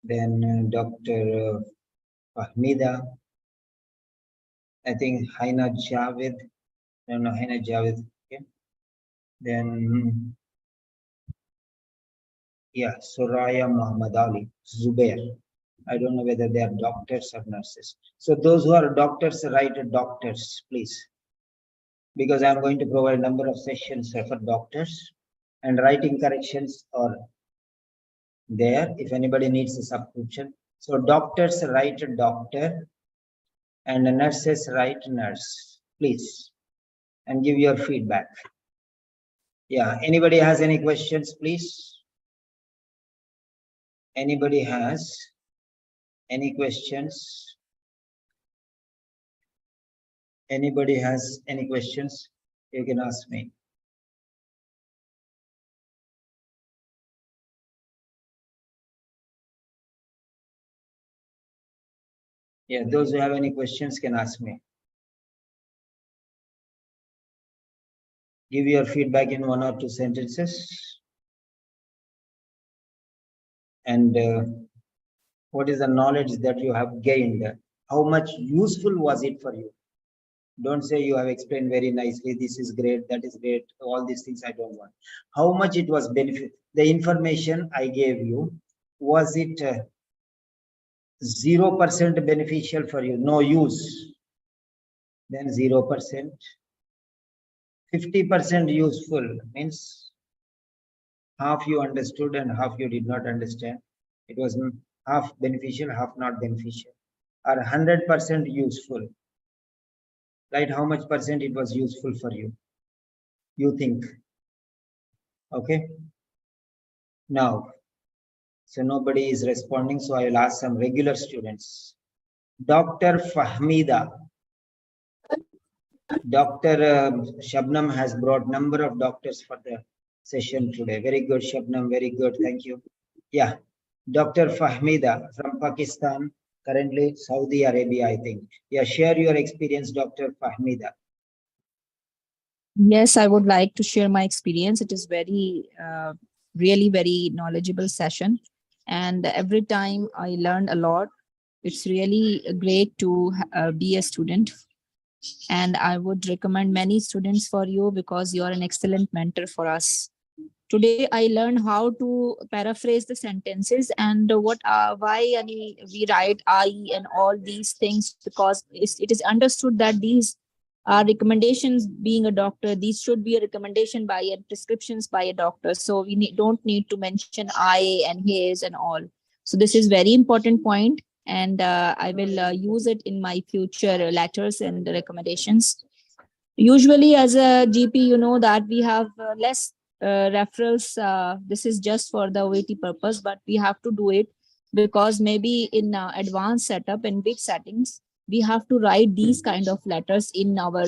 then Dr. Fahmida, I think Haina Javed, no, Haina Javed, okay, then, yeah, Soraya Muhammad Ali, Zubair. I don't know whether they are doctors or nurses. So those who are doctors, write doctors, please. Because I'm going to provide a number of sessions for doctors, and writing corrections are there if anybody needs a subscription. So doctors write doctor and nurses write nurse, please, and give your feedback. Yeah, anybody has any questions, please? Anybody has any questions? Anybody has any questions? You can ask me. Yeah, those who have any questions can ask me. Give your feedback in 1 or 2 sentences. And what is the knowledge that you have gained? How much useful was it for you? Don't say you have explained very nicely, this is great, that is great, all these things I don't want. How much it was benefit? The information I gave you, was it 0% beneficial for you? No use. Then 0%. 50% useful means half you understood and half you did not understand. It was half beneficial, half not beneficial. Or 100% useful. Right? How much percent it was useful for you? You think. Okay. Now, so nobody is responding, so I will ask some regular students. Dr. Fahmida. Dr. Shabnam has brought number of doctors for the session today. Very good, Shabnam. Very good. Thank you. Yeah. Dr. Fahmida from Pakistan, currently Saudi Arabia, I think. Yeah, share your experience, Dr. Fahmida. Yes, I would like to share my experience. It is very, really very knowledgeable session. And every time I learned a lot. It's really great to be a student. And I would recommend many students for you because you are an excellent mentor for us. Today, I learned how to paraphrase the sentences and why we write I and all these things, because it is understood that these are recommendations. Being a doctor, these should be a recommendation by a prescriptions by a doctor. So we don't need to mention I and his and all. So this is very important point, and I will use it in my future letters and recommendations. Usually, as a GP, you know that we have less referrals. This is just for the OAT purpose, but we have to do it because maybe in advanced setup and big settings, we have to write these kind of letters in our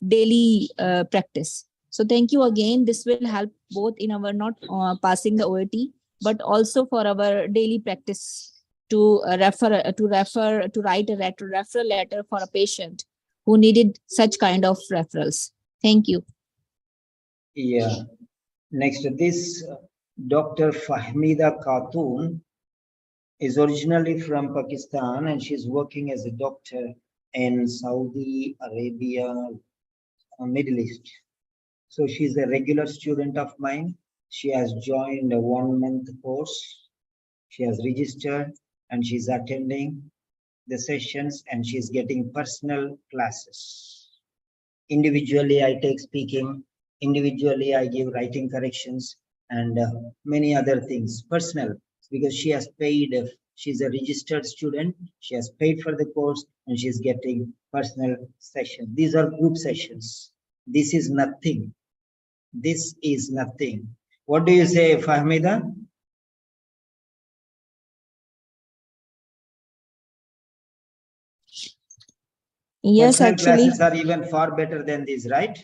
daily practice. So thank you again. This will help both in our not passing the OAT, but also for our daily practice to write a referral letter for a patient who needed such kind of referrals. Thank you. Yeah. Next, this Dr. Fahmida Khatun is originally from Pakistan, and she's working as a doctor in Saudi Arabia, Middle East. So she's a regular student of mine. She has joined a 1-month course. She has registered and she's attending the sessions, and she's getting personal classes. Individually, I take speaking. Individually, I give writing corrections and many other things. Personal, because she has paid. She's a registered student. She has paid for the course and she's getting personal sessions. These are group sessions. This is nothing. This is nothing. What do you say, Fahmida? Yes, Personal actually. classes are even far better than these, right?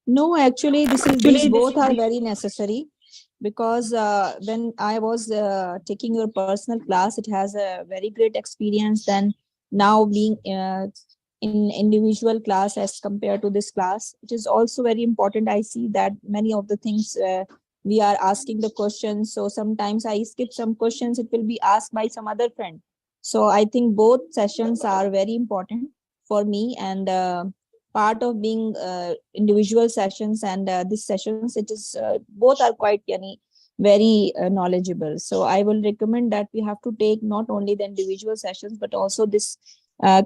No, actually, these both are very necessary because when I was taking your personal class, it has a very great experience than now being in individual class as compared to this class. It is also very important. I see that many of the things we are asking the questions. So sometimes I skip some questions. It will be asked by some other friend. So I think both sessions are very important for me, and part of being individual sessions and these sessions, it is both are quite very knowledgeable. So I will recommend that we have to take not only the individual sessions but also this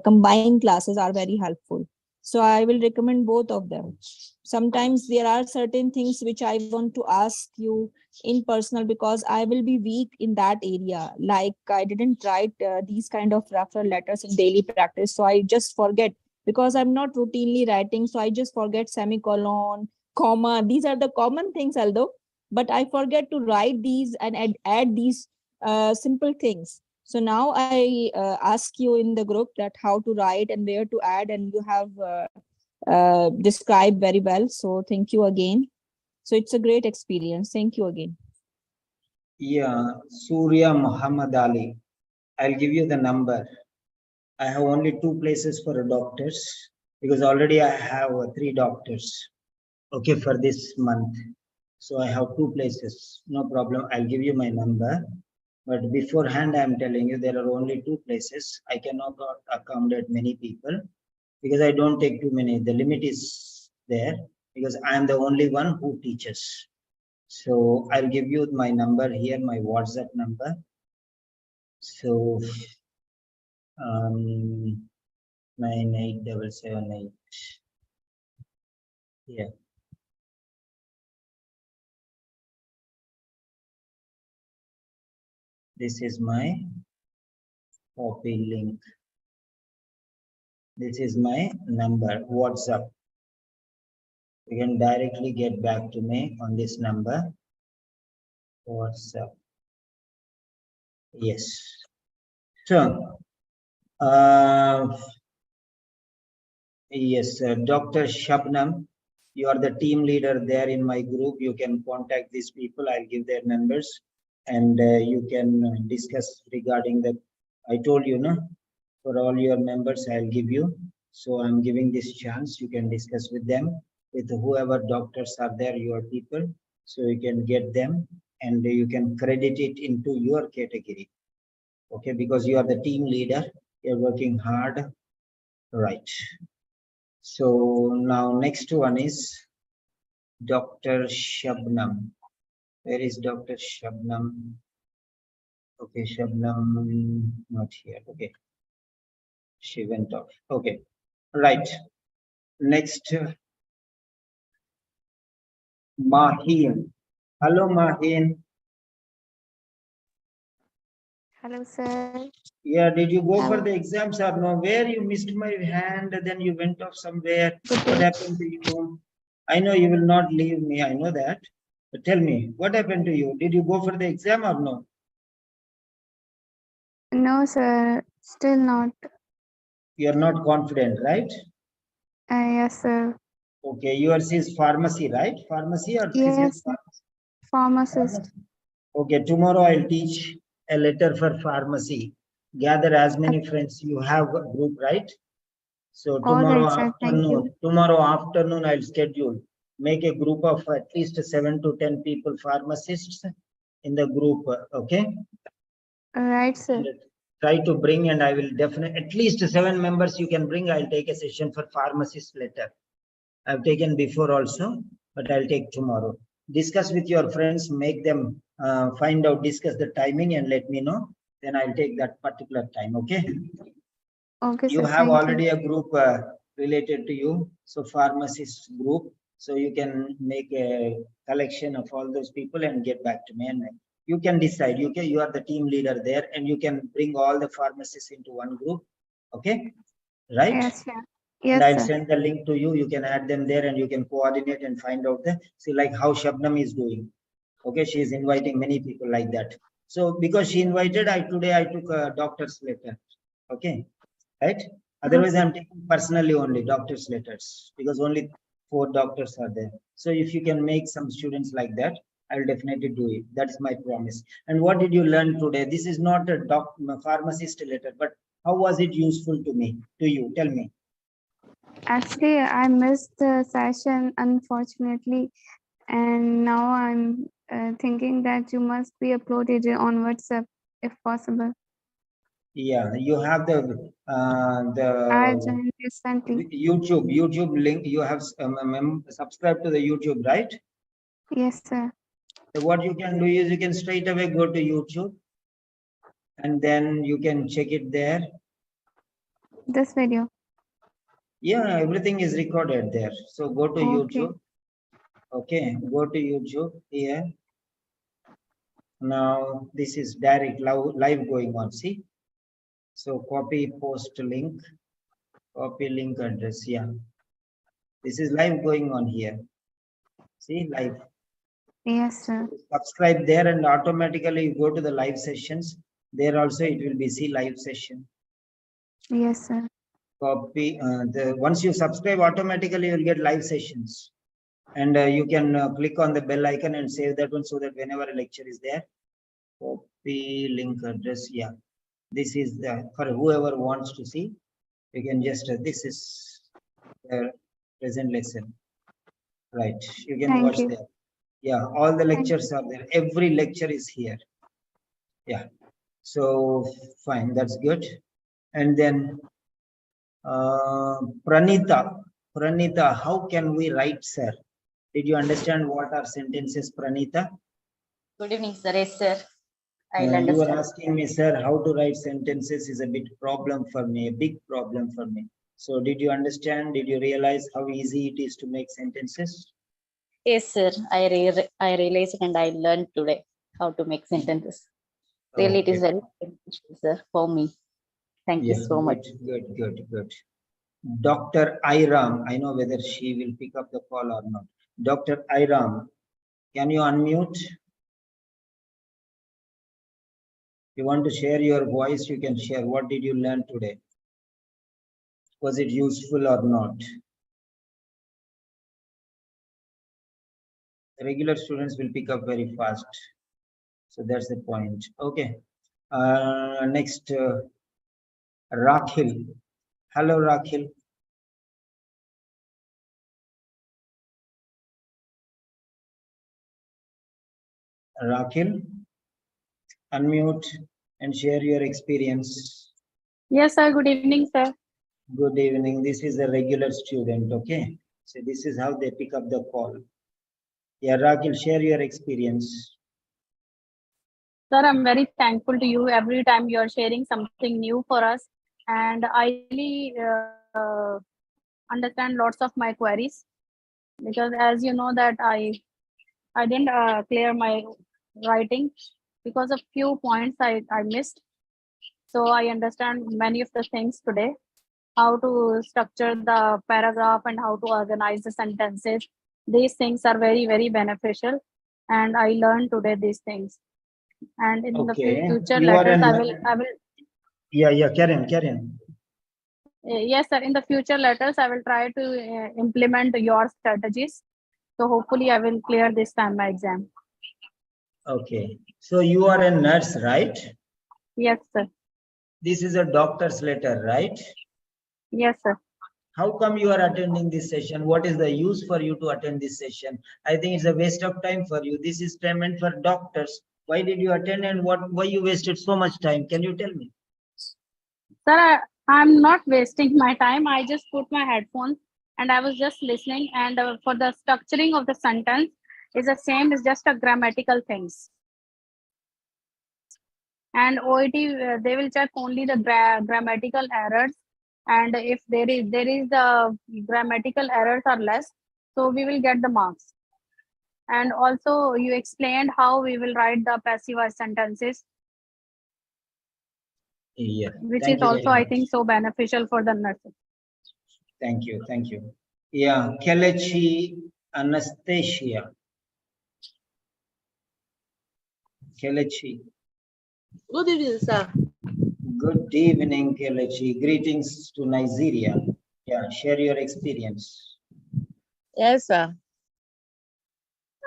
combined classes are very helpful. So I will recommend both of them. Sometimes there are certain things which I want to ask you in personal because I will be weak in that area. Like I didn't write these kind of referral letters in daily practice, so I just forget because I'm not routinely writing. So I just forget semicolon, comma. These are the common things, although, but I forget to write these and add these simple things. So now I ask you in the group that how to write and where to add, and you have described very well. So thank you again. So it's a great experience. Thank you again. Yeah, Surya Muhammad Ali. I'll give you the number. I have only 2 places for doctors because already I have 3 doctors. Okay, for this month. So I have 2 places. No problem. I'll give you my number. But beforehand, I'm telling you there are only 2 places. I cannot accommodate many people because I don't take too many. The limit is there because I am the only one who teaches. So I'll give you my number here, my WhatsApp number. So 98778. Yeah. This is my copy link. This is my number, WhatsApp. You can directly get back to me on this number. WhatsApp. Yes. So, yes, Dr. Shabnam, you are the team leader there in my group. You can contact these people. I'll give their numbers and you can discuss regarding the, I told you, no, for all your members, I'll give you. So I'm giving this chance. You can discuss with them, with whoever doctors are there, your people. So you can get them and you can credit it into your category. Okay, because you are the team leader, you're working hard, right? So now next one is Dr. Shabnam. Where is Dr. Shabnam? Okay, Shabnam not here. Okay, she went off. Okay, right. Next, Mahin. Hello, Mahin. Hello, sir. Yeah, did you go for Um, the exams or no? Where you missed my hand, then you went off somewhere. What happened to you? I know you will not leave me. I know that. But tell me, what happened to you? Did you go for the exam or no? no, sir. Still not. You are not confident, right? Yes, sir. Okay, yours is pharmacy, right? Pharmacy or physics? Yes, pharmacist. Pharmacy. Okay, tomorrow I'll teach a letter for pharmacy. Gather as many friends you have a group, right? So All right, sir. Thank you. tomorrow afternoon I'll schedule. Make a group of at least 7 to 10 people, pharmacists in the group. Okay. All right, sir. And try to bring, and I will definitely at least 7 members you can bring. I'll take a session for pharmacist letter. I've taken before also, but I'll take tomorrow. Discuss with your friends, make them find out, discuss the timing and let me know. Then I'll take that particular time. Okay. Okay, You sir. have Thank already you. a group related to you. So pharmacist group. So you can make a collection of all those people and get back to me. And you can decide. You are the team leader there and you can bring all the pharmacists into one group. Okay. Right? Yes, sir. And Yes, I'll sir. send the link to you. You can add them there and you can coordinate and find out the, see like how Shabnam is doing. Okay, she is inviting many people like that. So because she invited, today I took a doctor's letter. Okay, right? Otherwise, I'm taking personally only doctor's letters because only 4 doctors are there. So if you can make some students like that, I will definitely do it. That's my promise. And what did you learn today? This is not a pharmacist letter, but how was it useful to me, to you? Tell me. Actually, I missed the session, unfortunately, and now I'm thinking that you must be uploaded on WhatsApp if possible. Yeah, you have the I joined recently. YouTube link. You have subscribed to the YouTube, right? Yes, sir. So what you can do is you can straight away go to YouTube and then you can check it there. This video. Yeah, everything is recorded there. So go to Okay. YouTube. Okay, go to YouTube here. Now this is direct live going on. See? So copy post link, copy link address. Yeah. This is live going on here. See, live. Yes, sir. Subscribe there and automatically you go to the live sessions. There also it will be see live session. Yes, sir. Copy once you subscribe, automatically you'll get live sessions. And you can click on the bell icon and save that one so that whenever a lecture is there, copy link address. Yeah, this is the for whoever wants to see. You can just this is the present lesson, right? You can Thank watch you. there. Yeah, all the lectures are there. Every lecture is here. Yeah, so fine, that's good. And then Pranita, how can we write, sir? Did you understand what are sentences, Pranita? Good evening, sir. Yes, sir. I'll You were understand. asking me, sir, how to write sentences is a big problem for me, a big problem for me. So did you understand? Did you realize how easy it is to make sentences? Yes, sir. I realized and I learned today how to make sentences. Really, it is Okay. very beneficial, sir, for me. Thank you so much. Good. Dr. Iram, I know whether she will pick up the call or not. Dr. Iram, can you unmute? You want to share your voice, you can share. What did you learn today? Was it useful or not? The regular students will pick up very fast. So that's the point. Okay. Next, Rakhil. Hello, Rakhil. Rakhil, unmute and share your experience. Yes, sir. Good evening, sir. Good evening. This is a regular student, okay? So this is how they pick up the call. Yeah, Rakhil, share your experience. Sir, I'm very thankful to you every time you are sharing something new for us. And I really understand lots of my queries because as you know that I didn't clear my writing because of few points I missed. So I understand many of the things today, how to structure the paragraph and how to organize the sentences. These things are very, very beneficial. And I learned today these things. And in the Okay. future You are letters, an- I will. Yeah, carry on. Yes, sir. In the future letters, I will try to implement your strategies. So hopefully, I will clear this time my exam. Okay. So you are a nurse, right? Yes, sir. This is a doctor's letter, right? Yes, sir. How come you are attending this session? What is the use for you to attend this session? I think it's a waste of time for you. This is payment for doctors. Why did you attend and why you wasted so much time? Can you tell me? Sir, I'm not wasting my time. I just put my headphones and I was just listening. And for the structuring of the sentence is the same. It's just a grammatical things. And OET, they will check only the grammatical errors. And if there is the grammatical errors are less, so we will get the marks. And also you explained how we will write the passive voice sentences, Yeah. which Thank is you also, very I much. think, so beneficial for the nurses. Thank you. Yeah, Kelechi Anastasia. Kelechi. Good evening, sir. Good evening, Kelechi. Greetings to Nigeria. Yeah, share your experience. Yes, sir.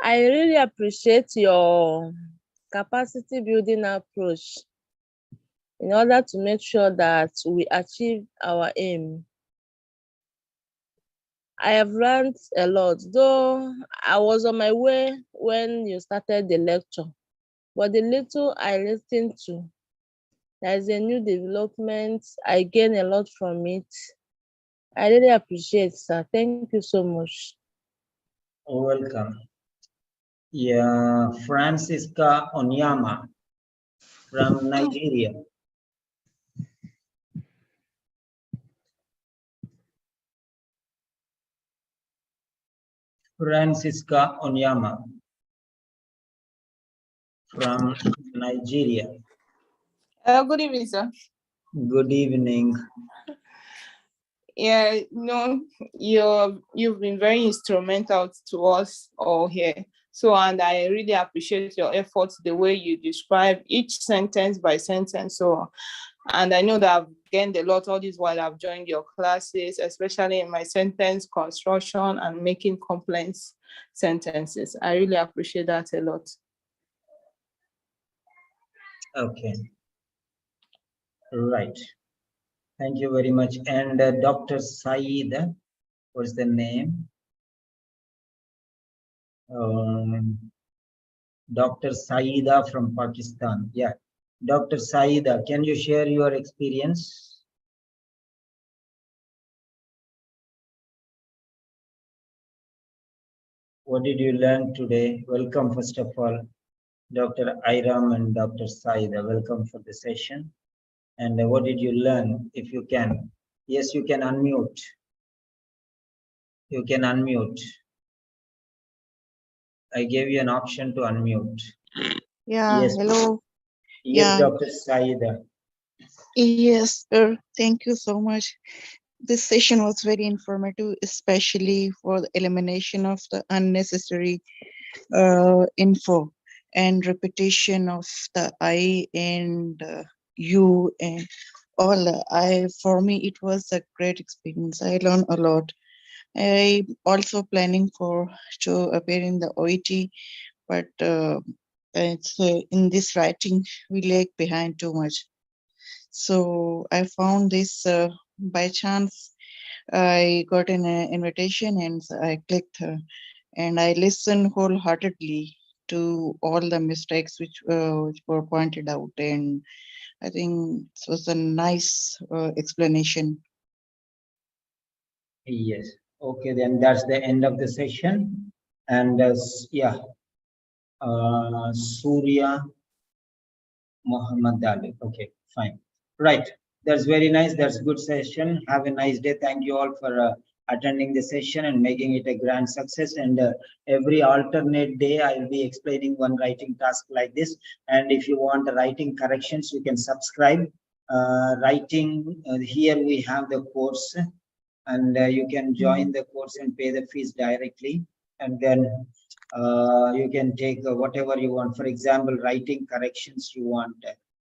I really appreciate your capacity building approach in order to make sure that we achieve our aim. I have learned a lot, though I was on my way when you started the lecture, but the little I listened to, there is a new development. I gain a lot from it. I really appreciate, sir. Thank you so much. Welcome. Yeah, Francisca Onyama from Nigeria. Francisca Onyama from Nigeria. Good evening, sir. Good evening. Yeah, no, you've been very instrumental to us all here. So, and I really appreciate your efforts, the way you describe each sentence by sentence. So, and I know that I've gained a lot all this while I've joined your classes, especially in my sentence construction and making complex sentences. I really appreciate that a lot. Okay. Right. Thank you very much. And Dr. Saeed, what's the name? Dr. Saeeda from Pakistan. Yeah. Dr. Saeeda, can you share your experience? What did you learn today? Welcome, first of all, Dr. Iram and Dr. Saeeda. Welcome for the session. And what did you learn, if you can? Yes, you can unmute. You can unmute. I gave you an option to unmute. Yeah, Yes. hello. Yes, Yeah. Dr. Saeeda. Yes, sir. Thank you so much. This session was very informative, especially for the elimination of the unnecessary info and repetition of the I and you and all. For me, it was a great experience. I learned a lot. I also planning to appear in the OET, but it's in this writing we lag behind too much. So I found this by chance. I got an invitation and I clicked and I listened wholeheartedly to all the mistakes which were pointed out, and I think it was a nice explanation. Yes. Okay, then that's the end of the session. And yeah, Surya Muhammad Ali. Okay, fine. Right. That's very nice. That's good session. Have a nice day. Thank you all for attending the session and making it a grand success. And every alternate day, I will be explaining one writing task like this. And if you want writing corrections, you can subscribe. Writing, here we have the course, and you can join the course and pay the fees directly. And then you can take whatever you want. For example, writing corrections you want.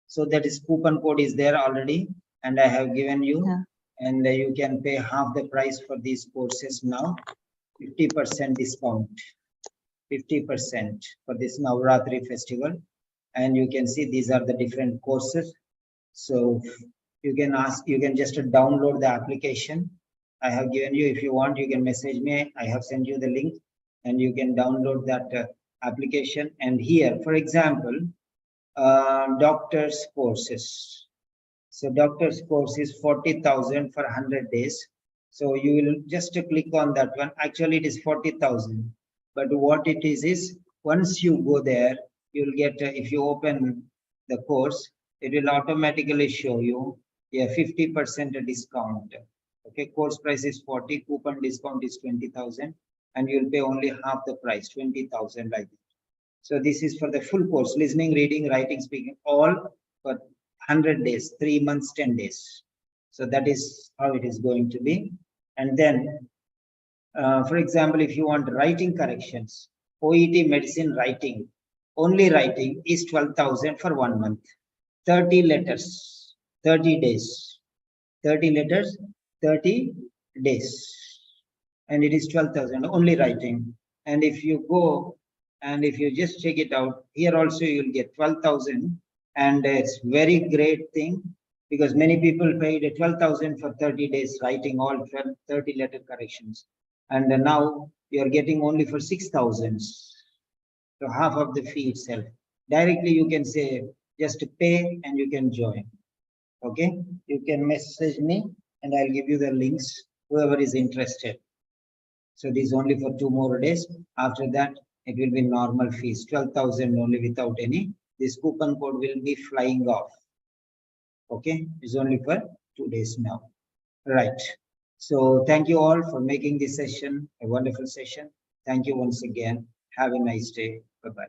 So that is coupon code is there already, and I have given you. Yeah. And you can pay half the price for these courses now. 50% discount. 50% for this Navratri festival. And you can see these are the different courses. So you can just download the application. I have given you. If you want, you can message me. I have sent you the link, and you can download that application. And here, for example, doctor's courses. So doctor's course is 40,000 for 100 days. So you will just click on that one. Actually, it is 40,000. But what it is once you go there, you'll get, if you open the course, it will automatically show you a 50% discount. Okay, course price is 40, coupon discount is 20,000, and you'll pay only half the price, 20,000 like that. So this is for the full course, listening, reading, writing, speaking, all for 100 days, 3 months, 10 days. So that is how it is going to be. And then, for example, if you want writing corrections, OET medicine writing, only writing is 12,000 for 1 month. 30 letters, 30 days. 30 letters, 30 days. And it is 12,000 only writing. And if you go and if you just check it out, here also you'll get 12,000. And it's very great thing because many people paid 12,000 for 30 days writing all 30 letter corrections. And now you're getting only for 6,000. So half of the fee itself. Directly you can say just pay and you can join. Okay, you can message me and I'll give you the links, whoever is interested. So this is only for 2 more days. After that, it will be normal fees, 12,000 only without any. This coupon code will be flying off. Okay, it's only for 2 days now. Right. So thank you all for making this session a wonderful session. Thank you once again. Have a nice day. Bye-bye.